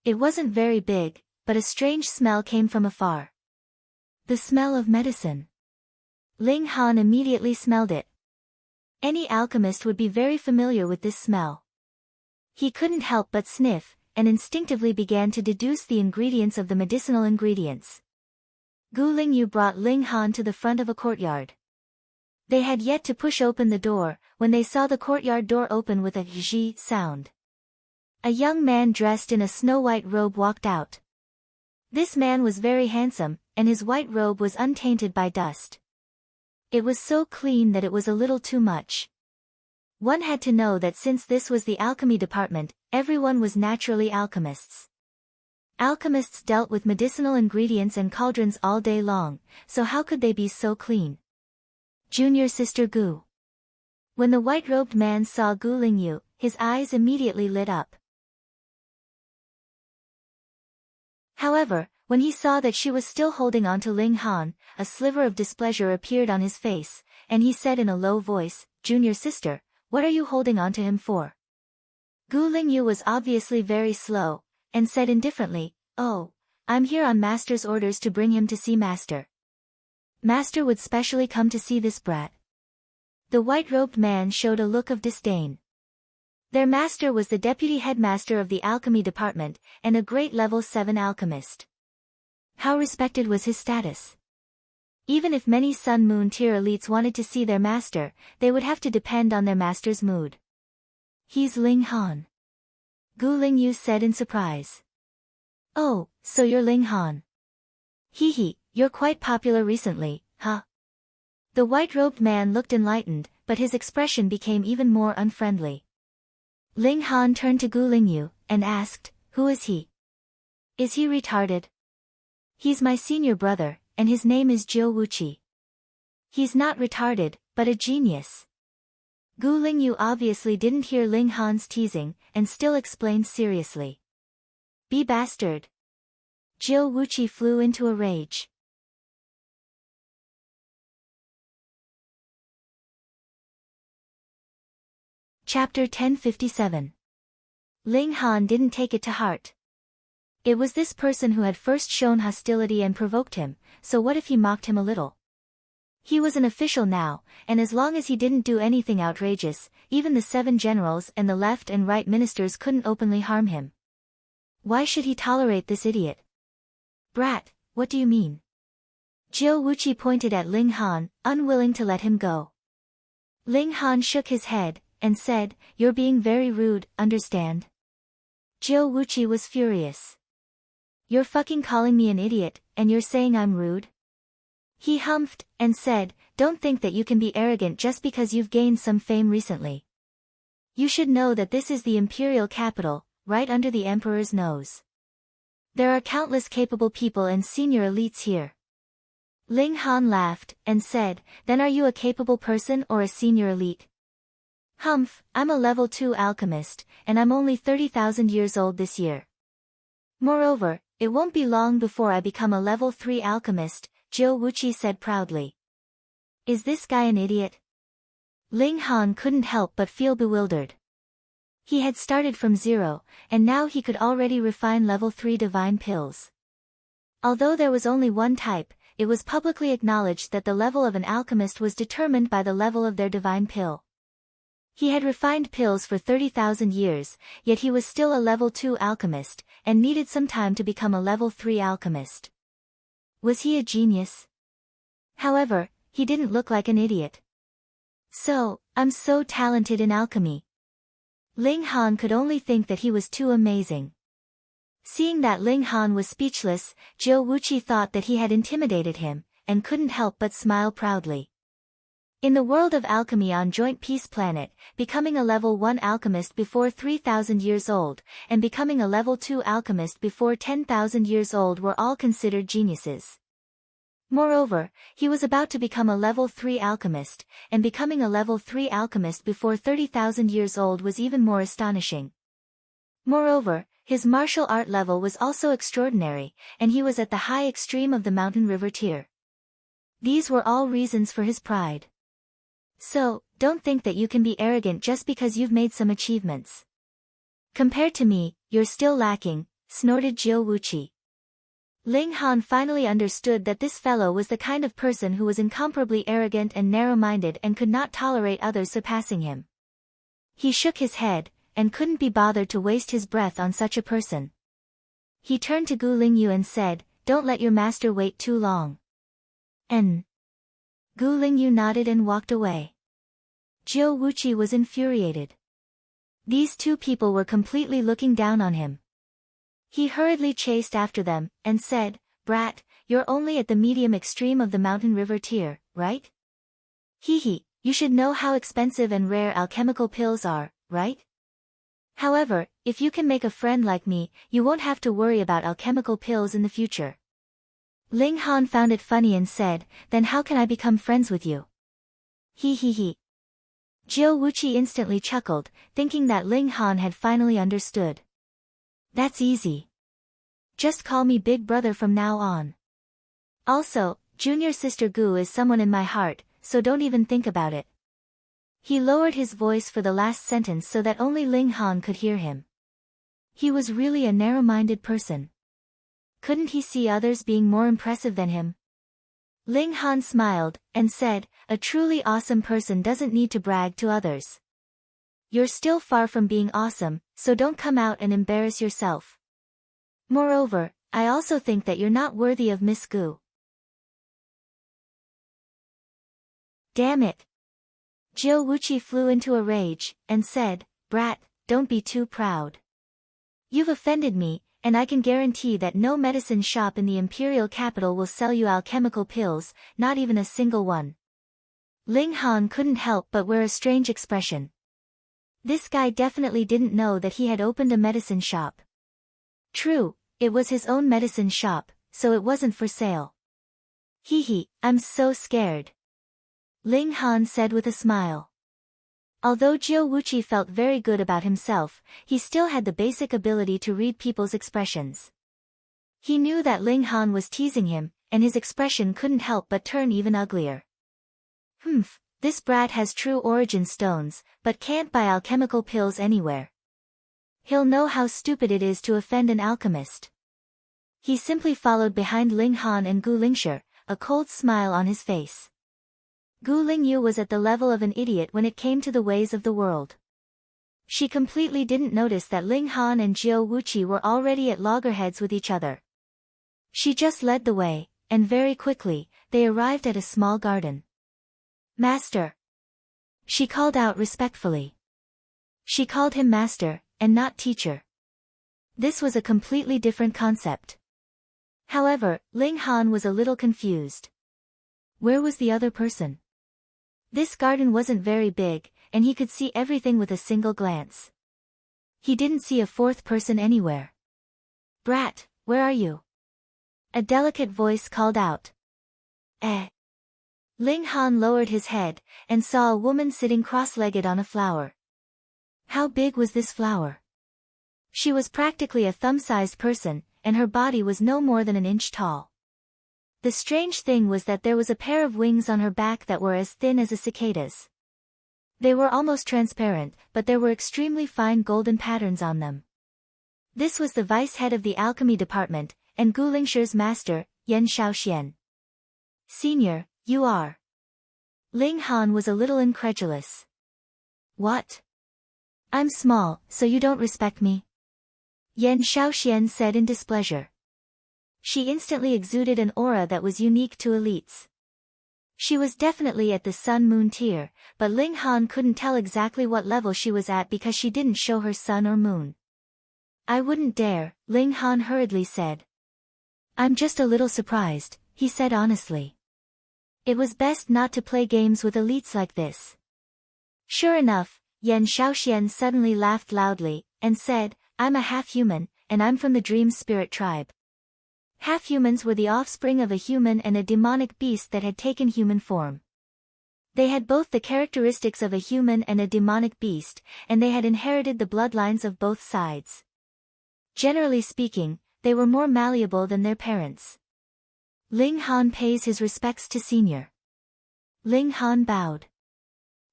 A: It wasn't very big, but a strange smell came from afar. The smell of medicine. Ling Han immediately smelled it. Any alchemist would be very familiar with this smell. He couldn't help but sniff, and instinctively began to deduce the ingredients of the medicinal ingredients. Gu Lingyu brought Ling Han to the front of a courtyard. They had yet to push open the door, when they saw the courtyard door open with a zhi sound. A young man dressed in a snow-white robe walked out. This man was very handsome, and his white robe was untainted by dust. It was so clean that it was a little too much. One had to know that since this was the alchemy department, everyone was naturally alchemists. Alchemists dealt with medicinal ingredients and cauldrons all day long, so how could they be so clean? Junior sister Gu. When the white-robed man saw Gu Lingyu, his eyes immediately lit up. However, when he saw that she was still holding on to Ling Han, a sliver of displeasure appeared on his face, and he said in a low voice, "Junior sister, what are you holding on to him for?" Gu Lingyu was obviously very slow, and said indifferently, "Oh, I'm here on Master's orders to bring him to see Master. Master would specially come to see this brat." The white-robed man showed a look of disdain. Their master was the deputy headmaster of the alchemy department, and a great level 7 alchemist. How respected was his status? Even if many Sun Moon tier elites wanted to see their master, they would have to depend on their master's mood. "He's Ling Han." Gu Lingyu said in surprise. "Oh, so you're Ling Han. Hee, you're quite popular recently, huh?" The white-robed man looked enlightened, but his expression became even more unfriendly. Ling Han turned to Gu Lingyu, and asked, "Who is he? Is he retarded?" "He's my senior brother, and his name is Jiu Wuqi. He's not retarded, but a genius." Gu Lingyu obviously didn't hear Ling Han's teasing, and still explained seriously. "Be bastard." Jiu Wuqi flew into a rage. Chapter 1057. Ling Han didn't take it to heart. It was this person who had first shown hostility and provoked him, so what if he mocked him a little? He was an official now, and as long as he didn't do anything outrageous, even the 7 generals and the left and right ministers couldn't openly harm him. Why should he tolerate this idiot? "Brat, what do you mean?" Jiu Wuqi pointed at Ling Han, unwilling to let him go. Ling Han shook his head, and said, "You're being very rude, understand?" Jiu Wuqi was furious. "You're fucking calling me an idiot, and you're saying I'm rude?" He humphed, and said, "Don't think that you can be arrogant just because you've gained some fame recently. You should know that this is the imperial capital, right under the emperor's nose. There are countless capable people and senior elites here." Ling Han laughed, and said, "Then are you a capable person or a senior elite?" "Humph, I'm a level 2 alchemist, and I'm only 30,000 years old this year. Moreover, it won't be long before I become a level 3 alchemist," Jiu Wuqi said proudly. Is this guy an idiot? Ling Han couldn't help but feel bewildered. He had started from 0, and now he could already refine level 3 divine pills. Although there was only one type, it was publicly acknowledged that the level of an alchemist was determined by the level of their divine pill. He had refined pills for 30,000 years, yet he was still a level 2 alchemist, and needed some time to become a level 3 alchemist. Was he a genius? However, he didn't look like an idiot. "So, I'm so talented in alchemy." Ling Han could only think that he was too amazing. Seeing that Ling Han was speechless, Jiu Wuqi thought that he had intimidated him, and couldn't help but smile proudly. In the world of alchemy on Joint Peace Planet, becoming a level 1 alchemist before 3,000 years old, and becoming a level 2 alchemist before 10,000 years old were all considered geniuses. Moreover, he was about to become a level 3 alchemist, and becoming a level 3 alchemist before 30,000 years old was even more astonishing. Moreover, his martial art level was also extraordinary, and he was at the high extreme of the mountain river tier. These were all reasons for his pride. "So, don't think that you can be arrogant just because you've made some achievements. Compared to me, you're still lacking," snorted Jiu Wuqi. Ling Han finally understood that this fellow was the kind of person who was incomparably arrogant and narrow-minded and could not tolerate others surpassing him. He shook his head, and couldn't be bothered to waste his breath on such a person. He turned to Gu Lingyu and said, "Don't let your master wait too long." Gu Lingyu nodded and walked away. Jiu Wuqi was infuriated. These two people were completely looking down on him. He hurriedly chased after them, and said, "Brat, you're only at the medium extreme of the mountain river tier, right? Hee, you should know how expensive and rare alchemical pills are, right? However, if you can make a friend like me, you won't have to worry about alchemical pills in the future." Ling Han found it funny and said, "Then how can I become friends with you?" He. Jiu Wuqi instantly chuckled, thinking that Ling Han had finally understood. "That's easy. Just call me Big Brother from now on. Also, junior sister Gu is someone in my heart, so don't even think about it." He lowered his voice for the last sentence so that only Ling Han could hear him. He was really a narrow-minded person. Couldn't he see others being more impressive than him? Ling Han smiled, and said, "A truly awesome person doesn't need to brag to others. You're still far from being awesome, so don't come out and embarrass yourself. Moreover, I also think that you're not worthy of Miss Gu." Damn it! Jiu Wuqi flew into a rage, and said, "Brat, don't be too proud. You've offended me, and I can guarantee that no medicine shop in the imperial capital will sell you alchemical pills, not even a single one." Ling Han couldn't help but wear a strange expression. This guy definitely didn't know that he had opened a medicine shop. True, it was his own medicine shop, so it wasn't for sale. I'm so scared," Ling Han said with a smile. Although Jiu Wuqi felt very good about himself, he still had the basic ability to read people's expressions. He knew that Ling Han was teasing him, and his expression couldn't help but turn even uglier. This brat has true origin stones, but can't buy alchemical pills anywhere. He'll know how stupid it is to offend an alchemist. He simply followed behind Ling Han and Gu Lingshi, a cold smile on his face. Gu Lingyu was at the level of an idiot when it came to the ways of the world. She completely didn't notice that Ling Han and Jiu Wuqi were already at loggerheads with each other. She just led the way, and very quickly, they arrived at a small garden. "Master!" she called out respectfully. She called him master, and not teacher. This was a completely different concept. However, Ling Han was a little confused. Where was the other person? This garden wasn't very big, and he could see everything with a single glance. He didn't see a fourth person anywhere. "Brat, where are you?" a delicate voice called out. Ling Han lowered his head, and saw a woman sitting cross-legged on a flower. How big was this flower? She was practically a thumb-sized person, and her body was no more than an inch tall. The strange thing was that there was a pair of wings on her back that were as thin as a cicada's. They were almost transparent, but there were extremely fine golden patterns on them. This was the vice head of the alchemy department, and Gu Lingshi's master, Yan Shaoxian. "Senior, you are." Ling Han was a little incredulous. "What? I'm small, so you don't respect me?" Yan Shaoxian said in displeasure. She instantly exuded an aura that was unique to elites. She was definitely at the sun-moon tier, but Ling Han couldn't tell exactly what level she was at because she didn't show her sun or moon. "I wouldn't dare," Ling Han hurriedly said. "I'm just a little surprised," he said honestly. It was best not to play games with elites like this. Sure enough, Yan Shaoxian suddenly laughed loudly, and said, "I'm a half-human, and I'm from the Dream Spirit tribe." Half-humans were the offspring of a human and a demonic beast that had taken human form. They had both the characteristics of a human and a demonic beast, and they had inherited the bloodlines of both sides. Generally speaking, they were more malleable than their parents. Ling Han pays his respects to senior. Ling Han bowed.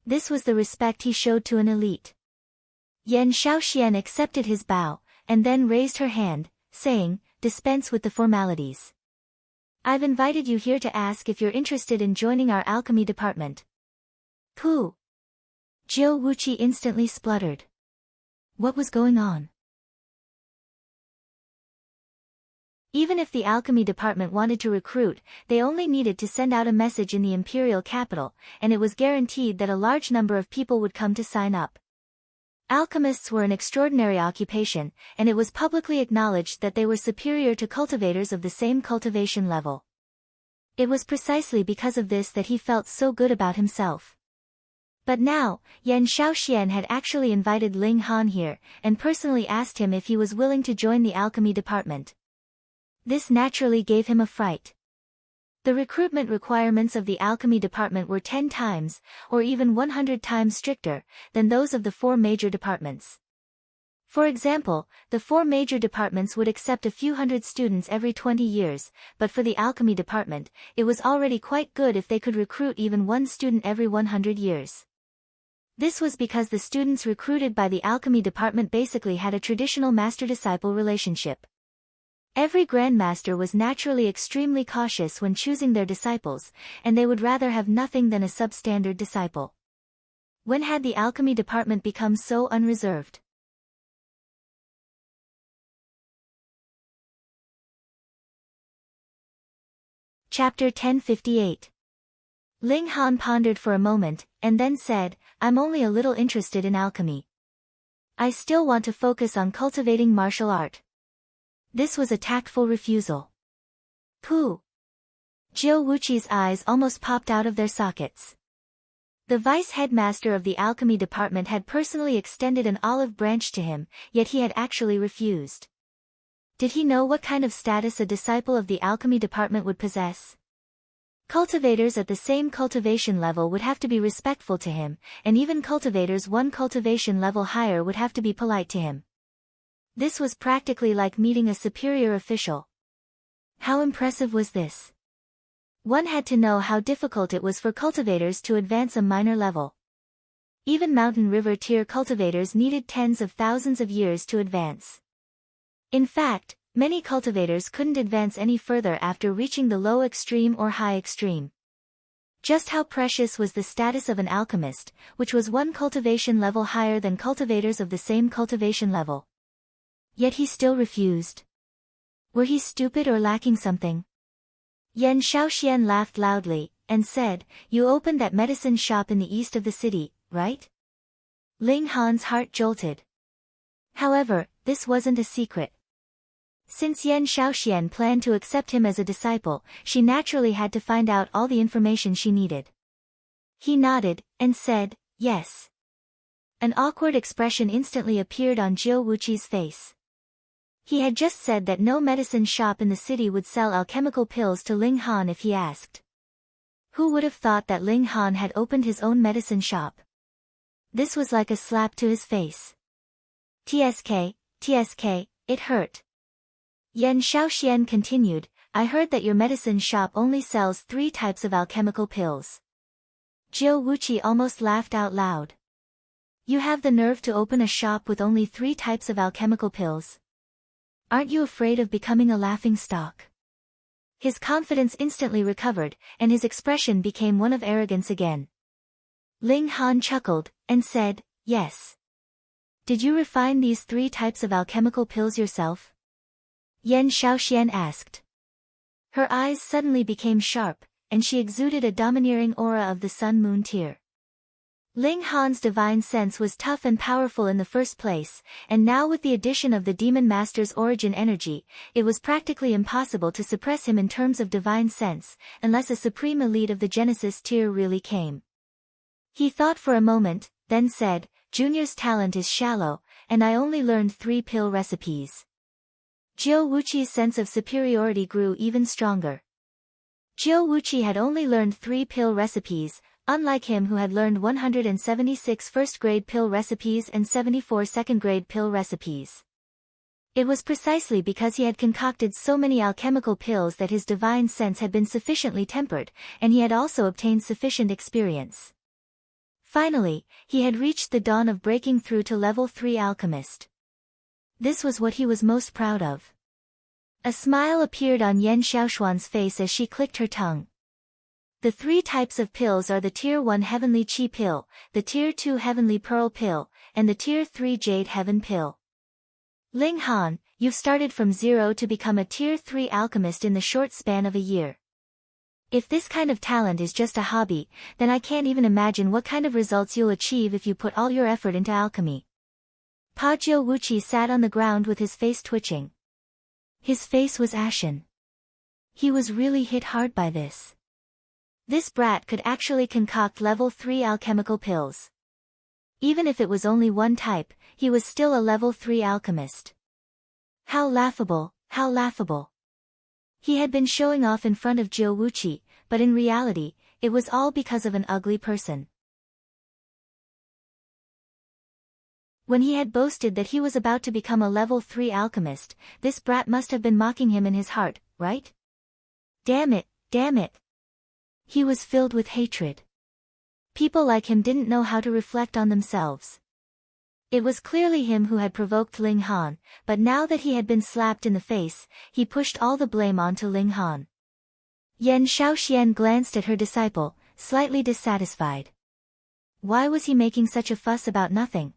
A: This was the respect he showed to an elite. Yan Shaoxian accepted his bow, and then raised her hand, saying, dispense with the formalities. I've invited you here to ask if you're interested in joining our alchemy department. Pooh! Jiu Wuqi instantly spluttered. What was going on? Even if the alchemy department wanted to recruit, they only needed to send out a message in the imperial capital, and it was guaranteed that a large number of people would come to sign up. Alchemists were an extraordinary occupation, and it was publicly acknowledged that they were superior to cultivators of the same cultivation level. It was precisely because of this that he felt so good about himself. But now, Yan Shaoxian had actually invited Ling Han here, and personally asked him if he was willing to join the alchemy department. This naturally gave him a fright. The recruitment requirements of the alchemy department were 10 times, or even 100 times stricter, than those of the 4 major departments. For example, the 4 major departments would accept a few hundred students every 20 years, but for the alchemy department, it was already quite good if they could recruit even 1 student every 100 years. This was because the students recruited by the alchemy department basically had a traditional master-disciple relationship. Every grandmaster was naturally extremely cautious when choosing their disciples, and they would rather have nothing than a substandard disciple. When had the alchemy department become so unreserved? Chapter 1058. Ling Han pondered for a moment, and then said, I'm only a little interested in alchemy. I still want to focus on cultivating martial art. This was a tactful refusal. Pooh! Jiu Wuqi's eyes almost popped out of their sockets. The vice headmaster of the alchemy department had personally extended an olive branch to him, yet he had actually refused. Did he know what kind of status a disciple of the alchemy department would possess? Cultivators at the same cultivation level would have to be respectful to him, and even cultivators 1 cultivation level higher would have to be polite to him. This was practically like meeting a superior official. How impressive was this? One had to know how difficult it was for cultivators to advance a minor level. Even mountain river tier cultivators needed tens of thousands of years to advance. In fact, many cultivators couldn't advance any further after reaching the low extreme or high extreme. Just how precious was the status of an alchemist, which was 1 cultivation level higher than cultivators of the same cultivation level. Yet he still refused. Were he stupid or lacking something? Yan Shaoxian laughed loudly, and said, You opened that medicine shop in the east of the city, right? Ling Han's heart jolted. However, this wasn't a secret. Since Yan Shaoxian planned to accept him as a disciple, she naturally had to find out all the information she needed. He nodded, and said, Yes. An awkward expression instantly appeared on Jiu Wuqi's face. He had just said that no medicine shop in the city would sell alchemical pills to Ling Han if he asked. Who would have thought that Ling Han had opened his own medicine shop? This was like a slap to his face. TSK, it hurt. Yan Shaoxian continued, I heard that your medicine shop only sells 3 types of alchemical pills. Jiu Wuqi almost laughed out loud. You have the nerve to open a shop with only 3 types of alchemical pills? Aren't you afraid of becoming a laughingstock? His confidence instantly recovered, and his expression became one of arrogance again. Ling Han chuckled, and said, Yes. Did you refine these 3 types of alchemical pills yourself? Yan Shaoxian asked. Her eyes suddenly became sharp, and she exuded a domineering aura of the sun-moon tier. Ling Han's divine sense was tough and powerful in the first place, and now with the addition of the Demon Master's origin energy, it was practically impossible to suppress him in terms of divine sense, unless a supreme elite of the Genesis tier really came. He thought for a moment, then said, Junior's talent is shallow, and I only learned 3 pill recipes. Jiu Wuqi's sense of superiority grew even stronger. Jiu Wuqi had only learned 3 pill recipes, unlike him who had learned 176 first-grade pill recipes and 74 second-grade pill recipes. It was precisely because he had concocted so many alchemical pills that his divine sense had been sufficiently tempered, and he had also obtained sufficient experience. Finally, he had reached the dawn of breaking through to level 3 alchemist. This was what he was most proud of. A smile appeared on Yan Xiaoshuan's face as she clicked her tongue. The 3 types of pills are the Tier 1 Heavenly Qi pill, the Tier 2 Heavenly Pearl pill, and the Tier 3 Jade Heaven pill. Ling Han, you've started from zero to become a Tier 3 alchemist in the short span of a year. If this kind of talent is just a hobby, then I can't even imagine what kind of results you'll achieve if you put all your effort into alchemy. Pa Jiu Wuqi sat on the ground with his face twitching. His face was ashen. He was really hit hard by this. This brat could actually concoct level 3 alchemical pills. Even if it was only one type, he was still a level 3 alchemist. How laughable, how laughable. He had been showing off in front of Jiu Wuqi, but in reality, it was all because of an ugly person. When he had boasted that he was about to become a level 3 alchemist, this brat must have been mocking him in his heart, right? Damn it, damn it. He was filled with hatred. People like him didn't know how to reflect on themselves. It was clearly him who had provoked Ling Han, but now that he had been slapped in the face, he pushed all the blame onto Ling Han. Yan Xiaoxian glanced at her disciple, slightly dissatisfied. Why was he making such a fuss about nothing?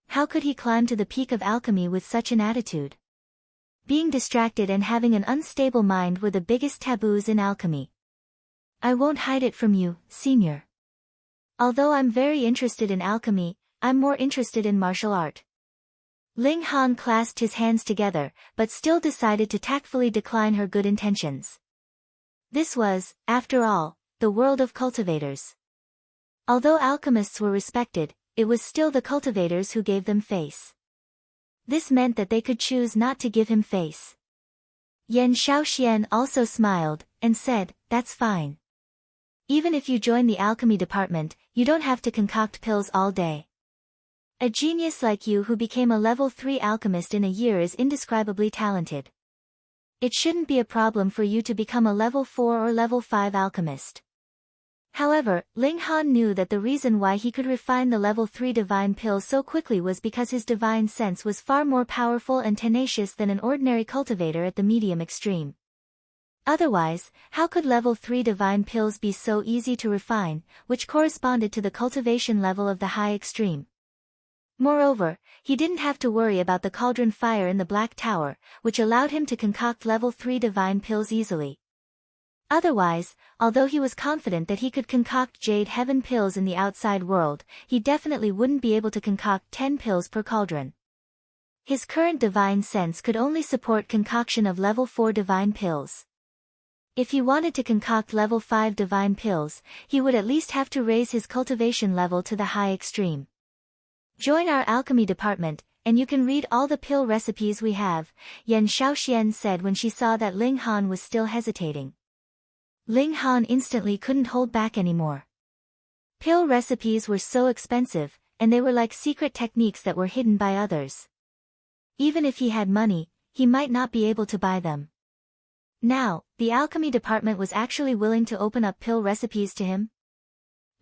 A: How could he climb to the peak of alchemy with such an attitude? Being distracted and having an unstable mind were the biggest taboos in alchemy. I won't hide it from you, senior. Although I'm very interested in alchemy, I'm more interested in martial art. Ling Han clasped his hands together, but still decided to tactfully decline her good intentions. This was, after all, the world of cultivators. Although alchemists were respected, it was still the cultivators who gave them face. This meant that they could choose not to give him face. Yan Xiaoxian also smiled, and said, that's fine. Even if you join the alchemy department, you don't have to concoct pills all day. A genius like you who became a level 3 alchemist in a year is indescribably talented. It shouldn't be a problem for you to become a level 4 or level 5 alchemist. However, Ling Han knew that the reason why he could refine the level 3 divine pill so quickly was because his divine sense was far more powerful and tenacious than an ordinary cultivator at the medium extreme. Otherwise, how could level 3 divine pills be so easy to refine, which corresponded to the cultivation level of the high extreme? Moreover, he didn't have to worry about the cauldron fire in the Black Tower, which allowed him to concoct level 3 divine pills easily. Otherwise, although he was confident that he could concoct Jade Heaven pills in the outside world, he definitely wouldn't be able to concoct 10 pills per cauldron. His current divine sense could only support concoction of level 4 divine pills. If he wanted to concoct level 5 divine pills, he would at least have to raise his cultivation level to the high extreme. Join our alchemy department, and you can read all the pill recipes we have, Yan Xiaoxian said when she saw that Ling Han was still hesitating. Ling Han instantly couldn't hold back anymore. Pill recipes were so expensive, and they were like secret techniques that were hidden by others. Even if he had money, he might not be able to buy them. Now, the alchemy department was actually willing to open up pill recipes to him.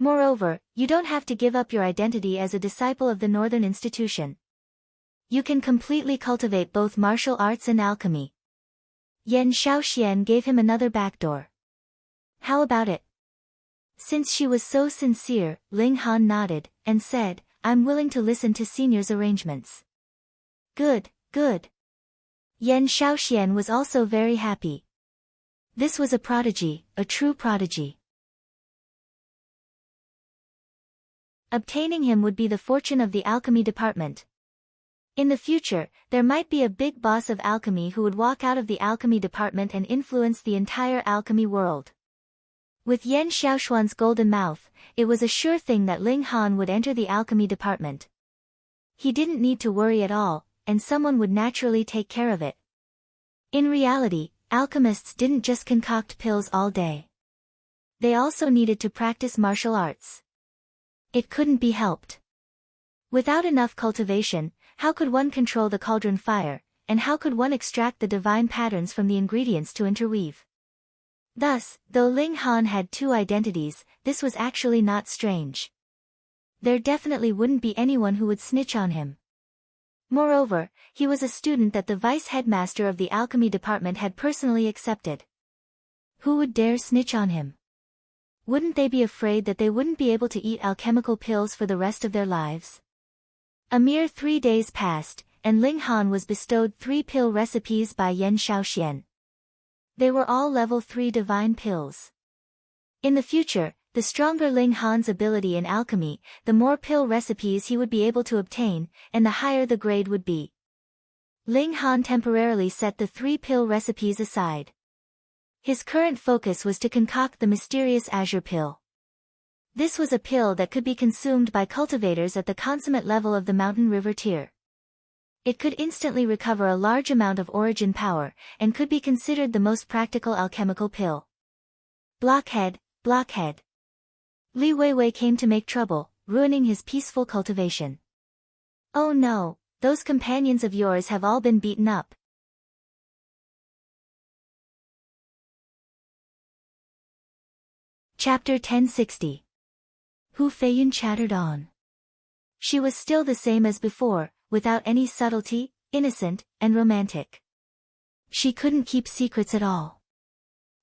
A: Moreover, you don't have to give up your identity as a disciple of the Northern Institution. You can completely cultivate both martial arts and alchemy. Yan Xiaoxian gave him another backdoor. How about it? Since she was so sincere, Ling Han nodded, and said, I'm willing to listen to senior's arrangements. Good, good. Yan Xiaoxian was also very happy. This was a prodigy, a true prodigy. Obtaining him would be the fortune of the alchemy department. In the future, there might be a big boss of alchemy who would walk out of the alchemy department and influence the entire alchemy world. With Yan Xiaoshuan's golden mouth, it was a sure thing that Ling Han would enter the alchemy department. He didn't need to worry at all, and someone would naturally take care of it. In reality, alchemists didn't just concoct pills all day. They also needed to practice martial arts. It couldn't be helped. Without enough cultivation, how could one control the cauldron fire, and how could one extract the divine patterns from the ingredients to interweave? Thus, though Ling Han had 2 identities, this was actually not strange. There definitely wouldn't be anyone who would snitch on him. Moreover, he was a student that the vice headmaster of the alchemy department had personally accepted. Who would dare snitch on him? Wouldn't they be afraid that they wouldn't be able to eat alchemical pills for the rest of their lives? A mere 3 days passed, and Ling Han was bestowed 3 pill recipes by Yan Shaoxian. They were all level 3 divine pills. In the future, the stronger Ling Han's ability in alchemy, the more pill recipes he would be able to obtain, and the higher the grade would be. Ling Han temporarily set the 3 pill recipes aside. His current focus was to concoct the mysterious azure pill. This was a pill that could be consumed by cultivators at the consummate level of the mountain river tier. It could instantly recover a large amount of origin power, and could be considered the most practical alchemical pill. Blockhead, blockhead. Li Weiwei came to make trouble, ruining his peaceful cultivation. Oh no, those companions of yours have all been beaten up. Chapter 1060. Hu Feiyun chattered on. She was still the same as before, without any subtlety, innocent, and romantic. She couldn't keep secrets at all.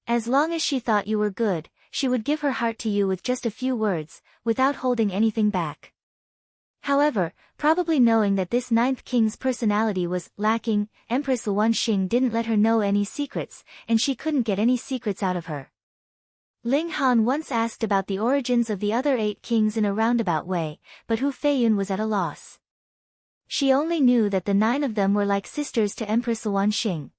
A: As long as she thought you were good, she would give her heart to you with just a few words, without holding anything back. However, probably knowing that this 9th king's personality was lacking, Empress Luan Xing didn't let her know any secrets, and she couldn't get any secrets out of her. Ling Han once asked about the origins of the other 8 kings in a roundabout way, but Hu Feiyun was at a loss. She only knew that the 9 of them were like sisters to Empress Luan Xing.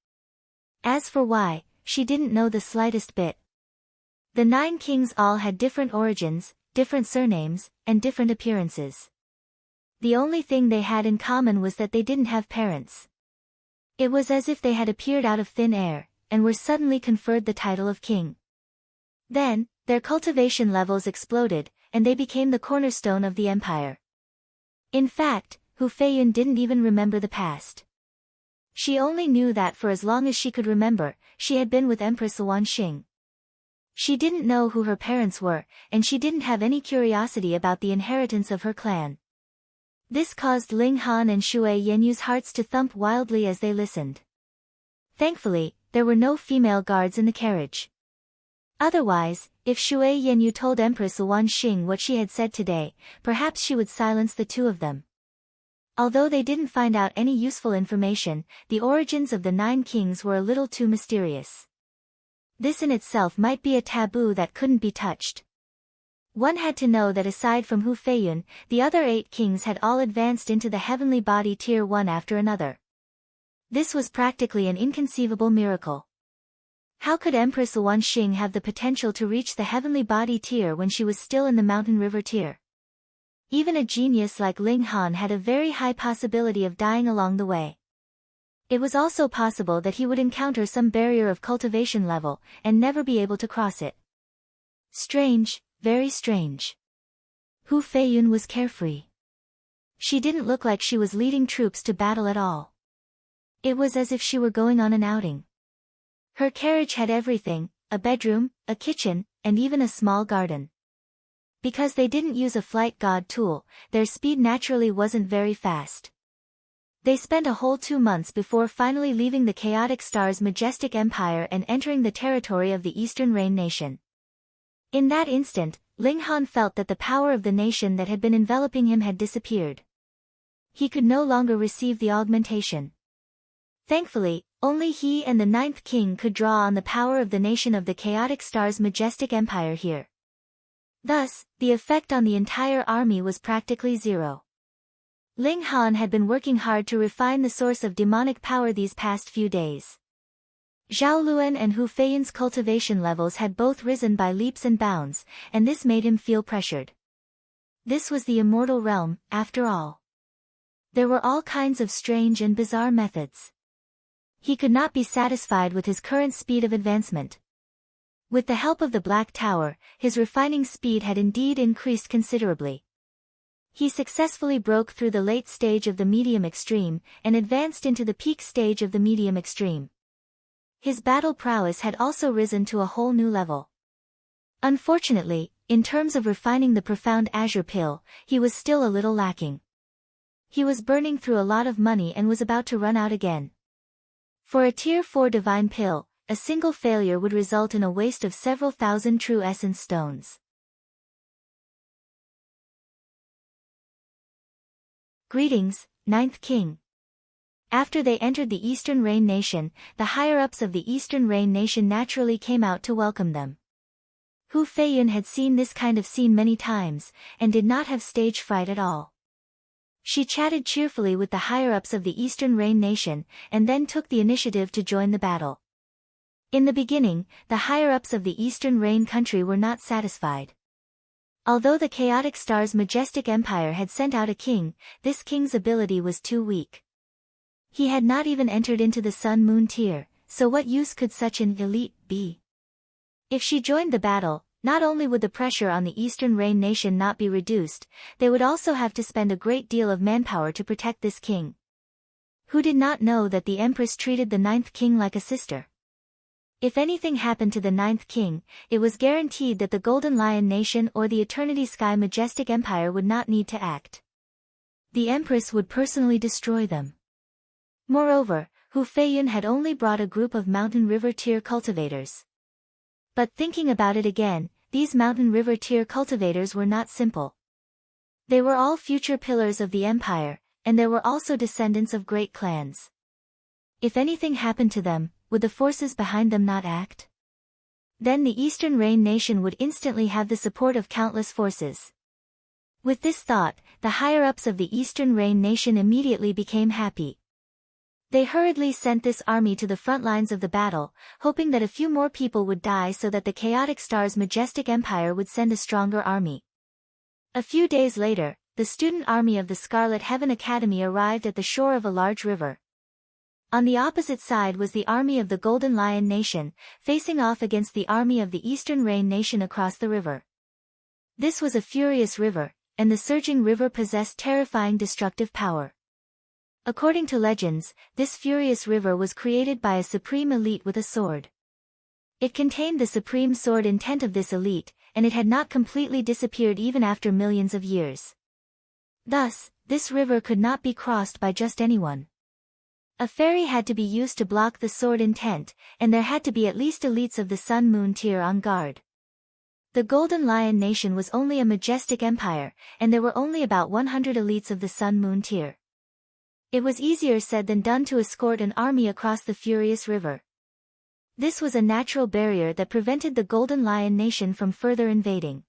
A: As for why, she didn't know the slightest bit. The 9 kings all had different origins, different surnames, and different appearances. The only thing they had in common was that they didn't have parents. It was as if they had appeared out of thin air, and were suddenly conferred the title of king. Then, their cultivation levels exploded, and they became the cornerstone of the empire. In fact, Hu Feiyun didn't even remember the past. She only knew that for as long as she could remember, she had been with Empress Luan Xing. She didn't know who her parents were, and she didn't have any curiosity about the inheritance of her clan. This caused Ling Han and Shui Yenyu's hearts to thump wildly as they listened. Thankfully, there were no female guards in the carriage. Otherwise, if Shui Yenyu told Empress Luan Xing what she had said today, perhaps she would silence the 2 of them. Although they didn't find out any useful information, the origins of the 9 kings were a little too mysterious. This in itself might be a taboo that couldn't be touched. One had to know that aside from Hu Feiyun, the other 8 kings had all advanced into the heavenly body tier one after another. This was practically an inconceivable miracle. How could Empress Luan Xing have the potential to reach the heavenly body tier when she was still in the mountain river tier? Even a genius like Ling Han had a very high possibility of dying along the way. It was also possible that he would encounter some barrier of cultivation level, and never be able to cross it. Strange, very strange. Hu Feiyun was carefree. She didn't look like she was leading troops to battle at all. It was as if she were going on an outing. Her carriage had everything, a bedroom, a kitchen, and even a small garden. Because they didn't use a flight god tool, their speed naturally wasn't very fast. They spent a whole 2 months before finally leaving the chaotic star's majestic empire and entering the territory of the Eastern Rain Nation. In that instant, Ling Han felt that the power of the nation that had been enveloping him had disappeared. He could no longer receive the augmentation. Thankfully, only he and the 9th king could draw on the power of the nation of the chaotic star's majestic empire here. Thus, the effect on the entire army was practically zero. Ling Han had been working hard to refine the source of demonic power these past few days. Zhao Luan and Hu Feiyun's cultivation levels had both risen by leaps and bounds, and this made him feel pressured. This was the immortal realm, after all. There were all kinds of strange and bizarre methods. He could not be satisfied with his current speed of advancement. With the help of the Black Tower, his refining speed had indeed increased considerably. He successfully broke through the late stage of the medium extreme, and advanced into the peak stage of the medium extreme. His battle prowess had also risen to a whole new level. Unfortunately, in terms of refining the profound azure pill, he was still a little lacking. He was burning through a lot of money and was about to run out again. For a Tier 4 divine pill, a single failure would result in a waste of several thousand true essence stones. Greetings, Ninth King. After they entered the Eastern Rain Nation, the higher-ups of the Eastern Rain Nation naturally came out to welcome them. Hu Feiyun had seen this kind of scene many times, and did not have stage fright at all. She chatted cheerfully with the higher-ups of the Eastern Rain Nation, and then took the initiative to join the battle. In the beginning, the higher-ups of the Eastern Rain country were not satisfied. Although the Chaotic Star's majestic empire had sent out a king, this king's ability was too weak. He had not even entered into the Sun-Moon tier, so what use could such an elite be? If she joined the battle, not only would the pressure on the Eastern Rain Nation not be reduced, they would also have to spend a great deal of manpower to protect this king. Who did not know that the Empress treated the Ninth King like a sister? If anything happened to the Ninth King, it was guaranteed that the Golden Lion Nation or the Eternity Sky Majestic Empire would not need to act. The Empress would personally destroy them. Moreover, Hu Feiyun had only brought a group of Mountain River tier cultivators. But thinking about it again, these Mountain River tier cultivators were not simple. They were all future pillars of the empire, and there were also descendants of great clans. If anything happened to them, would the forces behind them not act? Then the Eastern Rain Nation would instantly have the support of countless forces. With this thought, the higher-ups of the Eastern Rain Nation immediately became happy. They hurriedly sent this army to the front lines of the battle, hoping that a few more people would die so that the Chaotic Star's majestic empire would send a stronger army. A few days later, the student army of the Scarlet Heaven Academy arrived at the shore of a large river. On the opposite side was the army of the Golden Lion Nation, facing off against the army of the Eastern Rain Nation across the river. This was a furious river, and the surging river possessed terrifying destructive power. According to legends, this furious river was created by a supreme elite with a sword. It contained the supreme sword intent of this elite, and it had not completely disappeared even after millions of years. Thus, this river could not be crossed by just anyone. A ferry had to be used to block the sword intent, and there had to be at least elites of the Sun-Moon tier on guard. The Golden Lion Nation was only a majestic empire, and there were only about 100 elites of the Sun-Moon tier. It was easier said than done to escort an army across the furious river. This was a natural barrier that prevented the Golden Lion Nation from further invading.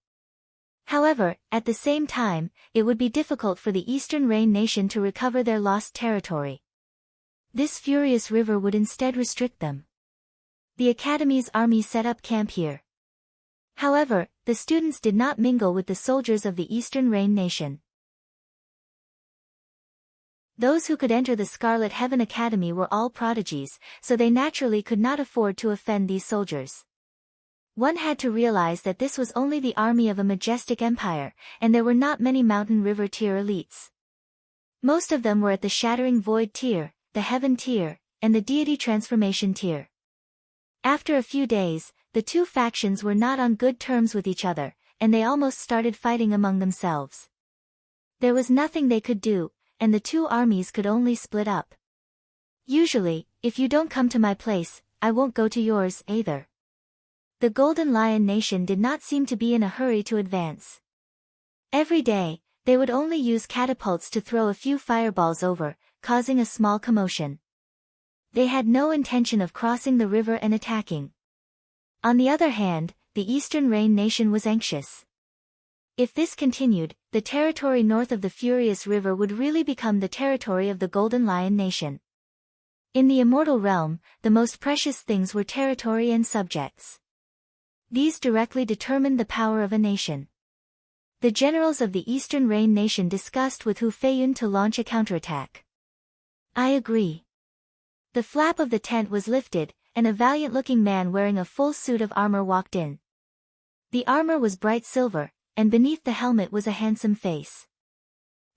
A: However, at the same time, it would be difficult for the Eastern Rain Nation to recover their lost territory. This furious river would instead restrict them. The Academy's army set up camp here. However, the students did not mingle with the soldiers of the Eastern Rain Nation. Those who could enter the Scarlet Heaven Academy were all prodigies, so they naturally could not afford to offend these soldiers. One had to realize that this was only the army of a majestic empire, and there were not many Mountain River tier elites. Most of them were at the Shattering Void tier, the Heaven tier, and the Deity Transformation tier. After a few days, the two factions were not on good terms with each other, and they almost started fighting among themselves. There was nothing they could do, and the two armies could only split up. Usually, if you don't come to my place, I won't go to yours either. The Golden Lion Nation did not seem to be in a hurry to advance. Every day, they would only use catapults to throw a few fireballs over, causing a small commotion. They had no intention of crossing the river and attacking. On the other hand, the Eastern Rain Nation was anxious. If this continued, the territory north of the Furious River would really become the territory of the Golden Lion Nation. In the Immortal Realm, the most precious things were territory and subjects. These directly determined the power of a nation. The generals of the Eastern Rain Nation discussed with Hu Feiyun to launch a counterattack. I agree. The flap of the tent was lifted, and a valiant-looking man wearing a full suit of armor walked in. The armor was bright silver, and beneath the helmet was a handsome face.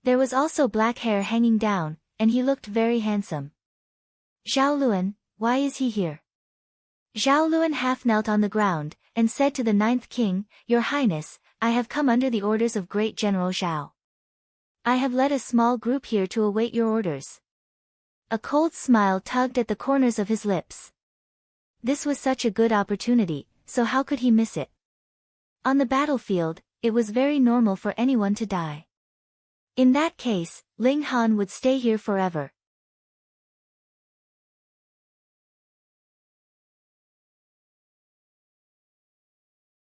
A: There was also black hair hanging down, and he looked very handsome. Zhao Luan, why is he here? Zhao Luan half knelt on the ground, and said to the Ninth King, Your Highness, I have come under the orders of Great General Zhao. I have led a small group here to await your orders. A cold smile tugged at the corners of his lips. This was such a good opportunity, so how could he miss it? On the battlefield, it was very normal for anyone to die. In that case, Ling Han would stay here forever.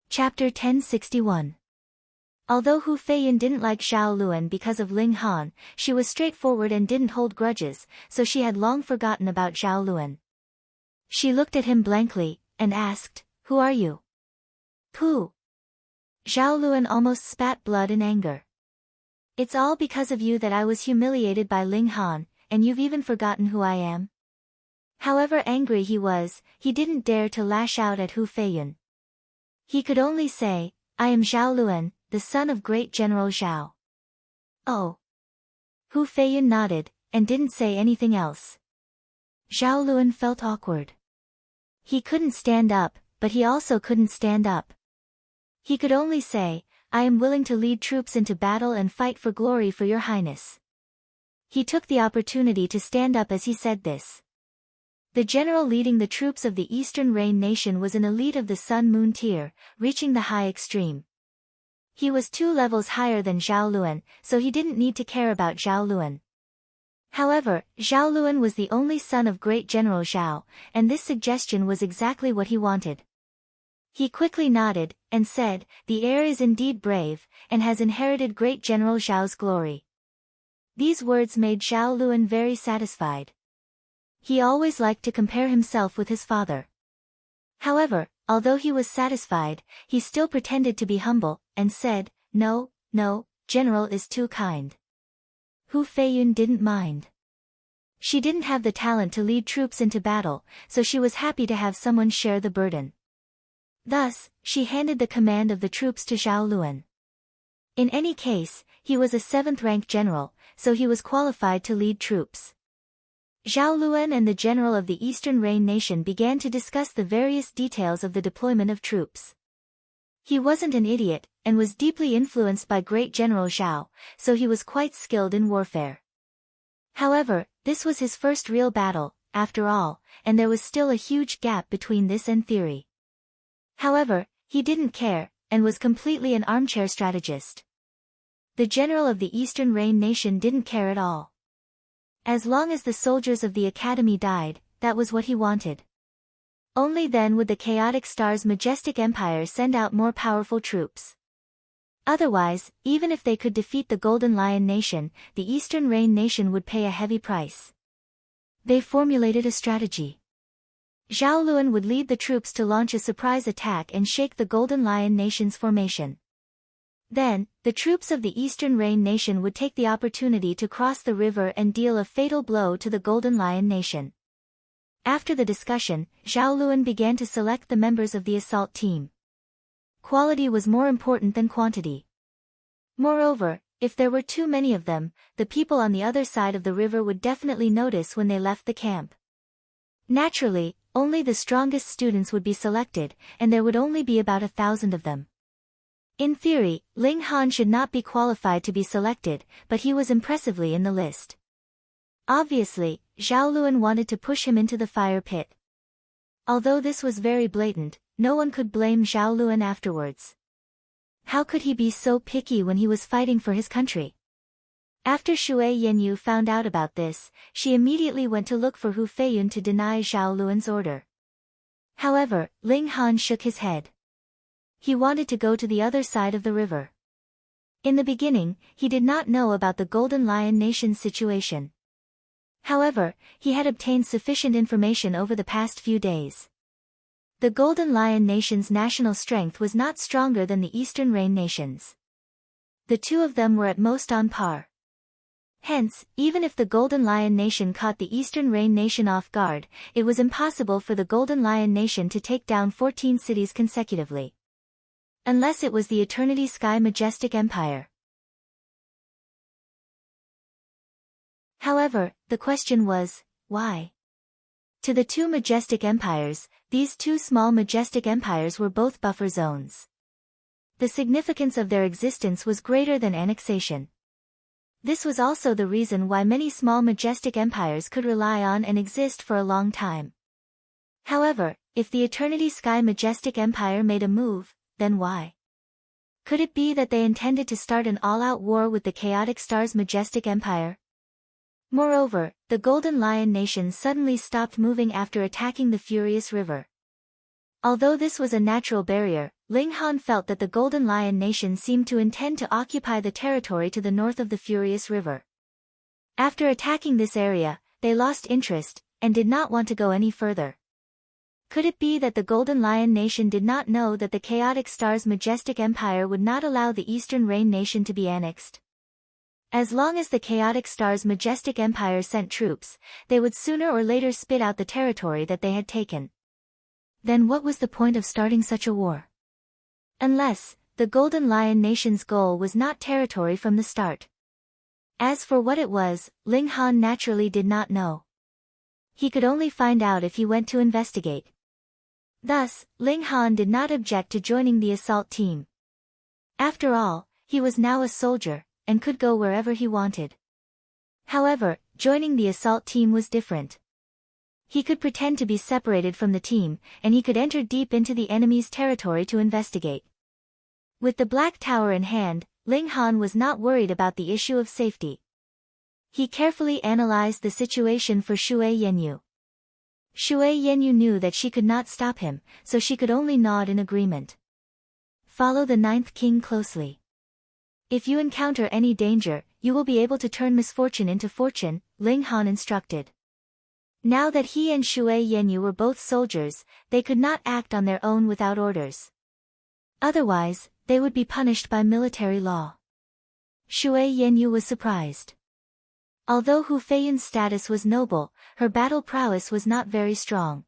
A: Chapter 1061. Although Hu Feiyan didn't like Zhao Luan because of Ling Han, she was straightforward and didn't hold grudges, so she had long forgotten about Zhao Luan. She looked at him blankly, and asked, "Who are you?" "Pooh." Zhao Luan almost spat blood in anger. "It's all because of you that I was humiliated by Ling Han, and you've even forgotten who I am?" However angry he was, he didn't dare to lash out at Hu Feiyan. He could only say, "I am Zhao Luan, the son of great General Zhao." "Oh." Hu Feiyan nodded, and didn't say anything else. Zhao Luan felt awkward. He couldn't stand up, but he also couldn't stand up. He could only say, "I am willing to lead troops into battle and fight for glory for your highness." He took the opportunity to stand up as he said this. The general leading the troops of the Eastern Rain Nation was an elite of the Sun-Moon tier, reaching the high extreme. He was 2 levels higher than Zhao Luan, so he didn't need to care about Zhao Luan. However, Zhao Luan was the only son of great General Zhao, and this suggestion was exactly what he wanted. He quickly nodded, and said, "The heir is indeed brave, and has inherited great General Zhao's glory." These words made Zhao Luan very satisfied. He always liked to compare himself with his father. However, although he was satisfied, he still pretended to be humble, and said, No, General is too kind." Hu Feiyan didn't mind. She didn't have the talent to lead troops into battle, so she was happy to have someone share the burden. Thus, she handed the command of the troops to Zhao Luan. In any case, he was a 7th-rank general, so he was qualified to lead troops. Zhao Luan and the general of the Eastern Rain Nation began to discuss the various details of the deployment of troops. He wasn't an idiot, and was deeply influenced by great General Zhao, so he was quite skilled in warfare. However, this was his first real battle, after all, and there was still a huge gap between this and theory. However, he didn't care, and was completely an armchair strategist. The general of the Eastern Rain Nation didn't care at all. As long as the soldiers of the academy died, that was what he wanted. Only then would the Chaotic Star's majestic empire send out more powerful troops. Otherwise, even if they could defeat the Golden Lion Nation, the Eastern Rain Nation would pay a heavy price. They formulated a strategy. Zhao Luan would lead the troops to launch a surprise attack and shake the Golden Lion Nation's formation. Then, the troops of the Eastern Rain Nation would take the opportunity to cross the river and deal a fatal blow to the Golden Lion Nation. After the discussion, Zhao Luan began to select the members of the assault team. Quality was more important than quantity. Moreover, if there were too many of them, the people on the other side of the river would definitely notice when they left the camp. Naturally, only the strongest students would be selected, and there would only be about 1,000 of them. In theory, Ling Han should not be qualified to be selected, but he was impressively in the list. Obviously, Zhao Luan wanted to push him into the fire pit. Although this was very blatant, no one could blame Zhao Luan afterwards. How could he be so picky when he was fighting for his country? After Shui Yanyu found out about this, she immediately went to look for Hu Feiyun to deny Zhao Luan's order. However, Ling Han shook his head. He wanted to go to the other side of the river. In the beginning, he did not know about the Golden Lion Nation's situation. However, he had obtained sufficient information over the past few days. The Golden Lion Nation's national strength was not stronger than the Eastern Rain Nation's. The two of them were at most on par. Hence, even if the Golden Lion Nation caught the Eastern Rain Nation off guard, it was impossible for the Golden Lion Nation to take down 14 cities consecutively. Unless it was the Eternity Sky Majestic Empire. However, the question was, why? To the two majestic empires, these two small majestic empires were both buffer zones. The significance of their existence was greater than annexation. This was also the reason why many small majestic empires could rely on and exist for a long time. However, if the Eternity Sky Majestic Empire made a move, then why? Could it be that they intended to start an all-out war with the Chaotic Stars Majestic Empire? Moreover, the Golden Lion Nation suddenly stopped moving after attacking the Furious River. Although this was a natural barrier, Ling Han felt that the Golden Lion Nation seemed to intend to occupy the territory to the north of the Furious River. After attacking this area, they lost interest, and did not want to go any further. Could it be that the Golden Lion Nation did not know that the Chaotic Stars Majestic Empire would not allow the Eastern Rain Nation to be annexed? As long as the Chaotic Stars Majestic Empire sent troops, they would sooner or later spit out the territory that they had taken. Then what was the point of starting such a war? Unless, the Golden Lion Nation's goal was not territory from the start. As for what it was, Ling Han naturally did not know. He could only find out if he went to investigate. Thus, Ling Han did not object to joining the assault team. After all, he was now a soldier, and could go wherever he wanted. However, joining the assault team was different. He could pretend to be separated from the team, and he could enter deep into the enemy's territory to investigate. With the Black Tower in hand, Ling Han was not worried about the issue of safety. He carefully analyzed the situation for Shui Yenyu. Shui Yenyu knew that she could not stop him, so she could only nod in agreement. Follow the Ninth King closely. If you encounter any danger, you will be able to turn misfortune into fortune, Ling Han instructed. Now that he and Shui Yenyu were both soldiers, they could not act on their own without orders. Otherwise, they would be punished by military law. Shui Yenyu was surprised. Although Hu Feiyun's status was noble, her battle prowess was not very strong.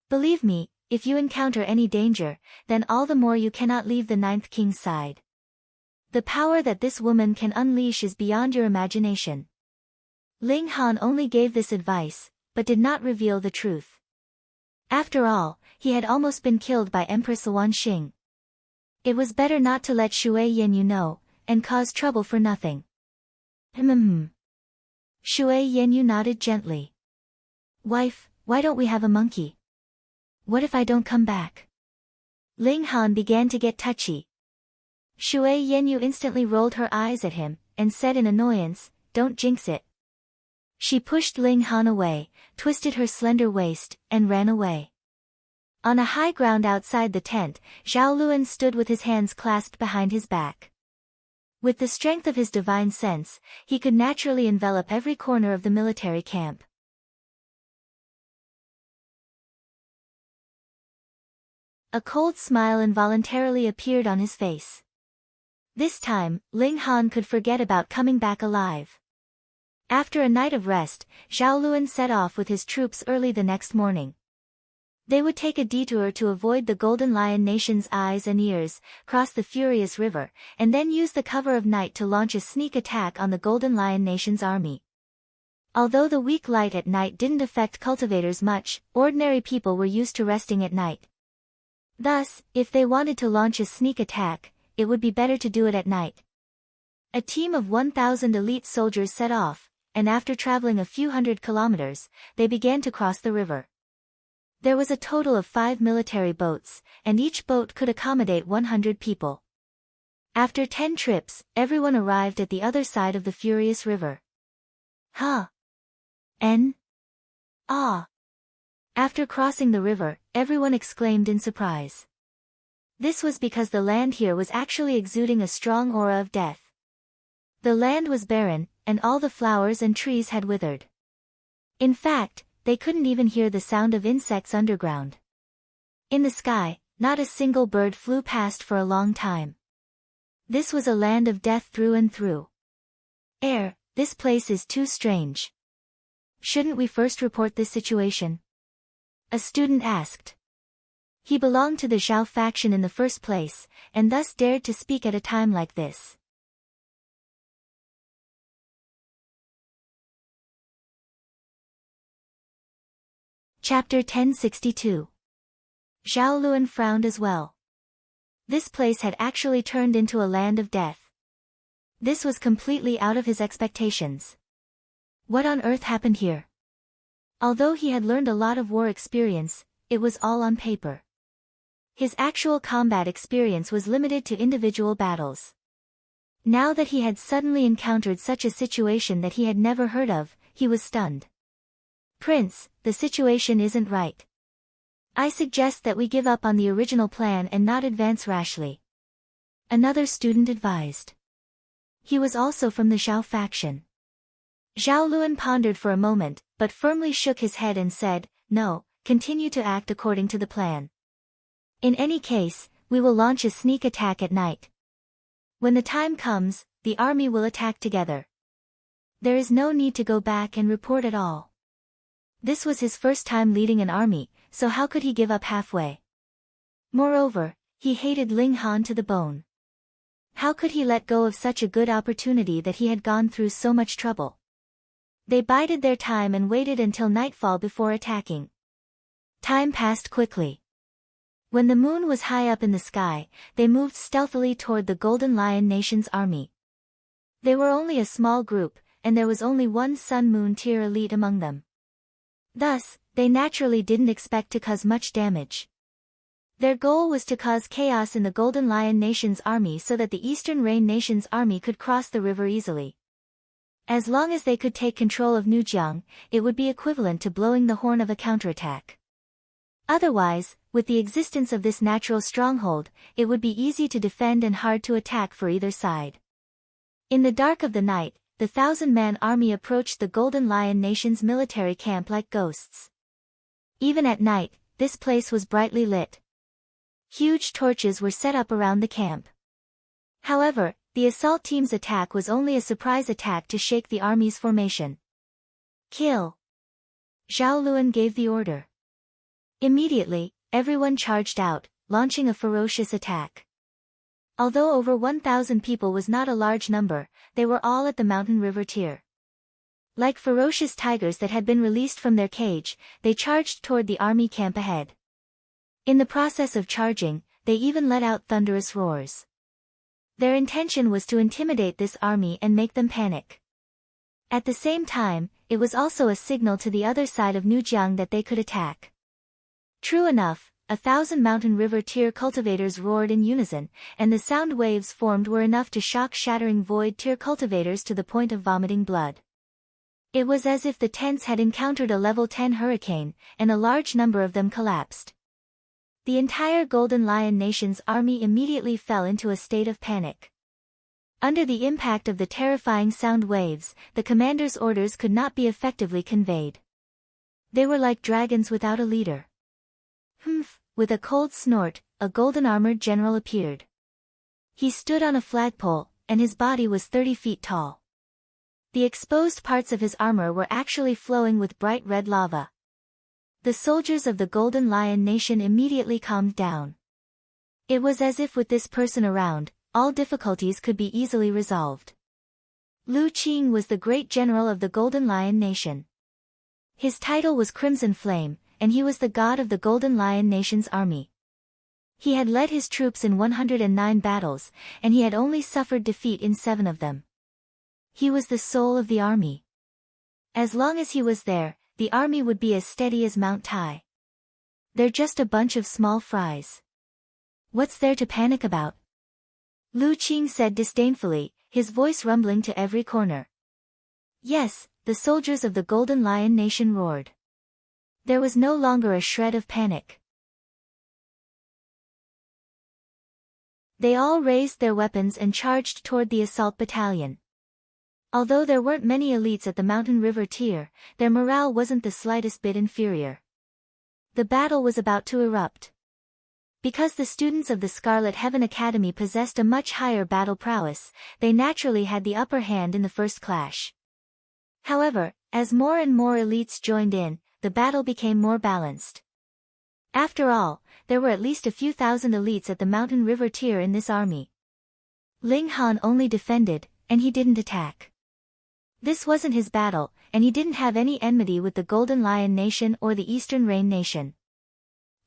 A: Believe me, if you encounter any danger, then all the more you cannot leave the Ninth King's side. The power that this woman can unleash is beyond your imagination. Ling Han only gave this advice, but did not reveal the truth. After all, he had almost been killed by Empress Yuan Xing. It was better not to let Shui Yenyu know, and cause trouble for nothing. Shui Yenyu nodded gently. Wife, why don't we have a monkey? What if I don't come back? Ling Han began to get touchy. Shui Yenyu instantly rolled her eyes at him, and said in annoyance, don't jinx it. She pushed Ling Han away, twisted her slender waist, and ran away. On a high ground outside the tent, Zhao Luan stood with his hands clasped behind his back. With the strength of his divine sense, he could naturally envelop every corner of the military camp. A cold smile involuntarily appeared on his face. This time, Ling Han could forget about coming back alive. After a night of rest, Zhao Luan set off with his troops early the next morning. They would take a detour to avoid the Golden Lion Nation's eyes and ears, cross the Furious River, and then use the cover of night to launch a sneak attack on the Golden Lion Nation's army. Although the weak light at night didn't affect cultivators much, ordinary people were used to resting at night. Thus, if they wanted to launch a sneak attack, it would be better to do it at night. A team of 1,000 elite soldiers set off, and after traveling a few hundred kilometers, they began to cross the river. There was a total of 5 military boats, and each boat could accommodate 100 people. After 10 trips, everyone arrived at the other side of the Furious River. After crossing the river, everyone exclaimed in surprise. This was because the land here was actually exuding a strong aura of death. The land was barren, and all the flowers and trees had withered. In fact, they couldn't even hear the sound of insects underground. In the sky, not a single bird flew past for a long time. This was a land of death through and through. This place is too strange. Shouldn't we first report this situation? A student asked. He belonged to the Zhao faction in the first place, and thus dared to speak at a time like this. Chapter 1062. Zhao Luan frowned as well. This place had actually turned into a land of death. This was completely out of his expectations. What on earth happened here? Although he had learned a lot of war experience, it was all on paper. His actual combat experience was limited to individual battles. Now that he had suddenly encountered such a situation that he had never heard of, he was stunned. Prince, the situation isn't right. I suggest that we give up on the original plan and not advance rashly. Another student advised. He was also from the Zhao faction. Zhao Luan pondered for a moment, but firmly shook his head and said, "No, continue to act according to the plan. In any case, we will launch a sneak attack at night. When the time comes, the army will attack together. There is no need to go back and report at all." This was his first time leading an army, so how could he give up halfway? Moreover, he hated Ling Han to the bone. How could he let go of such a good opportunity that he had gone through so much trouble? They bided their time and waited until nightfall before attacking. Time passed quickly. When the moon was high up in the sky, they moved stealthily toward the Golden Lion Nation's army. They were only a small group, and there was only one Sun Moon tier elite among them. Thus, they naturally didn't expect to cause much damage. Their goal was to cause chaos in the Golden Lion Nation's army so that the Eastern Rain Nation's army could cross the river easily. As long as they could take control of Nujiang, it would be equivalent to blowing the horn of a counterattack. Otherwise, with the existence of this natural stronghold, it would be easy to defend and hard to attack for either side. In the dark of the night, the 1,000-man army approached the Golden Lion Nation's military camp like ghosts. Even at night, this place was brightly lit. Huge torches were set up around the camp. However, the assault team's attack was only a surprise attack to shake the army's formation. "Kill!" Zhao Luan gave the order. Immediately, everyone charged out, launching a ferocious attack. Although over 1,000 people was not a large number, they were all at the mountain river tier. Like ferocious tigers that had been released from their cage, they charged toward the army camp ahead. In the process of charging, they even let out thunderous roars. Their intention was to intimidate this army and make them panic. At the same time, it was also a signal to the other side of Nujiang that they could attack. True enough, 1,000 mountain river tier cultivators roared in unison, and the sound waves formed were enough to shock shattering void tier cultivators to the point of vomiting blood. It was as if the tents had encountered a level 10 hurricane, and a large number of them collapsed. The entire Golden Lion Nation's army immediately fell into a state of panic. Under the impact of the terrifying sound waves, the commander's orders could not be effectively conveyed. They were like dragons without a leader. Humph! With a cold snort, a golden-armored general appeared. He stood on a flagpole, and his body was 30 feet tall. The exposed parts of his armor were actually flowing with bright red lava. The soldiers of the Golden Lion Nation immediately calmed down. It was as if with this person around, all difficulties could be easily resolved. Lu Qing was the great general of the Golden Lion Nation. His title was Crimson Flame, and he was the god of the Golden Lion Nation's army. He had led his troops in 109 battles, and he had only suffered defeat in 7 of them. He was the soul of the army. As long as he was there, the army would be as steady as Mount Tai. They're just a bunch of small fries. What's there to panic about? Lu Qing said disdainfully, his voice rumbling to every corner. Yes, the soldiers of the Golden Lion Nation roared. There was no longer a shred of panic. They all raised their weapons and charged toward the assault battalion. Although there weren't many elites at the Mountain River tier, their morale wasn't the slightest bit inferior. The battle was about to erupt. Because the students of the Scarlet Heaven Academy possessed a much higher battle prowess, they naturally had the upper hand in the first clash. However, as more and more elites joined in, the battle became more balanced. After all, there were at least a few thousand elites at the Mountain River tier in this army. Ling Han only defended, and he didn't attack. This wasn't his battle, and he didn't have any enmity with the Golden Lion Nation or the Eastern Rain Nation.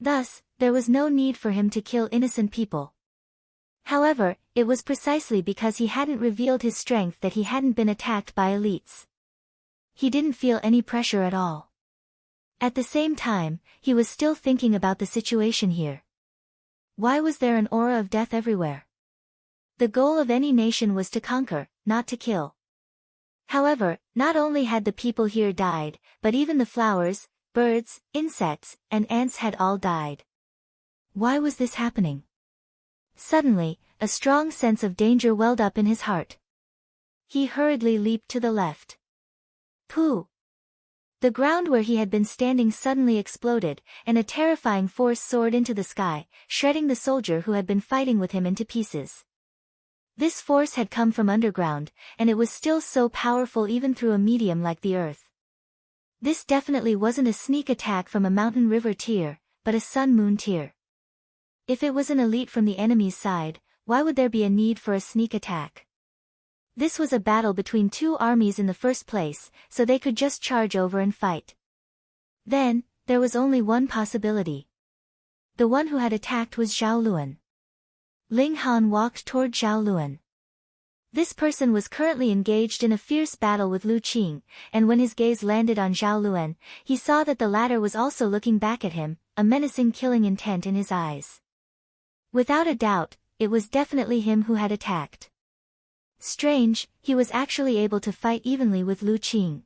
A: Thus, there was no need for him to kill innocent people. However, it was precisely because he hadn't revealed his strength that he hadn't been attacked by elites. He didn't feel any pressure at all. At the same time, he was still thinking about the situation here. Why was there an aura of death everywhere? The goal of any nation was to conquer, not to kill. However, not only had the people here died, but even the flowers, birds, insects, and ants had all died. Why was this happening? Suddenly, a strong sense of danger welled up in his heart. He hurriedly leaped to the left. Pooh! The ground where he had been standing suddenly exploded, and a terrifying force soared into the sky, shredding the soldier who had been fighting with him into pieces. This force had come from underground, and it was still so powerful even through a medium like the earth. This definitely wasn't a sneak attack from a mountain river tier, but a sun-moon tier. If it was an elite from the enemy's side, why would there be a need for a sneak attack? This was a battle between two armies in the first place, so they could just charge over and fight. Then, there was only one possibility. The one who had attacked was Zhao Luan. Ling Han walked toward Zhao Luan. This person was currently engaged in a fierce battle with Lu Qing, and when his gaze landed on Zhao Luan, he saw that the latter was also looking back at him, a menacing killing intent in his eyes. Without a doubt, it was definitely him who had attacked. Strange, he was actually able to fight evenly with Lu Qing.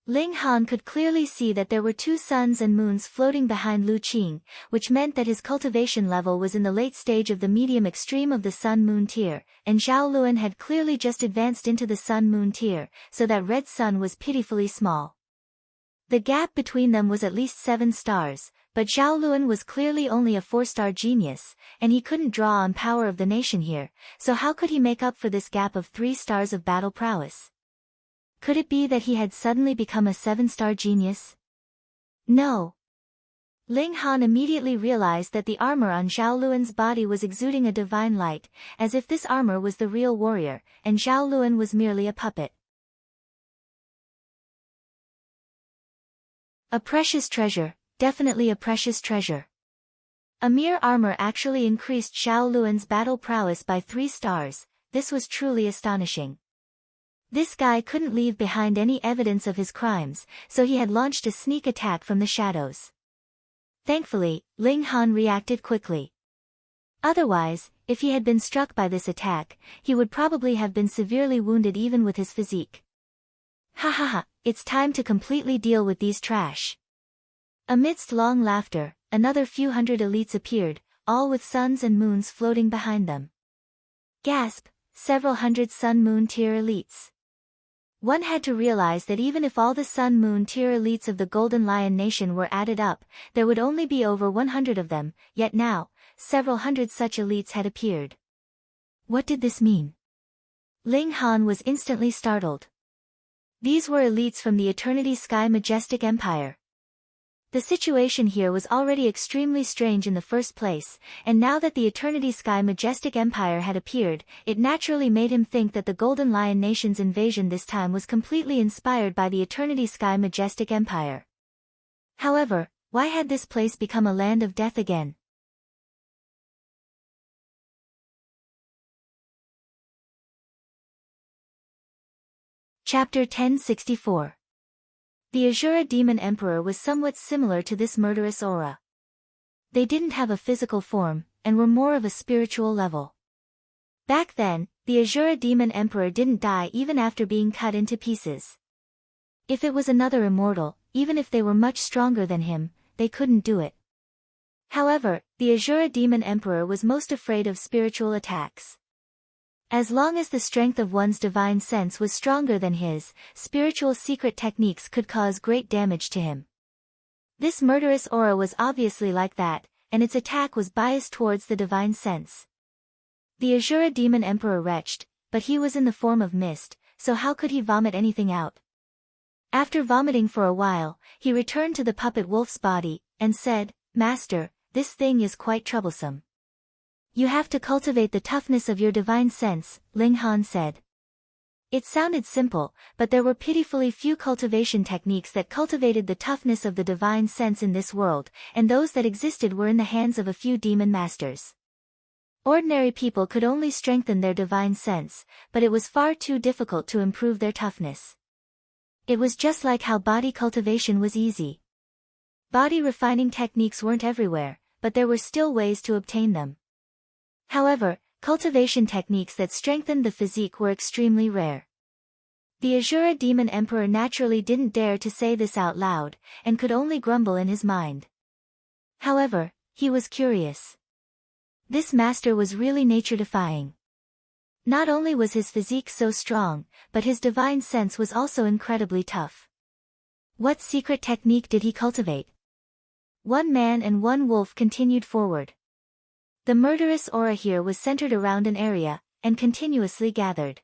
A: Ling Han could clearly see that there were two suns and moons floating behind Lu Qing, which meant that his cultivation level was in the late stage of the medium extreme of the sun-moon tier, and Zhao Luan had clearly just advanced into the sun-moon tier, so that red sun was pitifully small. The gap between them was at least 7 stars, but Zhao Luan was clearly only a 4-star genius, and he couldn't draw on power of the nation here, so how could he make up for this gap of 3 stars of battle prowess? Could it be that he had suddenly become a 7-star genius? No. Ling Han immediately realized that the armor on Zhao Luan's body was exuding a divine light, as if this armor was the real warrior, and Zhao Luan was merely a puppet. A precious treasure, definitely a precious treasure. A mere armor actually increased Zhao Luan's battle prowess by 3 stars, this was truly astonishing. This guy couldn't leave behind any evidence of his crimes, so he had launched a sneak attack from the shadows. Thankfully, Ling Han reacted quickly. Otherwise, if he had been struck by this attack, he would probably have been severely wounded even with his physique. Ha ha ha, it's time to completely deal with these trash. Amidst long laughter, another few hundred elites appeared, all with suns and moons floating behind them. Gasp, several hundred sun-moon tier elites. One had to realize that even if all the sun-moon tier elites of the Golden Lion Nation were added up, there would only be over 100 of them, yet now, several hundred such elites had appeared. What did this mean? Ling Han was instantly startled. These were elites from the Eternity Sky Majestic Empire. The situation here was already extremely strange in the first place, and now that the Eternity Sky Majestic Empire had appeared, it naturally made him think that the Golden Lion Nation's invasion this time was completely inspired by the Eternity Sky Majestic Empire. However, why had this place become a land of death again? Chapter 1064. The Azura Demon Emperor was somewhat similar to this murderous aura. They didn't have a physical form, and were more of a spiritual level. Back then, the Azura Demon Emperor didn't die even after being cut into pieces. If it was another immortal, even if they were much stronger than him, they couldn't do it. However, the Azura Demon Emperor was most afraid of spiritual attacks. As long as the strength of one's divine sense was stronger than his, spiritual secret techniques could cause great damage to him. This murderous aura was obviously like that, and its attack was biased towards the divine sense. The Azura Demon Emperor retched, but he was in the form of mist, so how could he vomit anything out? After vomiting for a while, he returned to the puppet wolf's body, and said, "Master, this thing is quite troublesome. You have to cultivate the toughness of your divine sense," Ling Han said. It sounded simple, but there were pitifully few cultivation techniques that cultivated the toughness of the divine sense in this world, and those that existed were in the hands of a few demon masters. Ordinary people could only strengthen their divine sense, but it was far too difficult to improve their toughness. It was just like how body cultivation was easy. Body refining techniques weren't everywhere, but there were still ways to obtain them. However, cultivation techniques that strengthened the physique were extremely rare. The Azura Demon Emperor naturally didn't dare to say this out loud, and could only grumble in his mind. However, he was curious. This master was really nature-defying. Not only was his physique so strong, but his divine sense was also incredibly tough. What secret technique did he cultivate? One man and one wolf continued forward. The murderous aura here was centered around an area, and continuously gathered.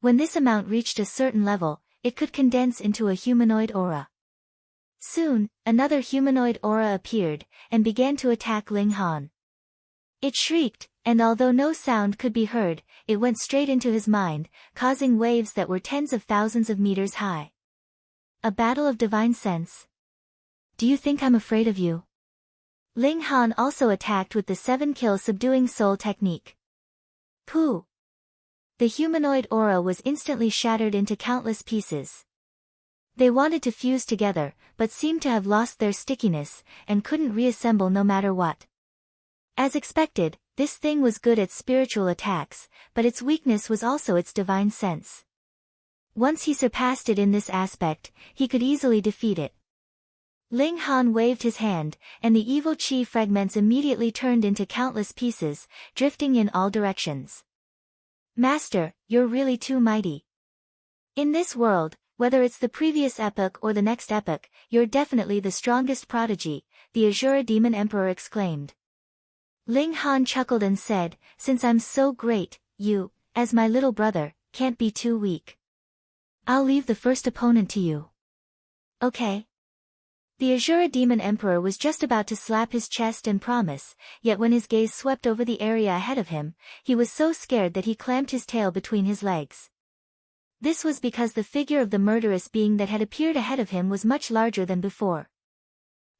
A: When this amount reached a certain level, it could condense into a humanoid aura. Soon, another humanoid aura appeared, and began to attack Ling Han. It shrieked, and although no sound could be heard, it went straight into his mind, causing waves that were tens of thousands of meters high. A battle of divine sense. Do you think I'm afraid of you? Ling Han also attacked with the 7-kill subduing soul technique. Pooh! The humanoid aura was instantly shattered into countless pieces. They wanted to fuse together, but seemed to have lost their stickiness, and couldn't reassemble no matter what. As expected, this thing was good at spiritual attacks, but its weakness was also its divine sense. Once he surpassed it in this aspect, he could easily defeat it. Ling Han waved his hand, and the evil chi fragments immediately turned into countless pieces, drifting in all directions. Master, you're really too mighty. In this world, whether it's the previous epoch or the next epoch, you're definitely the strongest prodigy, the Azura Demon Emperor exclaimed. Ling Han chuckled and said, since I'm so great, you, as my little brother, can't be too weak. I'll leave the first opponent to you. Okay. The Azura Demon Emperor was just about to slap his chest and promise, yet when his gaze swept over the area ahead of him, he was so scared that he clamped his tail between his legs. This was because the figure of the murderous being that had appeared ahead of him was much larger than before.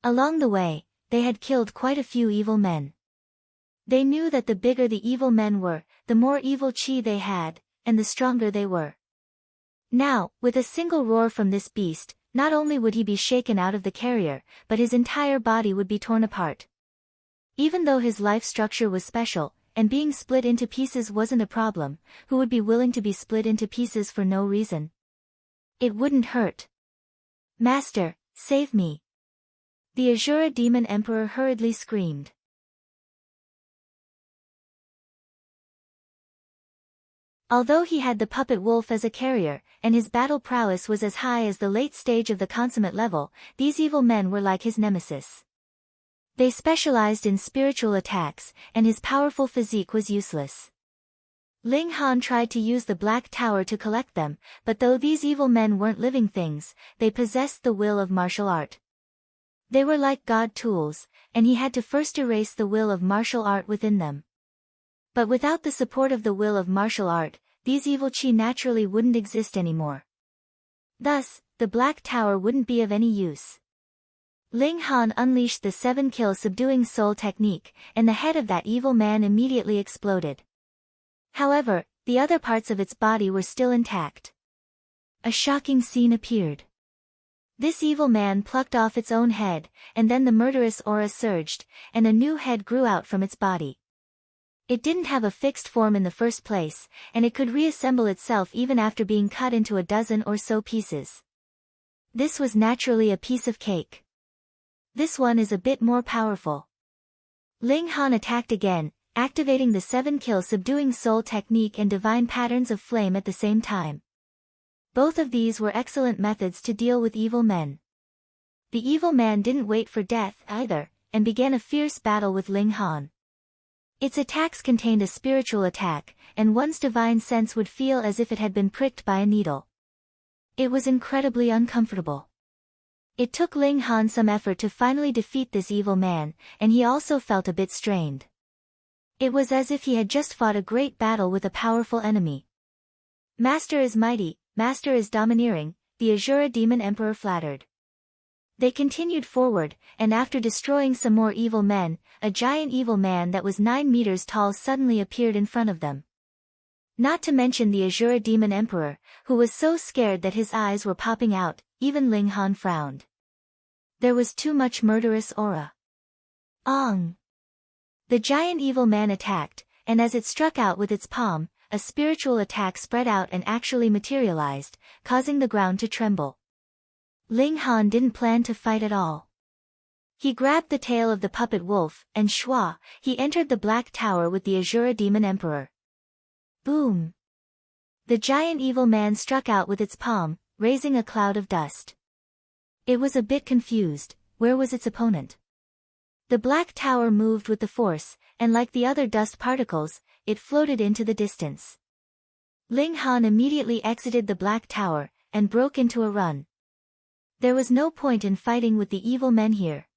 A: Along the way, they had killed quite a few evil men. They knew that the bigger the evil men were, the more evil chi they had, and the stronger they were. Now, with a single roar from this beast, not only would he be shaken out of the carrier, but his entire body would be torn apart. Even though his life structure was special, and being split into pieces wasn't a problem, who would be willing to be split into pieces for no reason? It wouldn't hurt. Master, save me! The Azura Demon Emperor hurriedly screamed. Although he had the puppet wolf as a carrier, and his battle prowess was as high as the late stage of the consummate level, these evil men were like his nemesis. They specialized in spiritual attacks, and his powerful physique was useless. Ling Han tried to use the Black Tower to collect them, but though these evil men weren't living things, they possessed the will of martial art. They were like god tools, and he had to first erase the will of martial art within them. But without the support of the will of martial art, these evil chi naturally wouldn't exist anymore. Thus, the Black Tower wouldn't be of any use. Ling Han unleashed the 7-kill subduing soul technique, and the head of that evil man immediately exploded. However, the other parts of its body were still intact. A shocking scene appeared. This evil man plucked off its own head, and then the murderous aura surged, and a new head grew out from its body. It didn't have a fixed form in the first place, and it could reassemble itself even after being cut into a dozen or so pieces. This was naturally a piece of cake. This one is a bit more powerful. Ling Han attacked again, activating the 7-kill subduing soul technique and divine patterns of flame at the same time. Both of these were excellent methods to deal with evil men. The evil man didn't wait for death either, and began a fierce battle with Ling Han. Its attacks contained a spiritual attack, and one's divine sense would feel as if it had been pricked by a needle. It was incredibly uncomfortable. It took Ling Han some effort to finally defeat this evil man, and he also felt a bit strained. It was as if he had just fought a great battle with a powerful enemy. Master is mighty, Master is domineering, the Azura Demon Emperor flattered. They continued forward, and after destroying some more evil men, a giant evil man that was 9 meters tall suddenly appeared in front of them. Not to mention the Azura Demon Emperor, who was so scared that his eyes were popping out. Even Ling Han frowned. There was too much murderous aura. Ong! The giant evil man attacked, and as it struck out with its palm, a spiritual attack spread out and actually materialized, causing the ground to tremble. Ling Han didn't plan to fight at all. He grabbed the tail of the puppet wolf, and shwa, he entered the Black Tower with the Azura Demon Emperor. Boom! The giant evil man struck out with its palm, raising a cloud of dust. It was a bit confused. Where was its opponent? The Black Tower moved with the force, and like the other dust particles, it floated into the distance. Ling Han immediately exited the Black Tower, and broke into a run. There was no point in fighting with the evil men here.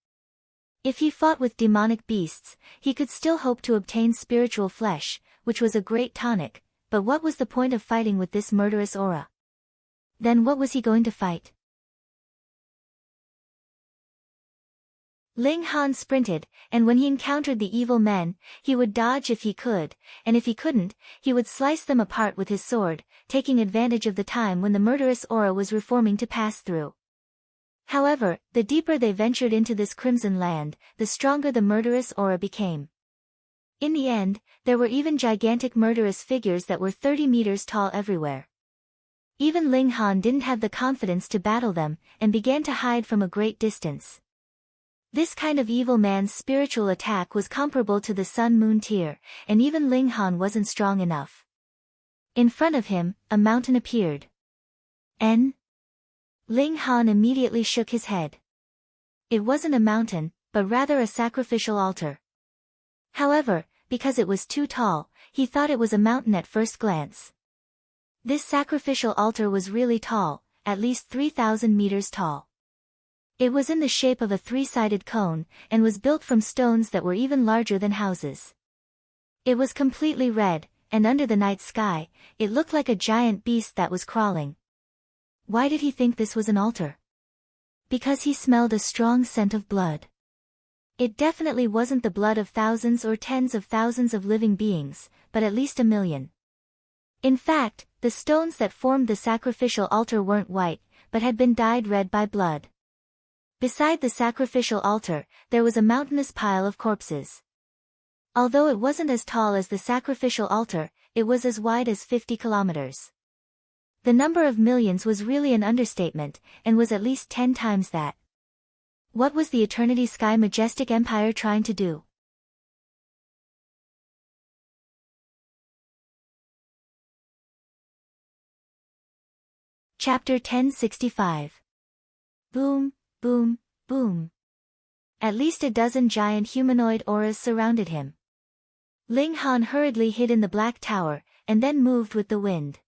A: If he fought with demonic beasts, he could still hope to obtain spiritual flesh, which was a great tonic, but what was the point of fighting with this murderous aura? Then what was he going to fight? Ling Han sprinted, and when he encountered the evil men, he would dodge if he could, and if he couldn't, he would slice them apart with his sword, taking advantage of the time when the murderous aura was reforming to pass through. However, the deeper they ventured into this crimson land, the stronger the murderous aura became. In the end, there were even gigantic murderous figures that were 30 meters tall everywhere. Even Ling Han didn't have the confidence to battle them, and began to hide from a great distance. This kind of evil man's spiritual attack was comparable to the Sun-Moon tier, and even Ling Han wasn't strong enough. In front of him, a mountain appeared. Ling Han immediately shook his head. It wasn't a mountain, but rather a sacrificial altar. However, because it was too tall, he thought it was a mountain at first glance. This sacrificial altar was really tall, at least 3,000 meters tall. It was in the shape of a 3-sided cone, and was built from stones that were even larger than houses. It was completely red, and under the night sky, it looked like a giant beast that was crawling. Why did he think this was an altar? Because he smelled a strong scent of blood. It definitely wasn't the blood of thousands or tens of thousands of living beings, but at least 1 million. In fact, the stones that formed the sacrificial altar weren't white, but had been dyed red by blood. Beside the sacrificial altar, there was a mountainous pile of corpses. Although it wasn't as tall as the sacrificial altar, it was as wide as 50 kilometers. The number of millions was really an understatement, and was at least 10 times that. What was the Eternity Sky Majestic Empire trying to do? Chapter 1065. Boom, boom, boom. At least a dozen giant humanoid auras surrounded him. Ling Han hurriedly hid in the Black Tower, and then moved with the wind.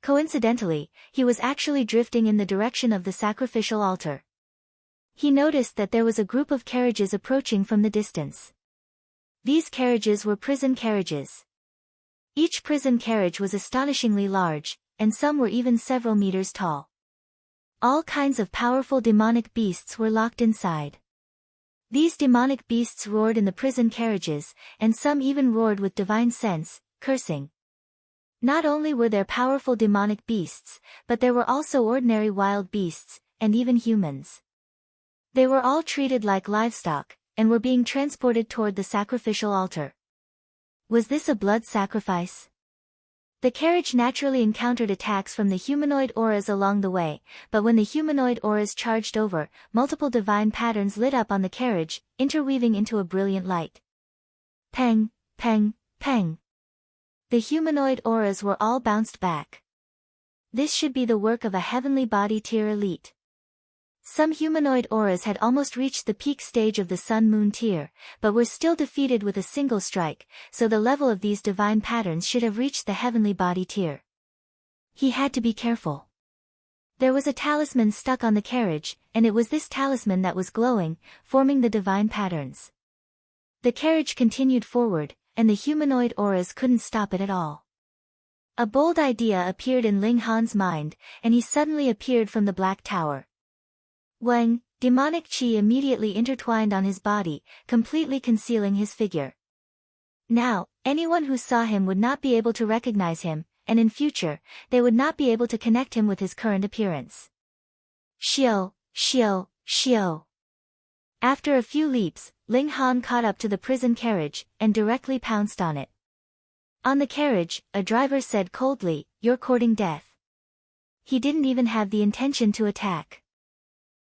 A: Coincidentally, he was actually drifting in the direction of the sacrificial altar. He noticed that there was a group of carriages approaching from the distance. These carriages were prison carriages. Each prison carriage was astonishingly large, and some were even several meters tall. All kinds of powerful demonic beasts were locked inside. These demonic beasts roared in the prison carriages, and some even roared with divine sense, cursing. Not only were there powerful demonic beasts, but there were also ordinary wild beasts, and even humans. They were all treated like livestock, and were being transported toward the sacrificial altar. Was this a blood sacrifice? The carriage naturally encountered attacks from the humanoid auras along the way, but when the humanoid auras charged over, multiple divine patterns lit up on the carriage, interweaving into a brilliant light. Peng, peng, peng. The humanoid auras were all bounced back. This should be the work of a heavenly body tier elite. Some humanoid auras had almost reached the peak stage of the Sun-Moon tier, but were still defeated with a single strike, so the level of these divine patterns should have reached the heavenly body tier. He had to be careful. There was a talisman stuck on the carriage, and it was this talisman that was glowing, forming the divine patterns. The carriage continued forward, and the humanoid auras couldn't stop it at all. A bold idea appeared in Ling Han's mind, and he suddenly appeared from the Black Tower. Wang, Demonic chi immediately intertwined on his body, completely concealing his figure. Now, anyone who saw him would not be able to recognize him, and in future, they would not be able to connect him with his current appearance. Xiao, Xiao, Xiao. After a few leaps, Ling Han caught up to the prison carriage, and directly pounced on it. On the carriage, a driver said coldly, "You're courting death." He didn't even have the intention to attack.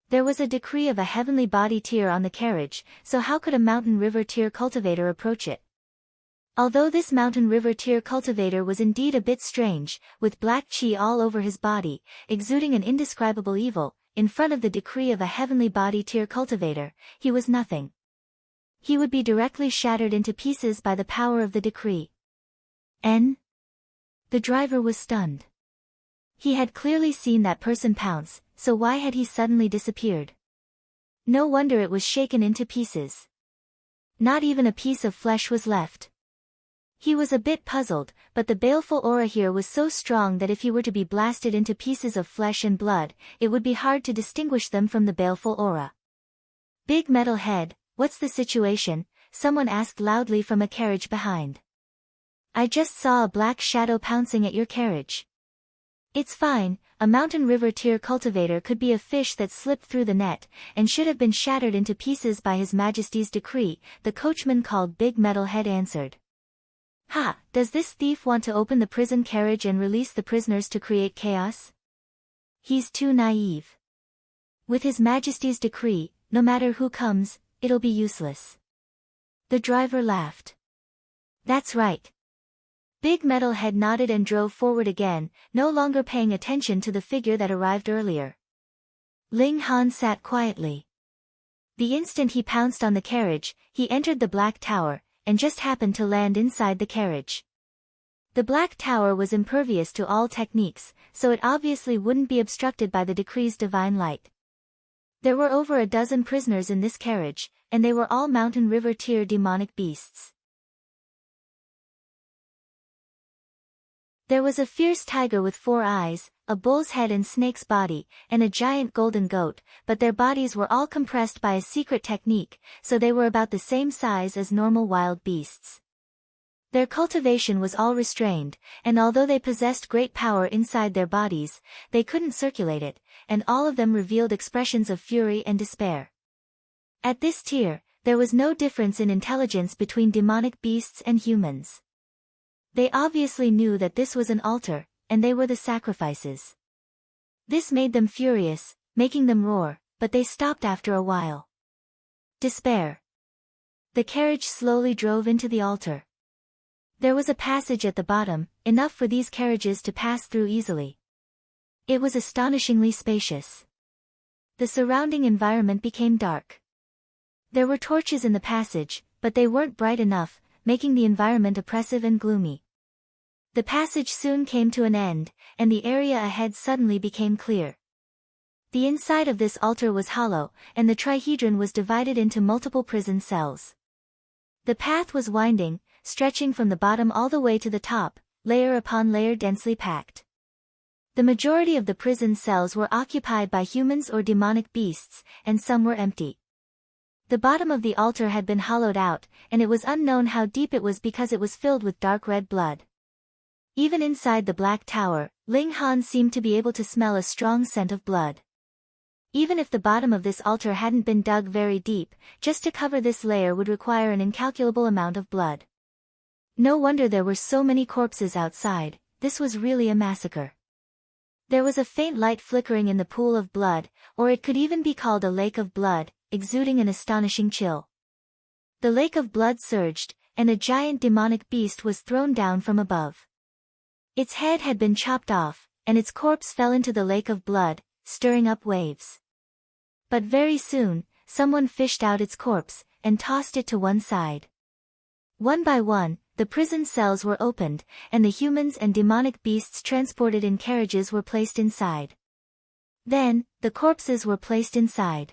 A: There was a decree of a heavenly body tier on the carriage, so how could a mountain river tier cultivator approach it? Although this mountain river tier cultivator was indeed a bit strange, with black chi all over his body, exuding an indescribable evil, in front of the decree of a heavenly body tier cultivator, he was nothing. He would be directly shattered into pieces by the power of the decree. The driver was stunned. He had clearly seen that person pounce, so why had he suddenly disappeared? No wonder it was shaken into pieces. Not even a piece of flesh was left. He was a bit puzzled, but the baleful aura here was so strong that if he were to be blasted into pieces of flesh and blood, it would be hard to distinguish them from the baleful aura. "Big metal head, what's the situation?" someone asked loudly from a carriage behind. "I just saw a black shadow pouncing at your carriage." "It's fine, a mountain river tier cultivator could be a fish that slipped through the net, and should have been shattered into pieces by His Majesty's decree," the coachman called Big Metal Head answered. "Ha, does this thief want to open the prison carriage and release the prisoners to create chaos? He's too naive. With His Majesty's decree, no matter who comes, it'll be useless." The driver laughed. "That's right." Big Metal Head nodded and drove forward again, no longer paying attention to the figure that arrived earlier. Ling Han sat quietly. The instant he pounced on the carriage, he entered the Black Tower, and just happened to land inside the carriage. The Black Tower was impervious to all techniques, so it obviously wouldn't be obstructed by the decree's divine light. There were over a dozen prisoners in this carriage, and they were all mountain river tier demonic beasts. There was a fierce tiger with 4 eyes, a bull's head and snake's body, and a giant golden goat, but their bodies were all compressed by a secret technique, so they were about the same size as normal wild beasts. Their cultivation was all restrained, and although they possessed great power inside their bodies, they couldn't circulate it, and all of them revealed expressions of fury and despair. At this tier, there was no difference in intelligence between demonic beasts and humans. They obviously knew that this was an altar, and they were the sacrifices. This made them furious, making them roar, but they stopped after a while. Despair. The carriage slowly drove into the altar. There was a passage at the bottom, enough for these carriages to pass through easily. It was astonishingly spacious. The surrounding environment became dark. There were torches in the passage, but they weren't bright enough, making the environment oppressive and gloomy. The passage soon came to an end, and the area ahead suddenly became clear. The inside of this altar was hollow, and the trihedron was divided into multiple prison cells. The path was winding, stretching from the bottom all the way to the top, layer upon layer densely packed. The majority of the prison cells were occupied by humans or demonic beasts, and some were empty. The bottom of the altar had been hollowed out, and it was unknown how deep it was because it was filled with dark red blood. Even inside the Black Tower, Ling Han seemed to be able to smell a strong scent of blood. Even if the bottom of this altar hadn't been dug very deep, just to cover this layer would require an incalculable amount of blood. No wonder there were so many corpses outside, this was really a massacre. There was a faint light flickering in the pool of blood, or it could even be called a lake of blood, exuding an astonishing chill. The lake of blood surged, and a giant demonic beast was thrown down from above. Its head had been chopped off, and its corpse fell into the lake of blood, stirring up waves. But very soon, someone fished out its corpse, and tossed it to one side. One by one, the prison cells were opened, and the humans and demonic beasts transported in carriages were placed inside. Then, the corpses were placed inside.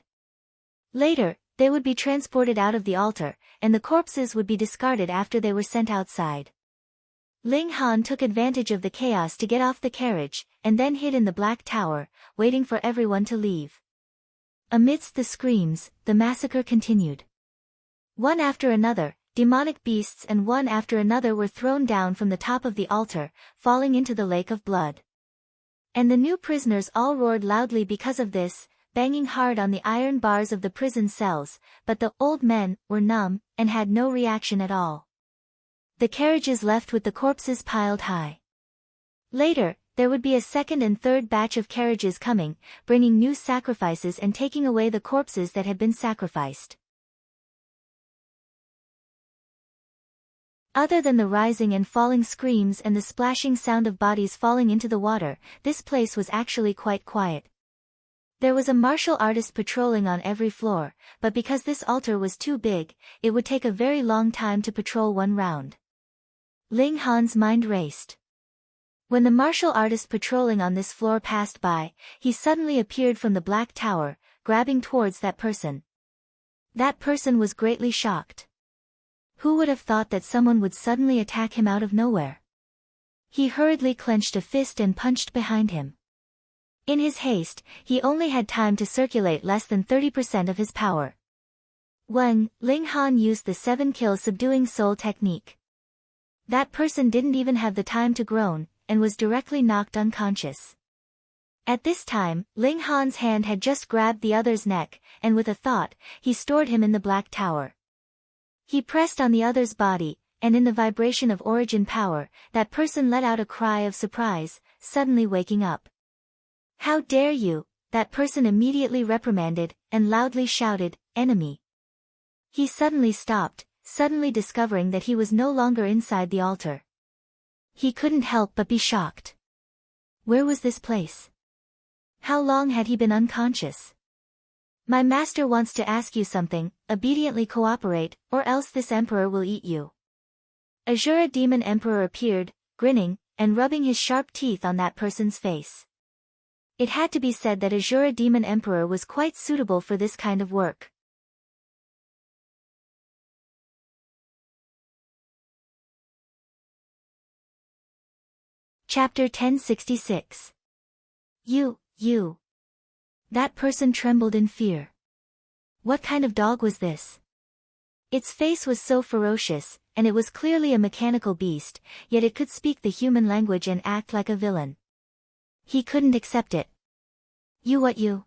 A: Later, they would be transported out of the altar, and the corpses would be discarded after they were sent outside. Ling Han took advantage of the chaos to get off the carriage, and then hid in the Black Tower, waiting for everyone to leave. Amidst the screams, the massacre continued. One after another, demonic beasts and one after another were thrown down from the top of the altar, falling into the lake of blood. And the new prisoners all roared loudly because of this, banging hard on the iron bars of the prison cells, but the old men were numb and had no reaction at all. The carriages left with the corpses piled high. Later, there would be a second and third batch of carriages coming, bringing new sacrifices and taking away the corpses that had been sacrificed. Other than the rising and falling screams and the splashing sound of bodies falling into the water, this place was actually quite quiet. There was a martial artist patrolling on every floor, but because this altar was too big, it would take a very long time to patrol one round. Ling Han's mind raced. When the martial artist patrolling on this floor passed by, he suddenly appeared from the black tower, grabbing towards that person. That person was greatly shocked. Who would have thought that someone would suddenly attack him out of nowhere? He hurriedly clenched a fist and punched behind him. In his haste, he only had time to circulate less than 30% of his power. When Ling Han used the 7-kill subduing soul technique. That person didn't even have the time to groan, and was directly knocked unconscious. At this time, Ling Han's hand had just grabbed the other's neck, and with a thought, he stored him in the black tower. He pressed on the other's body, and in the vibration of origin power, that person let out a cry of surprise, suddenly waking up. "How dare you!" That person immediately reprimanded, and loudly shouted, "Enemy!" He suddenly stopped, suddenly discovering that he was no longer inside the altar. He couldn't help but be shocked. Where was this place? How long had he been unconscious? "My master wants to ask you something, obediently cooperate, or else this emperor will eat you." Azura Demon Emperor appeared, grinning, and rubbing his sharp teeth on that person's face. It had to be said that Azura Demon Emperor was quite suitable for this kind of work. Chapter 1066. You. That person trembled in fear. What kind of dog was this? Its face was so ferocious, and it was clearly a mechanical beast, yet it could speak the human language and act like a villain. He couldn't accept it. You.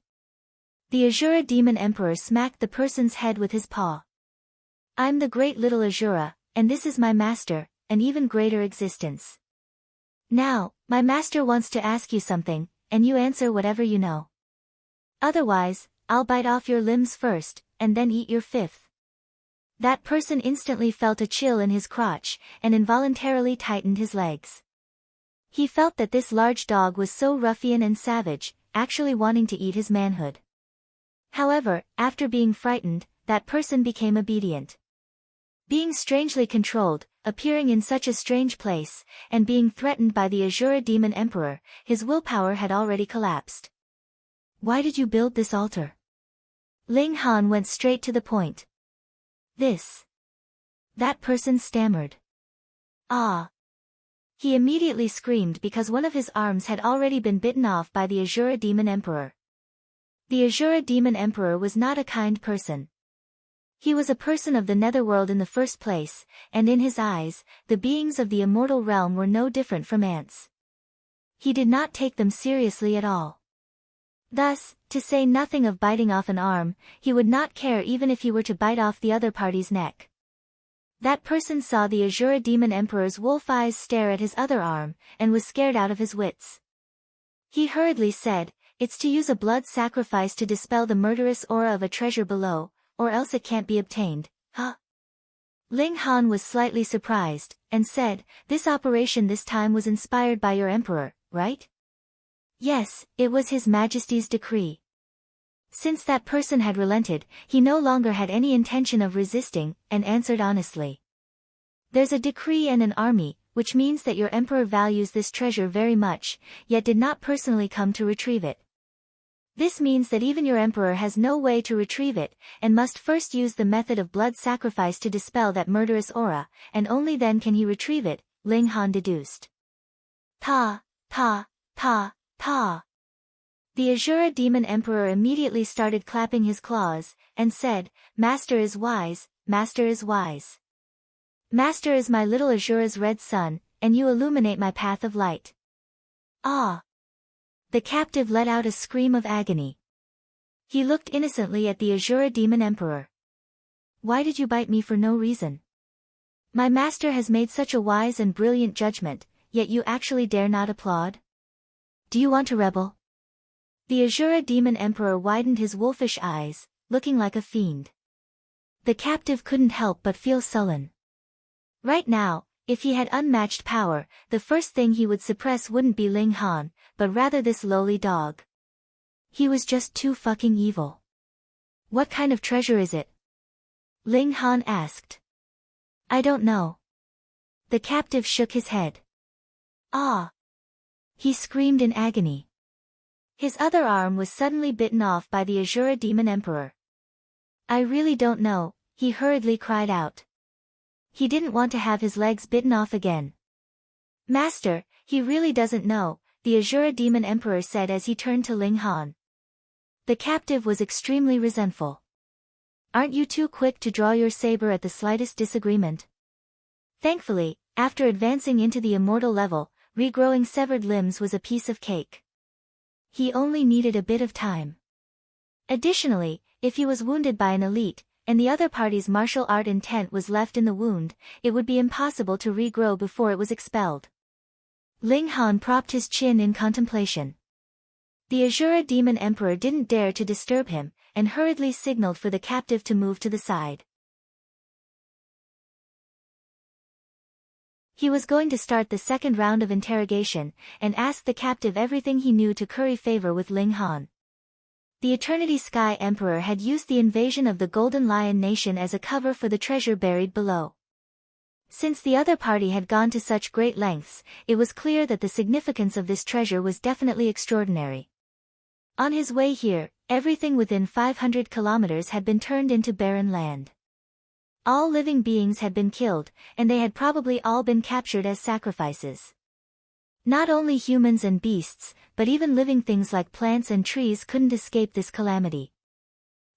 A: The Azura Demon Emperor smacked the person's head with his paw. "I'm the great little Azura, and this is my master, an even greater existence. Now, my master wants to ask you something, and you answer whatever you know. Otherwise, I'll bite off your limbs first, and then eat your fifth." That person instantly felt a chill in his crotch, and involuntarily tightened his legs. He felt that this large dog was so ruffian and savage, actually wanting to eat his manhood. However, after being frightened, that person became obedient. Being strangely controlled, appearing in such a strange place, and being threatened by the Azura Demon Emperor, his willpower had already collapsed. "Why did you build this altar?" Ling Han went straight to the point. That person stammered. "Ah." He immediately screamed because one of his arms had already been bitten off by the Azura Demon Emperor. The Azura Demon Emperor was not a kind person. He was a person of the netherworld in the first place, and in his eyes, the beings of the immortal realm were no different from ants. He did not take them seriously at all. Thus, to say nothing of biting off an arm, he would not care even if he were to bite off the other party's neck. That person saw the Azura Demon Emperor's wolf eyes stare at his other arm, and was scared out of his wits. He hurriedly said, "It's to use a blood sacrifice to dispel the murderous aura of a treasure below, or else it can't be obtained, huh?" Ling Han was slightly surprised, and said, "This operation this time was inspired by your emperor, right?" Yes, it was His Majesty's decree. Since that person had relented, he no longer had any intention of resisting, and answered honestly. "There's a decree and an army, which means that your emperor values this treasure very much, yet did not personally come to retrieve it. This means that even your emperor has no way to retrieve it, and must first use the method of blood sacrifice to dispel that murderous aura, and only then can he retrieve it," Ling Han deduced. Pa. The Azura Demon Emperor immediately started clapping his claws, and said, "Master is wise, Master is wise. Master is my little Azura's red sun, and you illuminate my path of light." Ah! The captive let out a scream of agony. He looked innocently at the Azura Demon Emperor. "Why did you bite me for no reason? My master has made such a wise and brilliant judgment, yet you actually dare not applaud? Do you want to rebel?" The Azura Demon Emperor widened his wolfish eyes, looking like a fiend. The captive couldn't help but feel sullen. Right now, if he had unmatched power, the first thing he would suppress wouldn't be Ling Han, but rather this lowly dog. He was just too fucking evil. "What kind of treasure is it?" Ling Han asked. "I don't know." The captive shook his head. "Ah!" He screamed in agony. His other arm was suddenly bitten off by the Azura Demon Emperor. "I really don't know," he hurriedly cried out. He didn't want to have his legs bitten off again. "Master, he really doesn't know," the Azura Demon Emperor said as he turned to Ling Han. The captive was extremely resentful. "Aren't you too quick to draw your saber at the slightest disagreement?" Thankfully, after advancing into the immortal level, regrowing severed limbs was a piece of cake. He only needed a bit of time. Additionally, if he was wounded by an elite, and the other party's martial art intent was left in the wound, it would be impossible to regrow before it was expelled. Ling Han propped his chin in contemplation. The Azura Demon Emperor didn't dare to disturb him, and hurriedly signaled for the captive to move to the side. He was going to start the second round of interrogation, and asked the captive everything he knew to curry favor with Ling Han. The Eternity Sky Emperor had used the invasion of the Golden Lion Nation as a cover for the treasure buried below. Since the other party had gone to such great lengths, it was clear that the significance of this treasure was definitely extraordinary. On his way here, everything within 500 kilometers had been turned into barren land. All living beings had been killed, and they had probably all been captured as sacrifices. Not only humans and beasts, but even living things like plants and trees couldn't escape this calamity.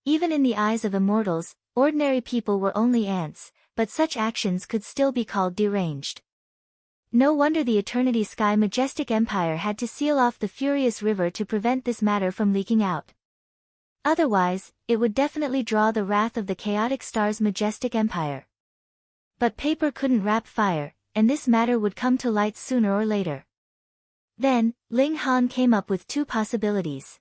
A: Even in the eyes of immortals, ordinary people were only ants, but such actions could still be called deranged. No wonder the Eternity Sky Majestic Empire had to seal off the furious river to prevent this matter from leaking out. Otherwise, it would definitely draw the wrath of the Chaotic Star's Majestic Empire. But paper couldn't wrap fire, and this matter would come to light sooner or later. Then, Ling Han came up with two possibilities.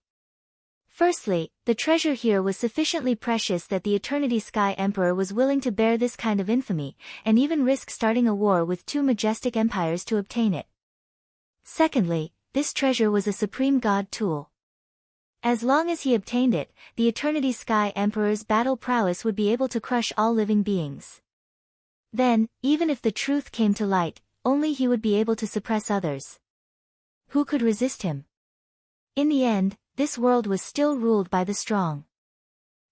A: Firstly, the treasure here was sufficiently precious that the Eternity Sky Emperor was willing to bear this kind of infamy, and even risk starting a war with two majestic empires to obtain it. Secondly, this treasure was a supreme god tool. As long as he obtained it, the Eternity Sky Emperor's battle prowess would be able to crush all living beings. Then, even if the truth came to light, only he would be able to suppress others. Who could resist him? In the end, this world was still ruled by the strong.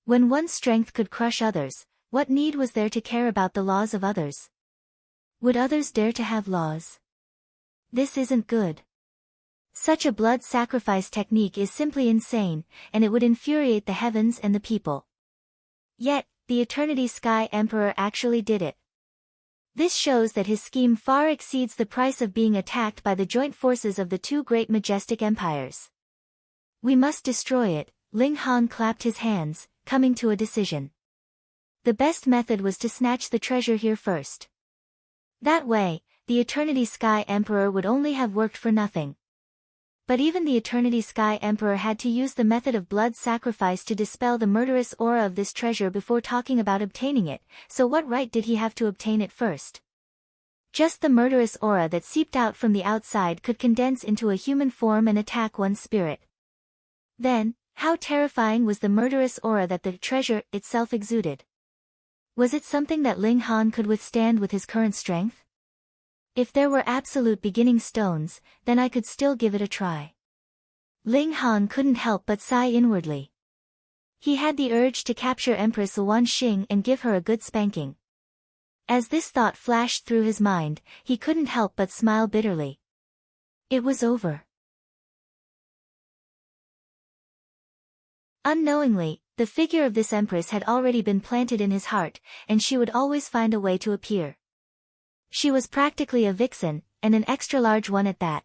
A: When one's strength could crush others, what need was there to care about the laws of others? Would others dare to have laws? This isn't good. Such a blood sacrifice technique is simply insane, and it would infuriate the heavens and the people. Yet, the Eternity Sky Emperor actually did it. This shows that his scheme far exceeds the price of being attacked by the joint forces of the two great majestic empires. "We must destroy it," Ling Han clapped his hands, coming to a decision. The best method was to snatch the treasure here first. That way, the Eternity Sky Emperor would only have worked for nothing. But even the Eternity Sky Emperor had to use the method of blood sacrifice to dispel the murderous aura of this treasure before talking about obtaining it, so what right did he have to obtain it first? Just the murderous aura that seeped out from the outside could condense into a human form and attack one's spirit. Then, how terrifying was the murderous aura that the treasure itself exuded? Was it something that Ling Han could withstand with his current strength? If there were absolute beginning stones, then I could still give it a try. Ling Han couldn't help but sigh inwardly. He had the urge to capture Empress Luan Xing and give her a good spanking. As this thought flashed through his mind, he couldn't help but smile bitterly. It was over. Unknowingly, the figure of this empress had already been planted in his heart, and she would always find a way to appear. She was practically a vixen, and an extra-large one at that.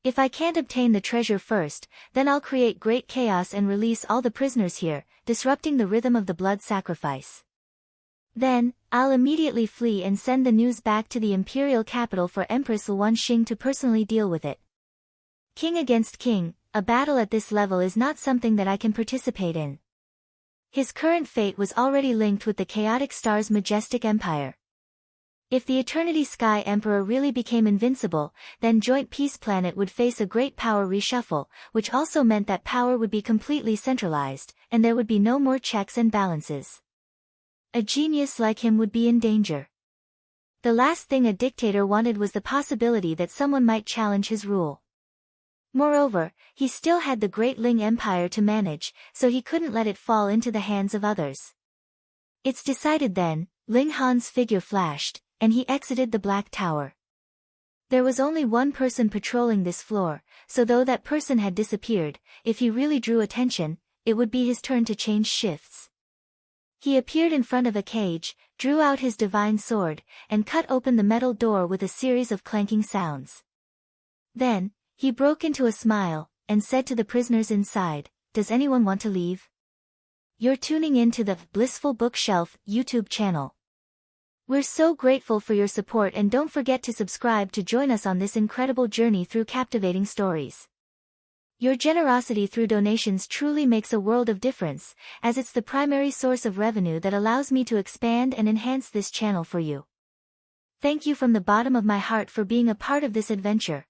A: If I can't obtain the treasure first, then I'll create great chaos and release all the prisoners here, disrupting the rhythm of the blood sacrifice. Then, I'll immediately flee and send the news back to the imperial capital for Empress Luanxing to personally deal with it. King against king, a battle at this level is not something that I can participate in. His current fate was already linked with the chaotic star's majestic empire. If the Eternity Sky Emperor really became invincible, then Joint Peace Planet would face a great power reshuffle, which also meant that power would be completely centralized, and there would be no more checks and balances. A genius like him would be in danger. The last thing a dictator wanted was the possibility that someone might challenge his rule. Moreover, he still had the Great Ling Empire to manage, so he couldn't let it fall into the hands of others. It's decided then, Ling Han's figure flashed, and he exited the Black Tower. There was only one person patrolling this floor, so though that person had disappeared, if he really drew attention, it would be his turn to change shifts. He appeared in front of a cage, drew out his divine sword, and cut open the metal door with a series of clanking sounds. Then, he broke into a smile, and said to the prisoners inside, "Does anyone want to leave? You're tuning in to the Blissful Bookshelf YouTube channel. We're so grateful for your support, and don't forget to subscribe to join us on this incredible journey through captivating stories. Your generosity through donations truly makes a world of difference, as it's the primary source of revenue that allows me to expand and enhance this channel for you. Thank you from the bottom of my heart for being a part of this adventure.